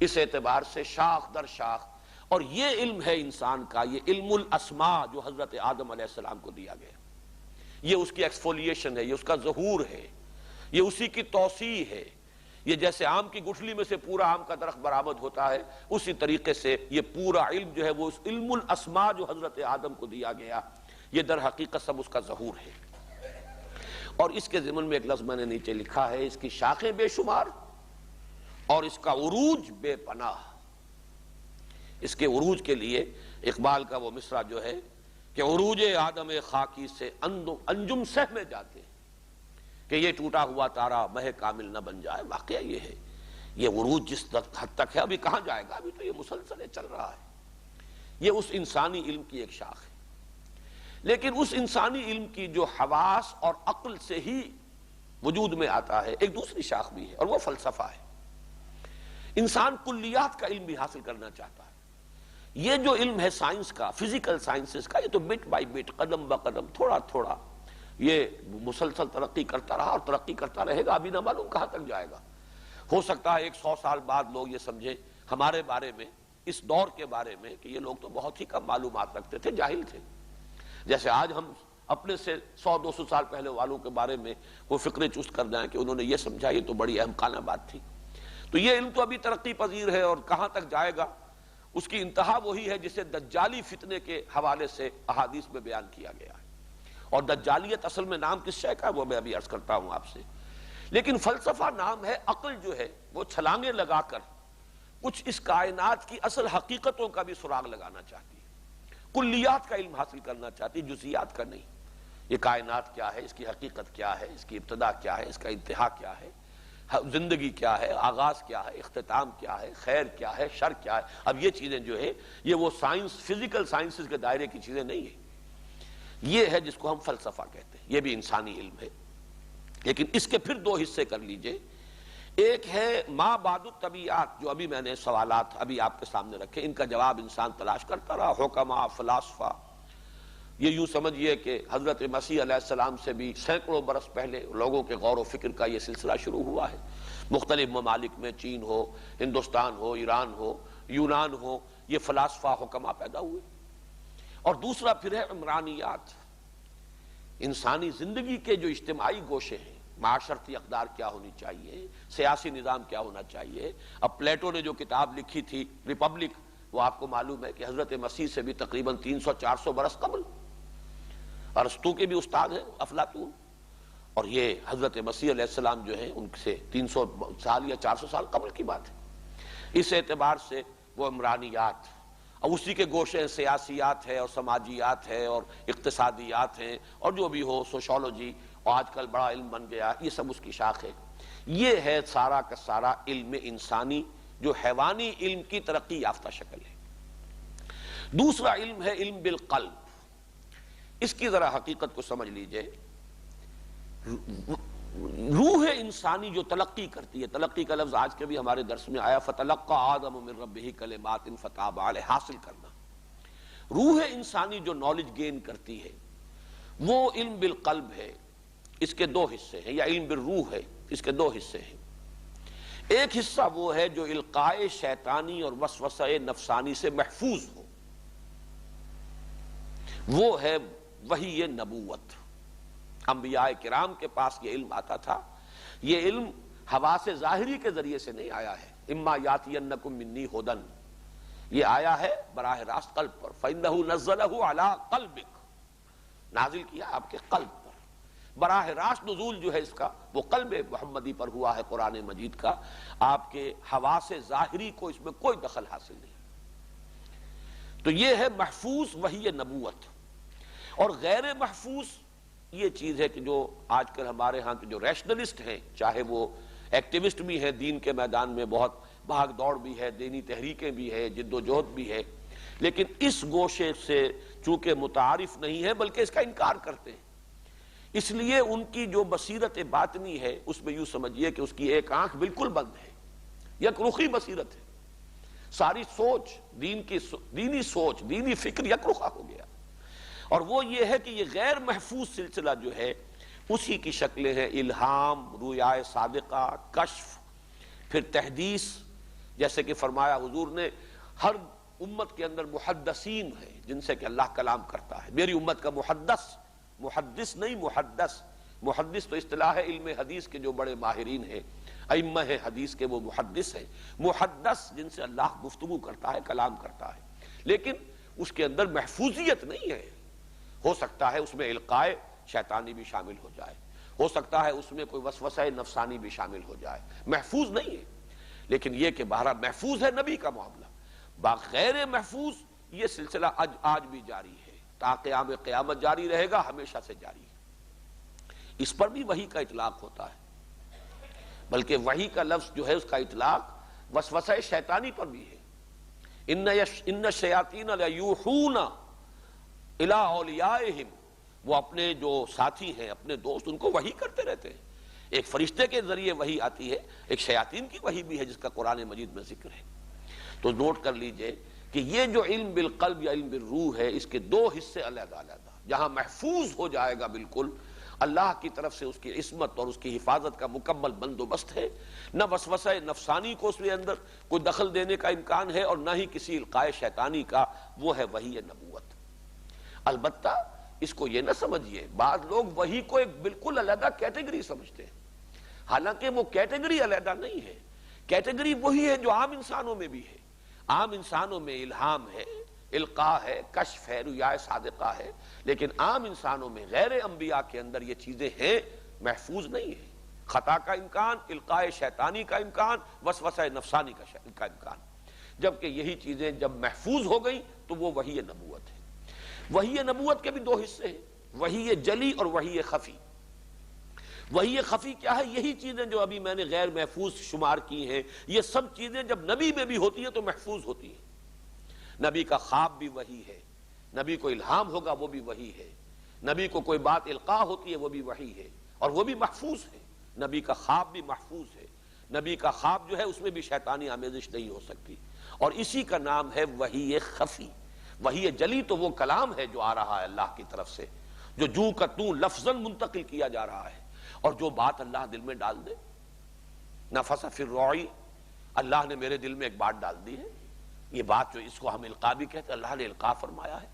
S1: اس اعتبار سے شاخ در شاخ، اور یہ علم ہے انسان کا، یہ علم الاسماء جو حضرت آدم علیہ السلام کو دیا گیا، یہ اس کی ایکسفولیشن ہے، یہ اس کا ظہور ہے، یہ اسی کی توسیع ہے۔ یہ جیسے آم کی گٹھلی میں سے پورا آم کا درخت برآمد ہوتا ہے، اسی طریقے سے یہ پورا علم جو ہے وہ اس علم الاسماء جو حضرت آدم کو دیا گیا، یہ در حقیقت سب اس کا ظہور ہے۔ اور اس کے ضمن میں ایک لفظ میں نے نیچے لکھا ہے، اس کی شاخیں بے شمار اور اس کا عروج بے پناہ۔ اس کے عروج کے لیے اقبال کا وہ مصرع جو ہے کہ عروج آدم خاکی سے انجم سہمے جاتے کہ یہ ٹوٹا ہوا تارا مہ کامل نہ بن جائے۔ واقعہ یہ ہے، یہ عروج جس حد تک ہے ابھی کہاں جائے گا، ابھی تو یہ مسلسل چل رہا ہے۔ یہ اس انسانی علم کی ایک شاخ ہے، لیکن اس انسانی علم کی جو حواس اور عقل سے ہی وجود میں آتا ہے، ایک دوسری شاخ بھی ہے اور وہ فلسفہ ہے۔ انسان کلیات کا علم بھی حاصل کرنا چاہتا ہے۔ یہ جو علم ہے سائنس کا، فزیکل سائنسز کا، یہ تو بٹ بائی بٹ، قدم با قدم، تھوڑا تھوڑا یہ مسلسل ترقی کرتا رہا اور ترقی کرتا رہے گا، ابھی نہ معلوم کہاں تک جائے گا۔ ہو سکتا ہے 100 سال بعد لوگ یہ سمجھیں ہمارے بارے میں، اس دور کے بارے میں، کہ یہ لوگ تو بہت ہی کم معلومات رکھتے تھے، جاہل تھے۔ جیسے آج ہم اپنے سے 100-200 سال پہلے والوں کے بارے میں وہ فکریں چست کر جائیں کہ انہوں نے یہ سمجھا، یہ تو بڑی احمقانہ بات تھی۔ تو یہ علم تو ابھی ترقی پذیر ہے، اور کہاں تک جائے گا اس کی انتہا وہی ہے جسے دجالی فتنے کے حوالے سے احادیث میں بیان کیا گیا ہے۔ اور دجالیت اصل میں نام کس شے کا ہے وہ میں ابھی عرض کرتا ہوں آپ سے، لیکن فلسفہ نام ہے، عقل جو ہے وہ چھلانگیں لگا کر کچھ اس کائنات کی اصل حقیقتوں کا بھی سراغ لگانا چاہتی ہے، کلیات کا علم حاصل کرنا چاہتی ہے، جزیات کا نہیں۔ یہ کائنات کیا ہے، اس کی حقیقت کیا ہے، اس کی ابتدا کیا ہے، اس کا انتہا کیا ہے، زندگی کیا ہے، آغاز کیا ہے، اختتام کیا ہے، خیر کیا ہے، شر کیا ہے۔ اب یہ چیزیں جو ہے یہ وہ سائنس، فزیکل سائنسز کے دائرے کی چیزیں نہیں ہیں، یہ ہے جس کو ہم فلسفہ کہتے ہیں۔ یہ بھی انسانی علم ہے، لیکن اس کے پھر دو حصے کر لیجئے۔ ایک ہے ما بعد الطبیعات، جو ابھی میں نے سوالات ابھی آپ کے سامنے رکھے، ان کا جواب انسان تلاش کرتا رہا، حکما، فلاسفہ۔ یہ یوں سمجھیے کہ حضرت مسیح علیہ السلام سے بھی سینکڑوں برس پہلے لوگوں کے غور و فکر کا یہ سلسلہ شروع ہوا ہے۔ مختلف ممالک میں، چین ہو، ہندوستان ہو، ایران ہو، یونان ہو، یہ فلاسفہ حکما پیدا ہوئے۔ اور دوسرا پھر ہے عمرانیات، انسانی زندگی کے جو اجتماعی گوشے ہیں، معاشرتی اقدار کیا ہونی چاہیے، سیاسی نظام کیا ہونا چاہیے۔ اب پلیٹو نے جو کتاب لکھی تھی ریپبلک، وہ آپ کو معلوم ہے کہ حضرت مسیح سے بھی تقریباً 300-400 برس قبل، ارسطو کے بھی استاد ہیں افلاطون، اور یہ حضرت مسیح علیہ السلام جو ہیں ان سے 300 سال یا 400 سال قبل کی بات ہے۔ اس اعتبار سے وہ عمرانیات، اور اسی کے گوشے سیاسیات ہے اور سماجیات ہے اور اقتصادیات ہیں اور جو بھی ہو، سوشولوجی، اور آج کل بڑا علم بن گیا، یہ سب اس کی شاخ ہے۔ یہ ہے سارا کا سارا علم انسانی، جو حیوانی علم کی ترقی یافتہ شکل ہے۔ دوسرا علم ہے علم بالقلب۔ اس کی ذرا حقیقت کو سمجھ لیجئے۔ روح انسانی جو تلقی کرتی ہے، تلقی کا لفظ آج کے بھی ہمارے درس میں آیا، فَتَلَقَّى آدَمُ مِن رَبِّهِ كَلِمَاتٍ فَتَابَ عَلَيْهِ، حاصل کرنا۔ روح انسانی جو نالج گین کرتی ہے وہ علم بالقلب ہے۔ اس کے دو حصے ہیں، یا علم بالروح ہے، اس کے دو حصے ہیں۔ ایک حصہ وہ ہے جو القائے شیطانی اور وسوسہ نفسانی سے محفوظ ہو، وہ ہے وحی نبوت۔ انبیاء کرام کے پاس یہ علم آتا تھا، یہ علم حواس ظاہری کے ذریعے سے نہیں آیا ہے۔ اما یاتینکم منی ھدی، یہ آیا ہے براہ راست قلب پر، فإنہ نزلہ علی قلبک، نازل کیا آپ کے قلب پر۔ براہ راست نزول جو ہے اس کا وہ قلب محمدی پر ہوا ہے قرآن مجید کا، آپ کے حواس ظاہری کو اس میں کوئی دخل حاصل نہیں۔ تو یہ ہے محفوظ وحی نبوت۔ اور غیر محفوظ یہ چیز ہے کہ جو آج کل ہمارے ہاں کے جو ریشنلسٹ ہیں، چاہے وہ ایکٹیوسٹ بھی ہیں، دین کے میدان میں بہت بھاگ دوڑ بھی ہے، دینی تحریکیں بھی ہے، جد و جہد بھی ہے، لیکن اس گوشے سے چونکہ متعارف نہیں ہے بلکہ اس کا انکار کرتے ہیں، اس لیے ان کی جو بصیرت باطنی ہے اس میں یوں سمجھیے کہ اس کی ایک آنکھ بالکل بند ہے، یک رخی بصیرت ہے، ساری سوچ دینی سوچ، دینی فکر یک رخا ہو گیا۔ اور وہ یہ ہے کہ یہ غیر محفوظ سلسلہ جو ہے اسی کی شکلیں ہیں، الہام، رؤیائے صادقہ، کشف، پھر تحدیث، جیسے کہ فرمایا حضور نے ہر امت کے اندر محدثین ہیں جن سے کہ اللہ کلام کرتا ہے۔ میری امت کا محدث نہیں محدث، محدث تو اصطلاح ہے علم حدیث کے جو بڑے ماہرین ہیں، ائمہ ہیں حدیث کے، وہ محدث ہیں۔ محدث جن سے اللہ گفتگو کرتا ہے، کلام کرتا ہے، لیکن اس کے اندر محفوظیت نہیں ہے۔ ہو سکتا ہے اس میں القائے شیطانی بھی شامل ہو جائے، ہو سکتا ہے اس میں کوئی وسوسہ نفسانی بھی شامل ہو جائے، محفوظ نہیں ہے۔ لیکن یہ کہ بہرحال محفوظ ہے نبی کا معاملہ، بغیر محفوظ یہ سلسلہ آج بھی جاری ہے، تا قیام قیامت جاری رہے گا، ہمیشہ سے جاری ہے۔ اس پر بھی وحی کا اطلاق ہوتا ہے، بلکہ وحی کا لفظ جو ہے اس کا اطلاق وسوسہ شیطانی پر بھی ہے۔ ان الشیاطین لیوحون الی اولیائہم، وہ اپنے جو ساتھی ہیں، اپنے دوست، ان کو وحی کرتے رہتے ہیں۔ ایک فرشتے کے ذریعے وحی آتی ہے، ایک شیاطین کی وحی بھی ہے جس کا قرآن مجید میں ذکر ہے۔ تو نوٹ کر لیجئے کہ یہ جو علم بالقلب یا علم بالروح ہے، اس کے دو حصے علیحدہ علیحدہ، جہاں محفوظ ہو جائے گا بالکل، اللہ کی طرف سے اس کی عصمت اور اس کی حفاظت کا مکمل بندوبست ہے، نہ وسوسہ نفسانی کو اس کے اندر کوئی دخل دینے کا امکان ہے اور نہ ہی کسی القائے شیطانی کا، وہ ہے وحی نبوت۔ البتہ اس کو یہ نہ سمجھیے، بعض لوگ وحی کو ایک بالکل علیحدہ کیٹیگری سمجھتے ہیں، حالانکہ وہ کیٹیگری علیحدہ نہیں ہے۔ کیٹیگری وہی ہے جو عام انسانوں میں بھی ہے۔ عام انسانوں میں الہام ہے، القاء ہے، کشف ہے، رؤیائے صادقہ ہے، لیکن عام انسانوں میں غیر انبیاء کے اندر یہ چیزیں ہیں، محفوظ نہیں ہے۔ خطا کا امکان، القاء شیطانی کا امکان، وسوسہ نفسانی کا امکان، جبکہ یہی چیزیں جب محفوظ ہو گئیں تو وہ وحی نبوت ہے۔ وحی نبوت کے بھی دو حصے ہیں، وحی جلی اور وحی خفی۔ وحی خفی کیا ہے؟ یہی چیزیں جو ابھی میں نے غیر محفوظ شمار کی ہیں، یہ سب چیزیں جب نبی میں بھی ہوتی ہیں تو محفوظ ہوتی ہیں۔ نبی کا خواب بھی وحی ہے، نبی کو الہام ہوگا وہ بھی وحی ہے، نبی کو کوئی بات القاء ہوتی ہے وہ بھی وحی ہے، اور وہ بھی محفوظ ہے۔ نبی کا خواب بھی محفوظ ہے، نبی کا خواب جو ہے اس میں بھی شیطانی آمیزش نہیں ہو سکتی، اور اسی کا نام ہے وحی خفی۔ وحی جلی تو وہ کلام ہے جو آ رہا ہے اللہ کی طرف سے، جو جوں کا توں لفظاً منتقل کیا جا رہا ہے، اور جو بات اللہ دل میں ڈال دے، نفس فی الروع، اللہ نے میرے دل میں ایک بات ڈال دی ہے. یہ بات جو اس کو ہم القاء بھی کہتے ہیں، اللہ نے القاء فرمایا ہے.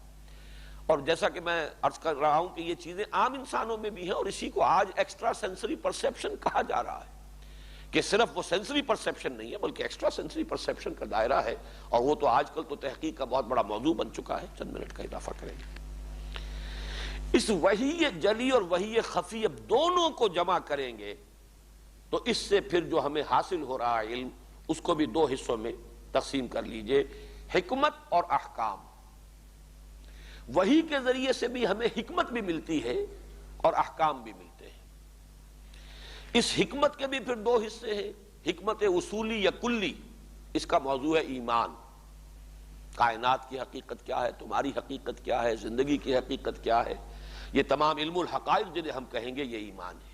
S1: اور جیسا کہ میں عرض کر رہا ہوں کہ یہ چیزیں عام انسانوں میں بھی ہیں، اور اسی کو آج ایکسٹرا سینسری پرسیپشن کہا جا رہا ہے، کہ صرف وہ سینسری پرسیپشن نہیں ہے بلکہ ایکسٹرا سینسری پرسیپشن کا دائرہ ہے. اور وہ تو آج کل تو تحقیق کا بہت بڑا موضوع بن چکا ہے. چند منٹ کا اضافہ کریں گے. اس وحی جلی اور وحی خفی اب دونوں کو جمع کریں گے تو اس سے پھر جو ہمیں حاصل ہو رہا ہے علم، اس کو بھی دو حصوں میں تقسیم کر لیجئے، حکمت اور احکام. وحی کے ذریعے سے بھی ہمیں حکمت بھی ملتی ہے اور احکام بھی ملتے ہیں. اس حکمت کے بھی پھر دو حصے ہیں، حکمت اصولی یا کلی. اس کا موضوع ہے ایمان. کائنات کی حقیقت کیا ہے، تمہاری حقیقت کیا ہے، زندگی کی حقیقت کیا ہے، یہ تمام علم الحقائق جنہیں ہم کہیں گے، یہ ایمان ہے.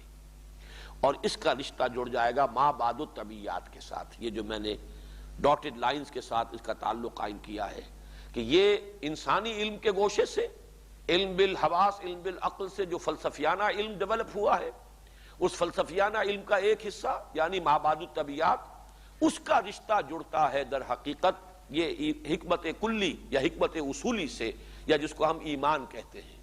S1: اور اس کا رشتہ جڑ جائے گا ما بعد الطبیعیات کے ساتھ. یہ جو میں نے ڈاٹڈ لائنز کے ساتھ اس کا تعلق قائم کیا ہے کہ یہ انسانی علم کے گوشے سے، علم بالحواس، علم بالعقل سے جو فلسفیانہ علم ڈیولپ ہوا ہے، اس فلسفیانہ علم کا ایک حصہ یعنی ما بعد الطبیعیات، اس کا رشتہ جڑتا ہے در حقیقت یہ حکمت کلی یا حکمت اصولی سے، یا جس کو ہم ایمان کہتے ہیں.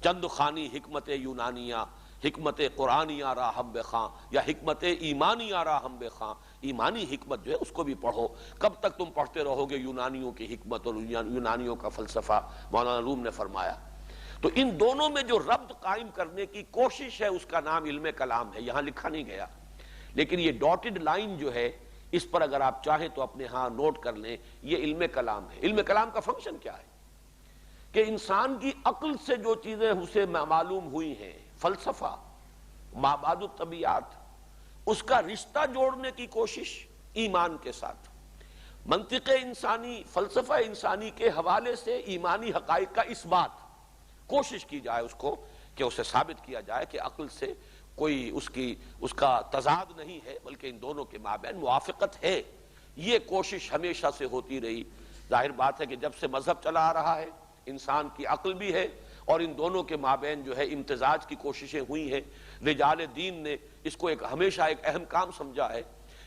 S1: چند خانی حکمت یونانیہ، حکمت قرآنیہ را ہم بخاں، یا حکمت ایمانیہ را ہم بخاں. ایمانی حکمت جو ہے اس کو بھی پڑھو. کب تک تم پڑھتے رہو گے یونانیوں کی حکمت اور یونانیوں کا فلسفہ؟ مولانا روم نے فرمایا. تو ان دونوں میں جو ربط قائم کرنے کی کوشش ہے، اس کا نام علم کلام ہے. یہاں لکھا نہیں گیا، لیکن یہ ڈاٹڈ لائن جو ہے اس پر اگر آپ چاہیں تو اپنے ہاں نوٹ کر لیں، یہ علم کلام ہے. علم کلام کا فنکشن کیا ہے؟ کہ انسان کی عقل سے جو چیزیں اسے معلوم ہوئی ہیں، فلسفہ، ما بعد الطبیعیات، اس کا رشتہ جوڑنے کی کوشش ایمان کے ساتھ. منطق انسانی، فلسفہ انسانی کے حوالے سے ایمانی حقائق کا اثبات، کوشش کی جائے اس کو کہ اسے ثابت کیا جائے کہ عقل سے کوئی اس کا تضاد نہیں ہے بلکہ ان دونوں کے مابین موافقت ہے. یہ کوشش ہمیشہ سے ہوتی رہی. ظاہر بات ہے کہ جب سے مذہب چلا آ رہا ہے، انسان کی عقل بھی ہے اور ان دونوں کے مابین جو ہے امتزاج کی کوششیں ہوئی ہیں. رجال دین نے اس کو ہمیشہ ایک اہم کام سمجھا ہے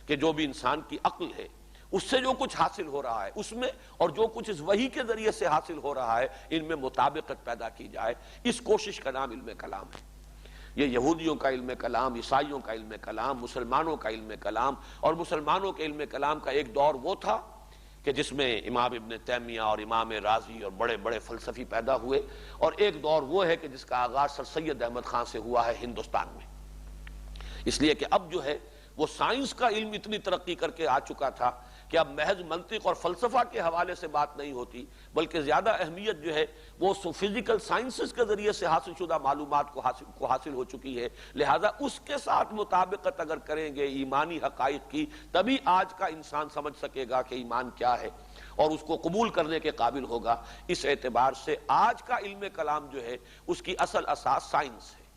S1: کہ جو بھی انسان کی عقل ہے، اس سے جو کچھ حاصل ہو رہا ہے اس میں، اور جو کچھ اس وحی کے ذریعے سے حاصل ہو رہا ہے، ان میں مطابقت پیدا کی جائے. اس کوشش کا نام علم کلام ہے. یہ یہودیوں کا علم کلام، عیسائیوں کا علم کلام، مسلمانوں کا علم کلام. اور مسلمانوں کے علم کلام کا ایک دور وہ تھا کہ جس میں امام ابن تیمیہ اور امام رازی اور بڑے بڑے فلسفی پیدا ہوئے، اور ایک دور وہ ہے کہ جس کا آغاز سر سید احمد خان سے ہوا ہے ہندوستان میں. اس لیے کہ اب جو ہے وہ سائنس کا علم اتنی ترقی کر کے آ چکا تھا کہ اب محض منطق اور فلسفہ کے حوالے سے بات نہیں ہوتی، بلکہ زیادہ اہمیت جو ہے وہ فزیکل سائنسز کے ذریعے سے حاصل شدہ معلومات کو حاصل ہو چکی ہے. لہذا اس کے ساتھ مطابقت اگر کریں گے ایمانی حقائق کی، تبھی آج کا انسان سمجھ سکے گا کہ ایمان کیا ہے اور اس کو قبول کرنے کے قابل ہوگا. اس اعتبار سے آج کا علم کلام جو ہے اس کی اصل اساس سائنس ہے،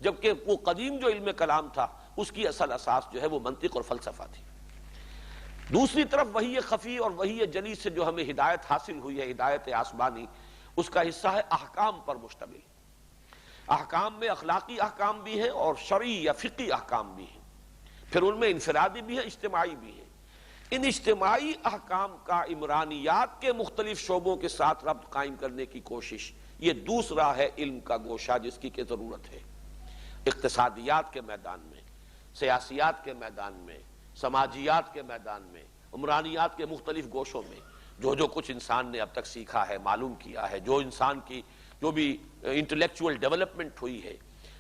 S1: جبکہ وہ قدیم جو علم کلام تھا اس کی اصل اساس جو ہے وہ منطق اور فلسفہ تھی. دوسری طرف وحی خفی اور وحی جلی سے جو ہمیں ہدایت حاصل ہوئی ہے، ہدایت آسمانی، اس کا حصہ ہے احکام پر مشتمل. احکام میں اخلاقی احکام بھی ہیں اور شرعی یا فقہی احکام بھی ہیں. پھر ان میں انفرادی بھی ہیں، اجتماعی بھی ہیں. ان اجتماعی احکام کا عمرانیات کے مختلف شعبوں کے ساتھ ربط قائم کرنے کی کوشش، یہ دوسرا ہے علم کا گوشہ جس کی کہ ضرورت ہے. اقتصادیات کے میدان میں، سیاسیات کے میدان میں، سماجیات کے میدان میں، عمرانیات کے مختلف گوشوں میں جو کچھ انسان نے اب تک سیکھا ہے، معلوم کیا ہے، جو انسان کی جو بھی انٹلیکچوئل ڈیولپمنٹ ہوئی ہے،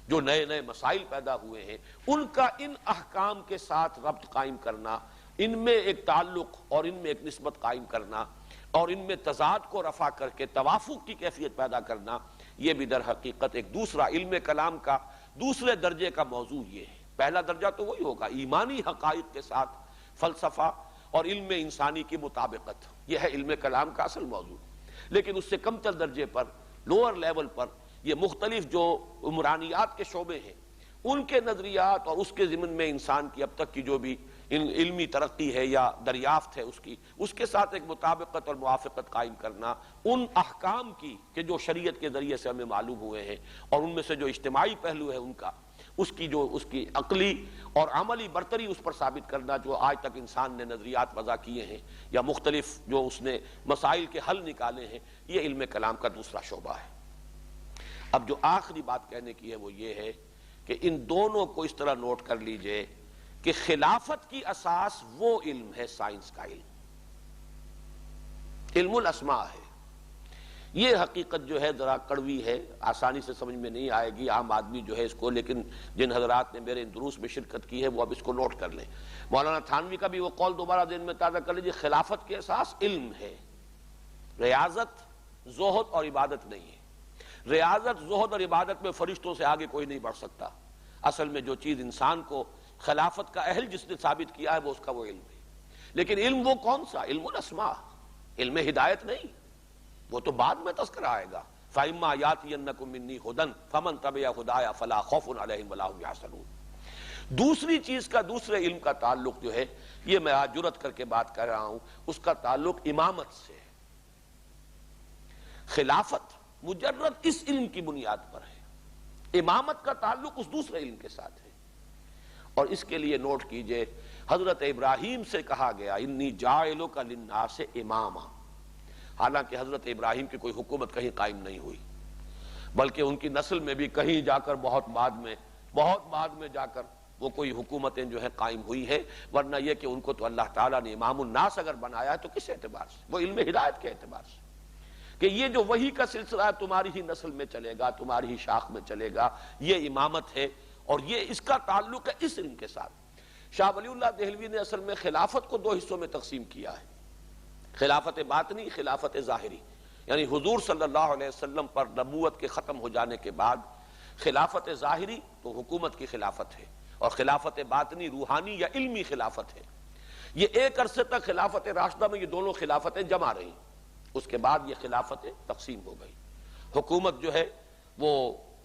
S1: جو نئے نئے مسائل پیدا ہوئے ہیں، ان کا ان احکام کے ساتھ ربط قائم کرنا، ان میں ایک تعلق اور ان میں ایک نسبت قائم کرنا اور ان میں تضاد کو رفع کر کے توافق کی کیفیت پیدا کرنا، یہ بھی در حقیقت ایک دوسرا علم کلام کا دوسرے درجے کا موضوع یہ ہے. پہلا درجہ تو وہی ہوگا ایمانی حقائق کے ساتھ فلسفہ اور علم انسانی کی مطابقت، یہ ہے علم کلام کا اصل موضوع. لیکن اس سے کم تر درجے پر، لوور لیول پر، یہ مختلف جو عمرانیات کے شعبے ہیں ان کے نظریات اور اس کے ضمن میں انسان کی اب تک کی جو بھی علمی ترقی ہے یا دریافت ہے اس کے ساتھ ایک مطابقت اور موافقت قائم کرنا ان احکام کی کہ جو شریعت کے ذریعے سے ہمیں معلوم ہوئے ہیں، اور ان میں سے جو اجتماعی پہلو ہے ان کا، اس کی عقلی اور عملی برتری اس پر ثابت کرنا جو آج تک انسان نے نظریات وضع کیے ہیں یا مختلف جو اس نے مسائل کے حل نکالے ہیں، یہ علم کلام کا دوسرا شعبہ ہے۔ اب جو آخری بات کہنے کی ہے وہ یہ ہے کہ ان دونوں کو اس طرح نوٹ کر لیجئے کہ خلافت کی اساس وہ علم ہے، سائنس کا علم الاسماء ہے۔ یہ حقیقت جو ہے ذرا کڑوی ہے، آسانی سے سمجھ میں نہیں آئے گی عام آدمی جو ہے اس کو، لیکن جن حضرات نے میرے ان دروس میں شرکت کی ہے وہ اب اس کو نوٹ کر لیں۔ مولانا تھانوی کا بھی وہ قول دوبارہ ذہن میں تازہ کر لیجیے، خلافت کے اساس علم ہے، ریاضت، زہد اور عبادت نہیں ہے۔ ریاضت، زہد اور عبادت میں فرشتوں سے آگے کوئی نہیں بڑھ سکتا۔ اصل میں جو چیز انسان کو خلافت کا اہل جس نے ثابت کیا ہے وہ اس کا وہ علم ہے، لیکن علم وہ کون سا؟ علم الاسماء، علم ہدایت نہیں، وہ تو بعد میں تذکرہ آئے گا۔ فَإِمَّا يَأْتِيَنَّكُم مِّنِّي هُدًى فَمَن تَبِعَ هُدَايَ فَلَا خَوْفٌ عَلَيْهِمْ وَلَا هُمْ يَحْزَنُونَ۔ دوسری چیز کا، دوسرے علم کا تعلق جو ہے، یہ میں آج جرأت کر کے بات کر رہا ہوں، اس کا تعلق امامت سے ہے۔ خلافت مجرد اس علم کی بنیاد پر ہے، امامت کا تعلق اس دوسرے علم کے ساتھ ہے۔ اور اس کے لیے نوٹ کیجئے، حضرت ابراہیم سے کہا گیا انی جاعلک للناس اماما، حالانکہ حضرت ابراہیم کی کوئی حکومت کہیں قائم نہیں ہوئی، بلکہ ان کی نسل میں بھی کہیں جا کر بہت بعد میں جا کر وہ کوئی حکومتیں جو ہیں قائم ہوئی ہیں، ورنہ یہ کہ ان کو تو اللہ تعالیٰ نے امام الناس اگر بنایا ہے تو کس اعتبار سے؟ وہ علم ہدایت کے اعتبار سے، کہ یہ جو وحی کا سلسلہ ہے تمہاری ہی نسل میں چلے گا، تمہاری ہی شاخ میں چلے گا، یہ امامت ہے، اور یہ اس کا تعلق ہے اس علم کے ساتھ۔ شاہ ولی اللہ دہلوی نے اصل میں خلافت کو دو حصوں میں تقسیم کیا ہے، خلافت باطنی، خلافت ظاہری، یعنی حضور صلی اللہ علیہ وسلم پر نبوت کے ختم ہو جانے کے بعد خلافت ظاہری تو حکومت کی خلافت ہے، اور خلافت باطنی روحانی یا علمی خلافت ہے۔ یہ ایک عرصے تک خلافت راشدہ میں یہ دونوں خلافتیں جمع رہیں، اس کے بعد یہ خلافتیں تقسیم ہو گئی۔ حکومت جو ہے وہ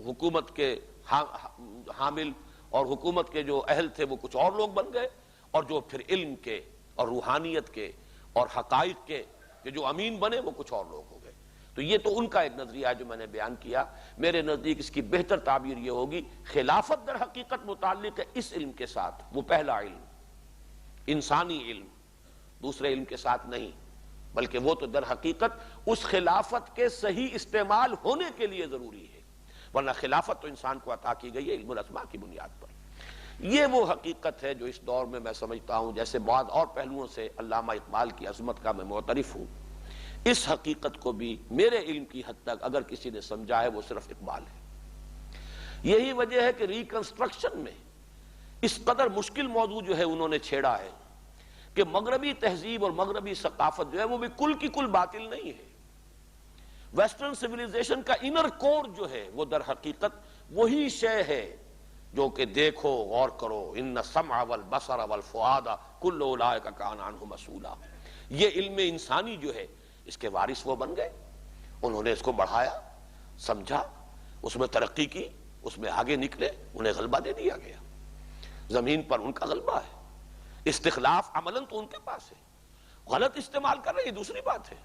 S1: حکومت کے حامل اور حکومت کے جو اہل تھے وہ کچھ اور لوگ بن گئے، اور جو پھر علم کے اور روحانیت کے اور حقائق کے جو امین بنے وہ کچھ اور لوگ ہو گئے۔ تو یہ تو ان کا ایک نظریہ جو میں نے بیان کیا۔ میرے نزدیک اس کی بہتر تعبیر یہ ہوگی، خلافت در حقیقت متعلق ہے اس علم کے ساتھ، وہ پہلا علم، انسانی علم، دوسرے علم کے ساتھ نہیں، بلکہ وہ تو در حقیقت اس خلافت کے صحیح استعمال ہونے کے لیے ضروری ہے، ورنہ خلافت تو انسان کو عطا کی گئی ہے علم الاسماء کی بنیاد پر۔ یہ وہ حقیقت ہے جو اس دور میں سمجھتا ہوں، جیسے بعض اور پہلوؤں سے علامہ اقبال کی عظمت کا میں معترف ہوں، اس حقیقت کو بھی میرے علم کی حد تک اگر کسی نے سمجھا ہے وہ صرف اقبال ہے۔ یہی وجہ ہے کہ ریکنسٹرکشن میں اس قدر مشکل موضوع جو ہے انہوں نے چھیڑا ہے کہ مغربی تہذیب اور مغربی ثقافت جو ہے وہ بھی کل کی کل باطل نہیں ہے۔ ویسٹرن سویلائزیشن کا انر کور جو ہے وہ در حقیقت وہی شے ہے جو کہ دیکھو غور کرو، ان السمع والبصر والفؤاد کل اولئک کان عنہ مسئولا۔ یہ علم انسانی جو ہے اس کے وارث وہ بن گئے، انہوں نے اس کو بڑھایا، سمجھا، اس میں ترقی کی، اس میں آگے نکلے، انہیں غلبہ دے دیا گیا۔ زمین پر ان کا غلبہ ہے، استخلاف عملاً تو ان کے پاس ہے، غلط استعمال کر رہے یہ دوسری بات ہے۔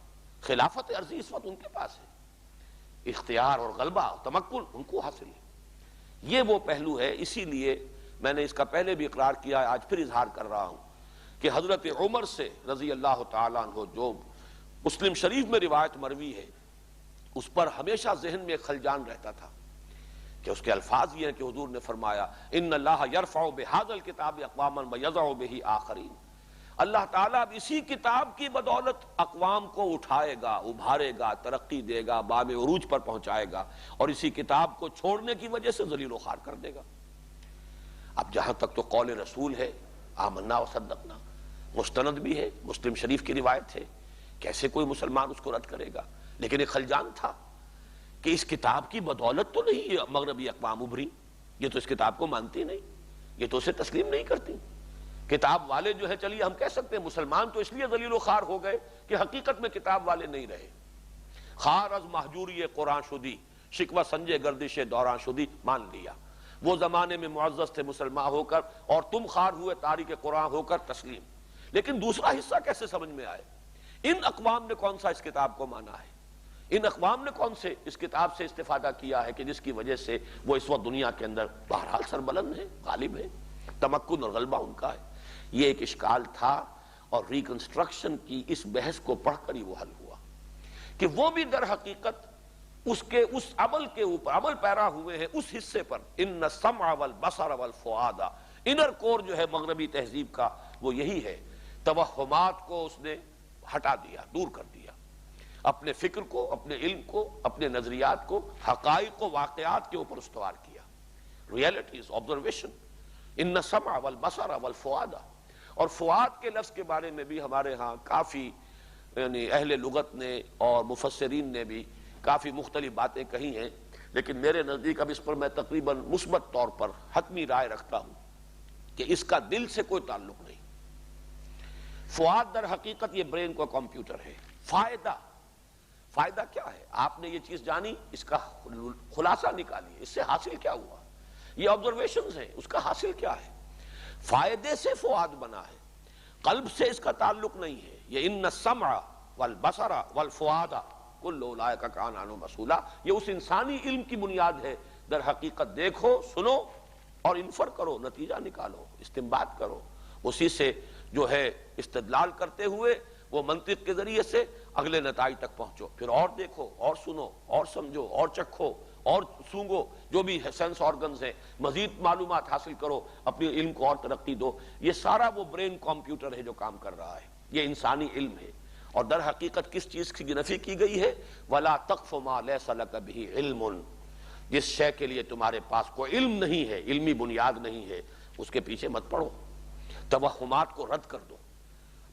S1: خلافت عرضی اس وقت ان کے پاس ہے، اختیار اور غلبہ تمکن ان کو حاصل ہے۔ یہ وہ پہلو ہے، اسی لیے میں نے اس کا پہلے بھی اقرار کیا، آج پھر اظہار کر رہا ہوں کہ حضرت عمر سے رضی اللہ تعالیٰ عنہ جو مسلم شریف میں روایت مروی ہے، اس پر ہمیشہ ذہن میں خلجان رہتا تھا کہ اس کے الفاظ یہ ہیں کہ حضور نے فرمایا ان اللہ یرفع بہذا الکتاب اقواما ویضع بہ آخرین، اللہ تعالیٰ اب اسی کتاب کی بدولت اقوام کو اٹھائے گا، ابھارے گا، ترقی دے گا، باب عروج پر پہنچائے گا، اور اسی کتاب کو چھوڑنے کی وجہ سے ذلیل و خوار کر دے گا۔ اب جہاں تک تو قول رسول ہے، آمنا و صدقنا، مستند بھی ہے، مسلم شریف کی روایت ہے، کیسے کوئی مسلمان اس کو رد کرے گا؟ لیکن ایک خلجان تھا کہ اس کتاب کی بدولت تو نہیں یہ مغربی اقوام ابھری، یہ تو اس کتاب کو مانتی نہیں، یہ تو اسے تسلیم نہیں کرتی۔ کتاب والے جو ہے، چلیے ہم کہہ سکتے ہیں مسلمان تو اس لیے ذلیل و خوار ہو گئے کہ حقیقت میں کتاب والے نہیں رہے۔ خار از محجوری قرآن شدی، شکوہ سنجے گردش دوران شدی، مان لیا وہ زمانے میں معزز تھے مسلمان ہو کر، اور تم خار ہوئے تاریک قرآن ہو کر تسلیم۔ لیکن دوسرا حصہ کیسے سمجھ میں آئے؟ ان اقوام نے کون سا اس کتاب کو مانا ہے؟ ان اقوام نے کون سے اس کتاب سے استفادہ کیا ہے کہ جس کی وجہ سے وہ اس وقت دنیا کے اندر بہرحال سربلند ہے، غالب ہے، تمکن اور غلبہ ان کا ہے؟ یہ ایک اشکال تھا، اور ریکنسٹرکشن کی اس بحث کو پڑھ کر ہی وہ حل ہوا کہ وہ بھی در حقیقت اس عمل کے اوپر عمل پیرا ہوئے ہیں، اس حصے پر ان السمع والبصر والفؤاد، انر کور جو ہے مغربی تہذیب کا وہ یہی ہے۔ توہمات کو اس نے ہٹا دیا، دور کر دیا، اپنے فکر کو، اپنے علم کو، اپنے نظریات کو حقائق و واقعات کے اوپر استوار کیا، ریئلٹیز، آبزرویشن۔ ان السمع والبصر والفؤاد، اور فؤاد کے لفظ کے بارے میں بھی ہمارے ہاں کافی یعنی اہل لغت نے اور مفسرین نے بھی کافی مختلف باتیں کہی ہیں، لیکن میرے نزدیک اب اس پر میں تقریباً مثبت طور پر حتمی رائے رکھتا ہوں کہ اس کا دل سے کوئی تعلق نہیں۔ فؤاد در حقیقت یہ برین کا کمپیوٹر ہے۔ فائدہ کیا ہے؟ آپ نے یہ چیز جانی، اس کا خلاصہ نکالیے، اس سے حاصل کیا ہوا؟ یہ آبزرویشنز ہیں، اس کا حاصل کیا ہے؟ فائدے سے فؤاد بنا ہے، قلب سے اس کا تعلق نہیں ہے۔ یہ ان السمع والبصر والفؤاد کل اولئک کان عنہ مسئولا، یہ اس انسانی علم کی بنیاد ہے۔ در حقیقت دیکھو، سنو اور انفر کرو، نتیجہ نکالو، استنباط کرو، اسی سے جو ہے استدلال کرتے ہوئے وہ منطق کے ذریعے سے اگلے نتائج تک پہنچو۔ پھر اور دیکھو، اور سنو، اور سمجھو، اور چکھو، اور سونگو، جو بھی سینس آرگنز ہیں، مزید معلومات حاصل کرو، اپنی علم کو اور ترقی دو۔ یہ سارا وہ برین کمپیوٹر ہے جو کام کر رہا ہے، یہ انسانی علم ہے۔ اور در حقیقت کس چیز کی نفی کی گئی ہے؟ وَلَا تَقْفُ مَا لَيْسَ لَكَ بِهِ عِلْمٌ، جس شے کے لیے تمہارے پاس کوئی علم نہیں ہے، علمی بنیاد نہیں ہے، اس کے پیچھے مت پڑو، توہمات کو رد کر دو،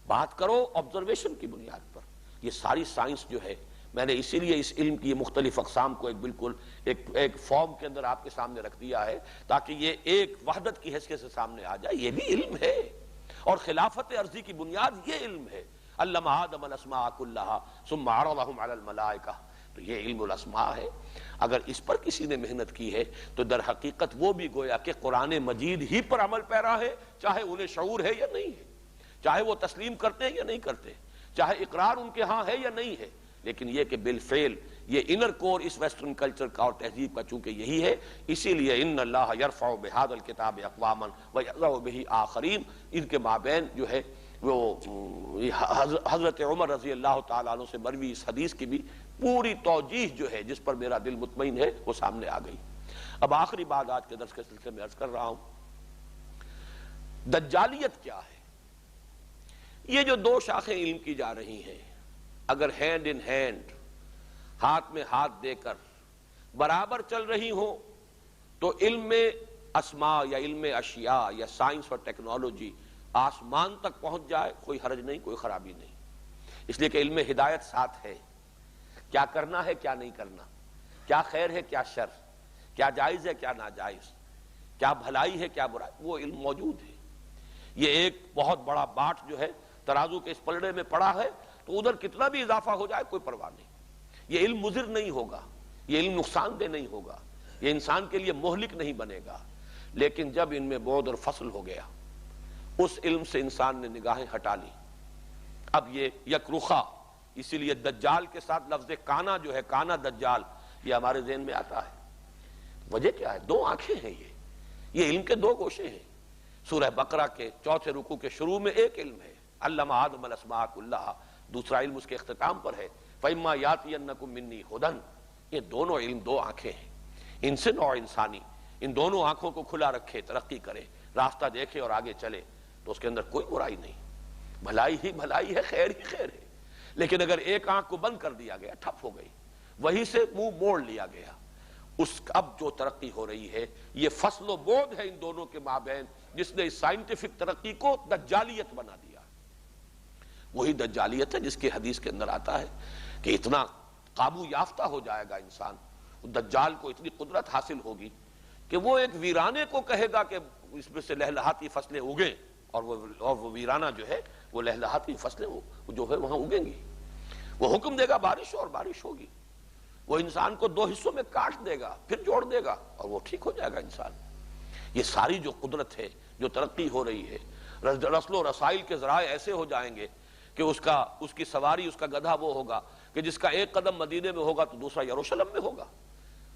S1: بات کرو آبزرویشن کی بنیاد پر۔ یہ ساری سائنس جو ہے، میں نے اسی لیے اس علم کی مختلف اقسام کو بالکل ایک فارم کے اندر آپ کے سامنے رکھ دیا ہے، تاکہ یہ ایک وحدت کی حیثیت سے سامنے آ جائے۔ یہ بھی علم ہے، اور خلافت عرضی کی بنیاد یہ علم ہے۔ علم آدم الاسماء کلہا ثم عرضہم علی الملائکہ، تو یہ علم الاسماء ہے۔ اگر اس پر کسی نے محنت کی ہے تو در حقیقت وہ بھی گویا کہ قرآن مجید ہی پر عمل پیرا ہے، چاہے انہیں شعور ہے یا نہیں ہے، چاہے وہ تسلیم کرتے ہیں یا نہیں کرتے، چاہے اقرار ان کے ہاں ہے یا نہیں ہے، لیکن یہ کہ بالفعل یہ انر کور اس ویسٹرن کلچر کا اور تہذیب کا چونکہ یہی ہے، اسی لیے ان اللہ یرفع بہذا الکتاب اقواما ویضع بہ آخرین، ان کے مابین جو ہے وہ حضرت عمر رضی اللہ تعالیٰ عنہ سے مروی اس حدیث کی بھی پوری توجیہ جو ہے، جس پر میرا دل مطمئن ہے، وہ سامنے آ گئی۔ اب آخری بات آج کے درس کے سلسلے میں عرض کر رہا ہوں، دجالیت کیا ہے؟ یہ جو دو شاخیں علم کی جا رہی ہیں، اگر ہینڈ ان ہینڈ، ہاتھ میں ہاتھ دے کر برابر چل رہی ہوں تو علم اسماء یا علم اشیاء یا سائنس اور ٹیکنالوجی آسمان تک پہنچ جائے، کوئی حرج نہیں، کوئی خرابی نہیں، اس لیے کہ علم ہدایت ساتھ ہے۔ کیا کرنا ہے، کیا نہیں کرنا، کیا خیر ہے، کیا شر، کیا جائز ہے، کیا ناجائز، کیا بھلائی ہے، کیا برائی، وہ علم موجود ہے۔ یہ ایک بہت بڑا باٹ جو ہے ترازو کے اس پلڑے میں پڑا ہے، تو ادھر کتنا بھی اضافہ ہو جائے کوئی پرواہ نہیں۔ یہ علم مضر نہیں ہوگا، یہ علم نقصان دہ نہیں ہوگا، یہ انسان کے لیے مہلک نہیں بنے گا، لیکن جب ان میں بعد اور فصل ہو گیا، اس علم سے انسان نے نگاہیں ہٹا لی، اب یہ یک رخا، اسی لیے دجال کے ساتھ لفظ کانا جو ہے، کانا دجال، یہ ہمارے ذہن میں آتا ہے۔ وجہ کیا ہے؟ دو آنکھیں ہیں، یہ علم کے دو گوشے ہیں۔ سورہ بقرہ کے 4 رکوع کے شروع میں ایک علم ہے، علم آدم الاسماء کلہا، دوسرا علم اس کے اختتام پر ہے، فَإِمَّا يَأْتِيَنَّكُم مِّنِّي هُدًى۔ یہ دونوں علم دو آنکھیں ہیں، انسان اور انسانی، ان دونوں آنکھوں کو کھلا رکھے، ترقی کرے، راستہ دیکھے اور آگے چلے، تو اس کے اندر کوئی برائی نہیں، بھلائی ہی بھلائی ہے، خیر ہی خیر ہے۔ لیکن اگر ایک آنکھ کو بند کر دیا گیا، ٹھپ ہو گئی، وہیں سے منہ موڑ لیا گیا، اب جو ترقی ہو رہی ہے یہ فصل و بعد ہے ان دونوں کے مابین، جس نے اس سائنٹیفک ترقی کو دجالیت بنا دیا۔ وہی دجالیت ہے جس کی حدیث کے اندر آتا ہے کہ اتنا قابو یافتہ ہو جائے گا انسان، دجال کو اتنی قدرت حاصل ہوگی کہ وہ ایک ویرانے کو کہے گا کہ اس میں سے لہلہاتی فصلیں اگیں، اور وہ ویرانہ جو ہے وہ لہلہاتی فصلیں جو ہے وہاں اگیں گی۔ وہ حکم دے گا بارش ہو، اور بارش ہوگی۔ وہ انسان کو 2 حصوں میں کاٹ دے گا، پھر جوڑ دے گا، اور وہ ٹھیک ہو جائے گا انسان۔ یہ ساری جو قدرت ہے، جو ترقی ہو رہی ہے، رسل و رسائل کے ذرائع ایسے ہو جائیں گے کہ اس کی سواری، اس کا گدھا وہ ہوگا کہ جس کا ایک قدم مدینے میں ہوگا تو دوسرا یروشلم میں ہوگا۔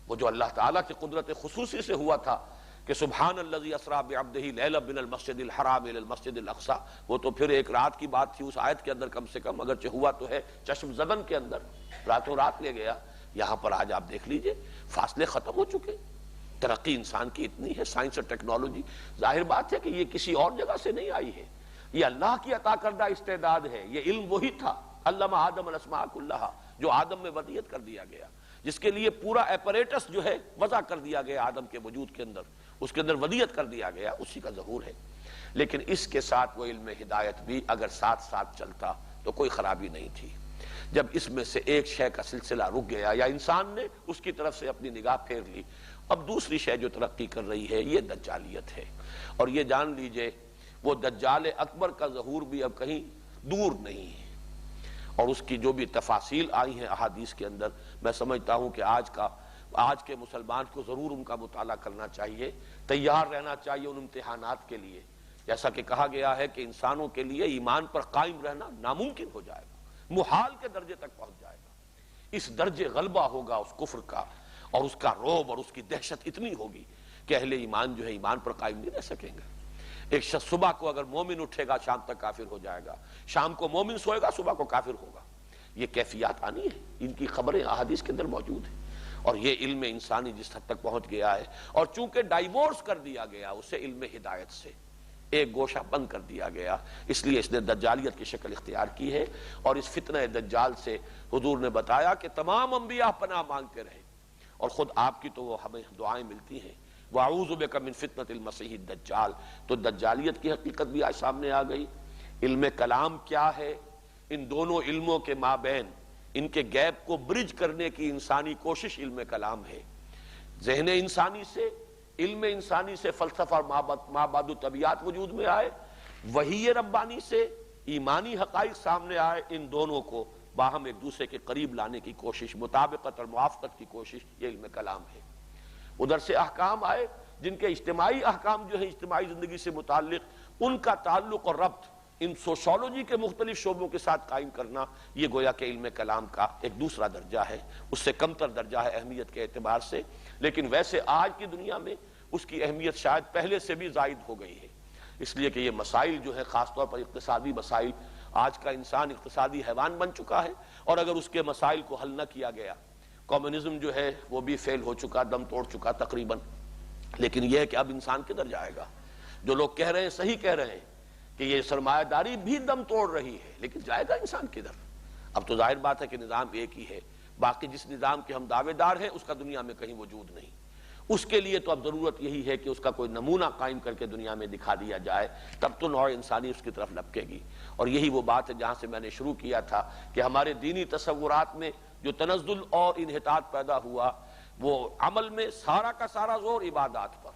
S1: وہ جو اللہ تعالیٰ کی قدرت خصوصی سے ہوا تھا کہ سبحان الذی اسریٰ بعبدہ لیلا من المسجد الحرام الی المسجد الاقصی، وہ تو پھر ایک رات کی بات تھی اس آیت کے اندر کم سے کم، اگرچہ ہوا تو ہے چشم زدن کے اندر، راتوں رات لے گیا۔ یہاں پر آج آپ دیکھ لیجئے فاصلے ختم ہو چکے، ترقی انسان کی اتنی ہے، سائنس اور ٹیکنالوجی، ظاہر بات ہے کہ یہ کسی اور جگہ سے نہیں آئی ہے، یہ اللہ کی عطا کردہ استعداد ہے۔ یہ علم وہی تھا علم آدم الاسماء کلھا، جو آدم میں ودیت کر دیا گیا، جس کے لیے پورا ایپریٹس جو ہے وضع کر دیا گیا آدم کے وجود کے اندر، اس کے اندر ودیت کر دیا گیا، اسی کا ظہور ہے۔ لیکن اس کے ساتھ وہ علم ہدایت بھی اگر ساتھ ساتھ چلتا تو کوئی خرابی نہیں تھی۔ جب اس میں سے ایک شے کا سلسلہ رک گیا یا انسان نے اس کی طرف سے اپنی نگاہ پھیر لی، اب دوسری شے جو ترقی کر رہی ہے یہ دجالیت ہے۔ اور یہ جان لیجئے وہ دجال اکبر کا ظہور بھی اب کہیں دور نہیں ہے، اور اس کی جو بھی تفاصیل آئی ہیں احادیث کے اندر، میں سمجھتا ہوں کہ آج کے مسلمان کو ضرور ان کا مطالعہ کرنا چاہیے، تیار رہنا چاہیے ان امتحانات کے لیے۔ جیسا کہ کہا گیا ہے کہ انسانوں کے لیے ایمان پر قائم رہنا ناممکن ہو جائے گا، محال کے درجے تک پہنچ جائے گا۔ اس درجے غلبہ ہوگا اس کفر کا، اور اس کا رعب اور اس کی دہشت اتنی ہوگی کہ اہل ایمان جو ہے ایمان پر قائم نہیں رہ سکیں گے۔ ایک شخص صبح کو اگر مومن اٹھے گا شام تک کافر ہو جائے گا، شام کو مومن سوئے گا صبح کو کافر ہوگا۔ یہ کیفیات آنی ہے، ان کی خبریں احادیث کے اندر موجود ہیں، اور یہ علم انسانی جس حد تک پہنچ گیا ہے، اور چونکہ ڈائیورس کر دیا گیا اسے علم ہدایت سے، ایک گوشہ بند کر دیا گیا، اس لیے اس نے دجالیت کی شکل اختیار کی ہے۔ اور اس فتنہ دجال سے حضور نے بتایا کہ تمام انبیاء پناہ مانگتے رہے، اور خود آپ کی تو وہ ہمیں دعائیں ملتی ہیں، وَأَعُوذُ بِكَ مِن فِتْنَةِ الْمَسِيحِ الدَّجَّالِ۔ تو دجالیت کی حقیقت بھی آج سامنے آ گئی۔ علم کلام کیا ہے، ان دونوں علموں کے مابین ان کے گیپ کو برج کرنے کی انسانی کوشش علم کلام ہے۔ ذہن انسانی سے، علم انسانی سے فلسفہ اور مابعد طبیعت وجود میں آئے، وحی ربانی سے ایمانی حقائق سامنے آئے، ان دونوں کو باہم ایک دوسرے کے قریب لانے کی کوشش، مطابقت اور موافقت کی کوشش، یہ علم کلام ہے۔ ادھر سے احکام آئے جن کے اجتماعی احکام جو ہیں اجتماعی زندگی سے متعلق، ان کا تعلق اور ربط ان سوشولوجی کے مختلف شعبوں کے ساتھ قائم کرنا، یہ گویا کہ علم کلام کا ایک دوسرا درجہ ہے، اس سے کمتر درجہ ہے اہمیت کے اعتبار سے، لیکن ویسے آج کی دنیا میں اس کی اہمیت شاید پہلے سے بھی زائد ہو گئی ہے، اس لیے کہ یہ مسائل جو ہے خاص طور پر اقتصادی مسائل، آج کا انسان اقتصادی حیوان بن چکا ہے، اور اگر اس کے مسائل کو حل نہ کیا گیا، کمیونزم جو ہے وہ بھی فیل ہو چکا، دم توڑ چکا تقریباً۔ لیکن یہ ہے کہ اب انسان کدھر جائے گا؟ جو لوگ کہہ رہے ہیں صحیح کہہ رہے ہیں کہ یہ سرمایہ داری بھی دم توڑ رہی ہے، لیکن جائے گا انسان کدھر؟ اب تو ظاہر بات ہے کہ نظام ایک ہی ہے، باقی جس نظام کے ہم دعوے دار ہیں اس کا دنیا میں کہیں وجود نہیں۔ اس کے لیے تو اب ضرورت یہی ہے کہ اس کا کوئی نمونہ قائم کر کے دنیا میں دکھا دیا جائے، تب تو نوع انسانی اس کی طرف لپکے گی۔ اور یہی وہ بات ہے جہاں سے میں نے شروع کیا تھا کہ ہمارے دینی تصورات میں جو تنزل اور انحطاط پیدا ہوا، وہ عمل میں سارا کا سارا زور عبادات پر،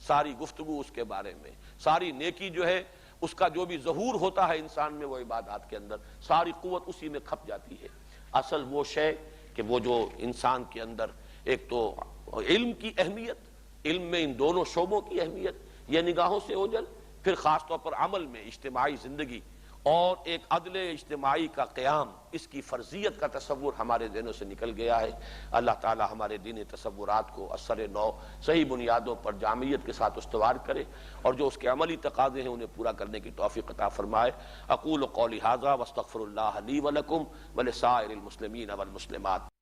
S1: ساری گفتگو اس کے بارے میں، ساری نیکی جو ہے اس کا جو بھی ظہور ہوتا ہے انسان میں وہ عبادات کے اندر، ساری قوت اسی میں کھپ جاتی ہے۔ اصل وہ شے کہ وہ جو انسان کے اندر ایک تو علم کی اہمیت، علم میں ان دونوں شعبوں کی اہمیت، یہ نگاہوں سے اوجھل، پھر خاص طور پر عمل میں اجتماعی زندگی اور ایک عدل اجتماعی کا قیام، اس کی فرضیت کا تصور ہمارے ذہنوں سے نکل گیا ہے۔ اللہ تعالی ہمارے دینی تصورات کو اثر نو صحیح بنیادوں پر جامعیت کے ساتھ استوار کرے، اور جو اس کے عملی تقاضے ہیں انہیں پورا کرنے کی توفیق عطا فرمائے۔ اقول قولی ھذا واستغفر اللہ لی ولکم ولسائر المسلمین والمسلمات۔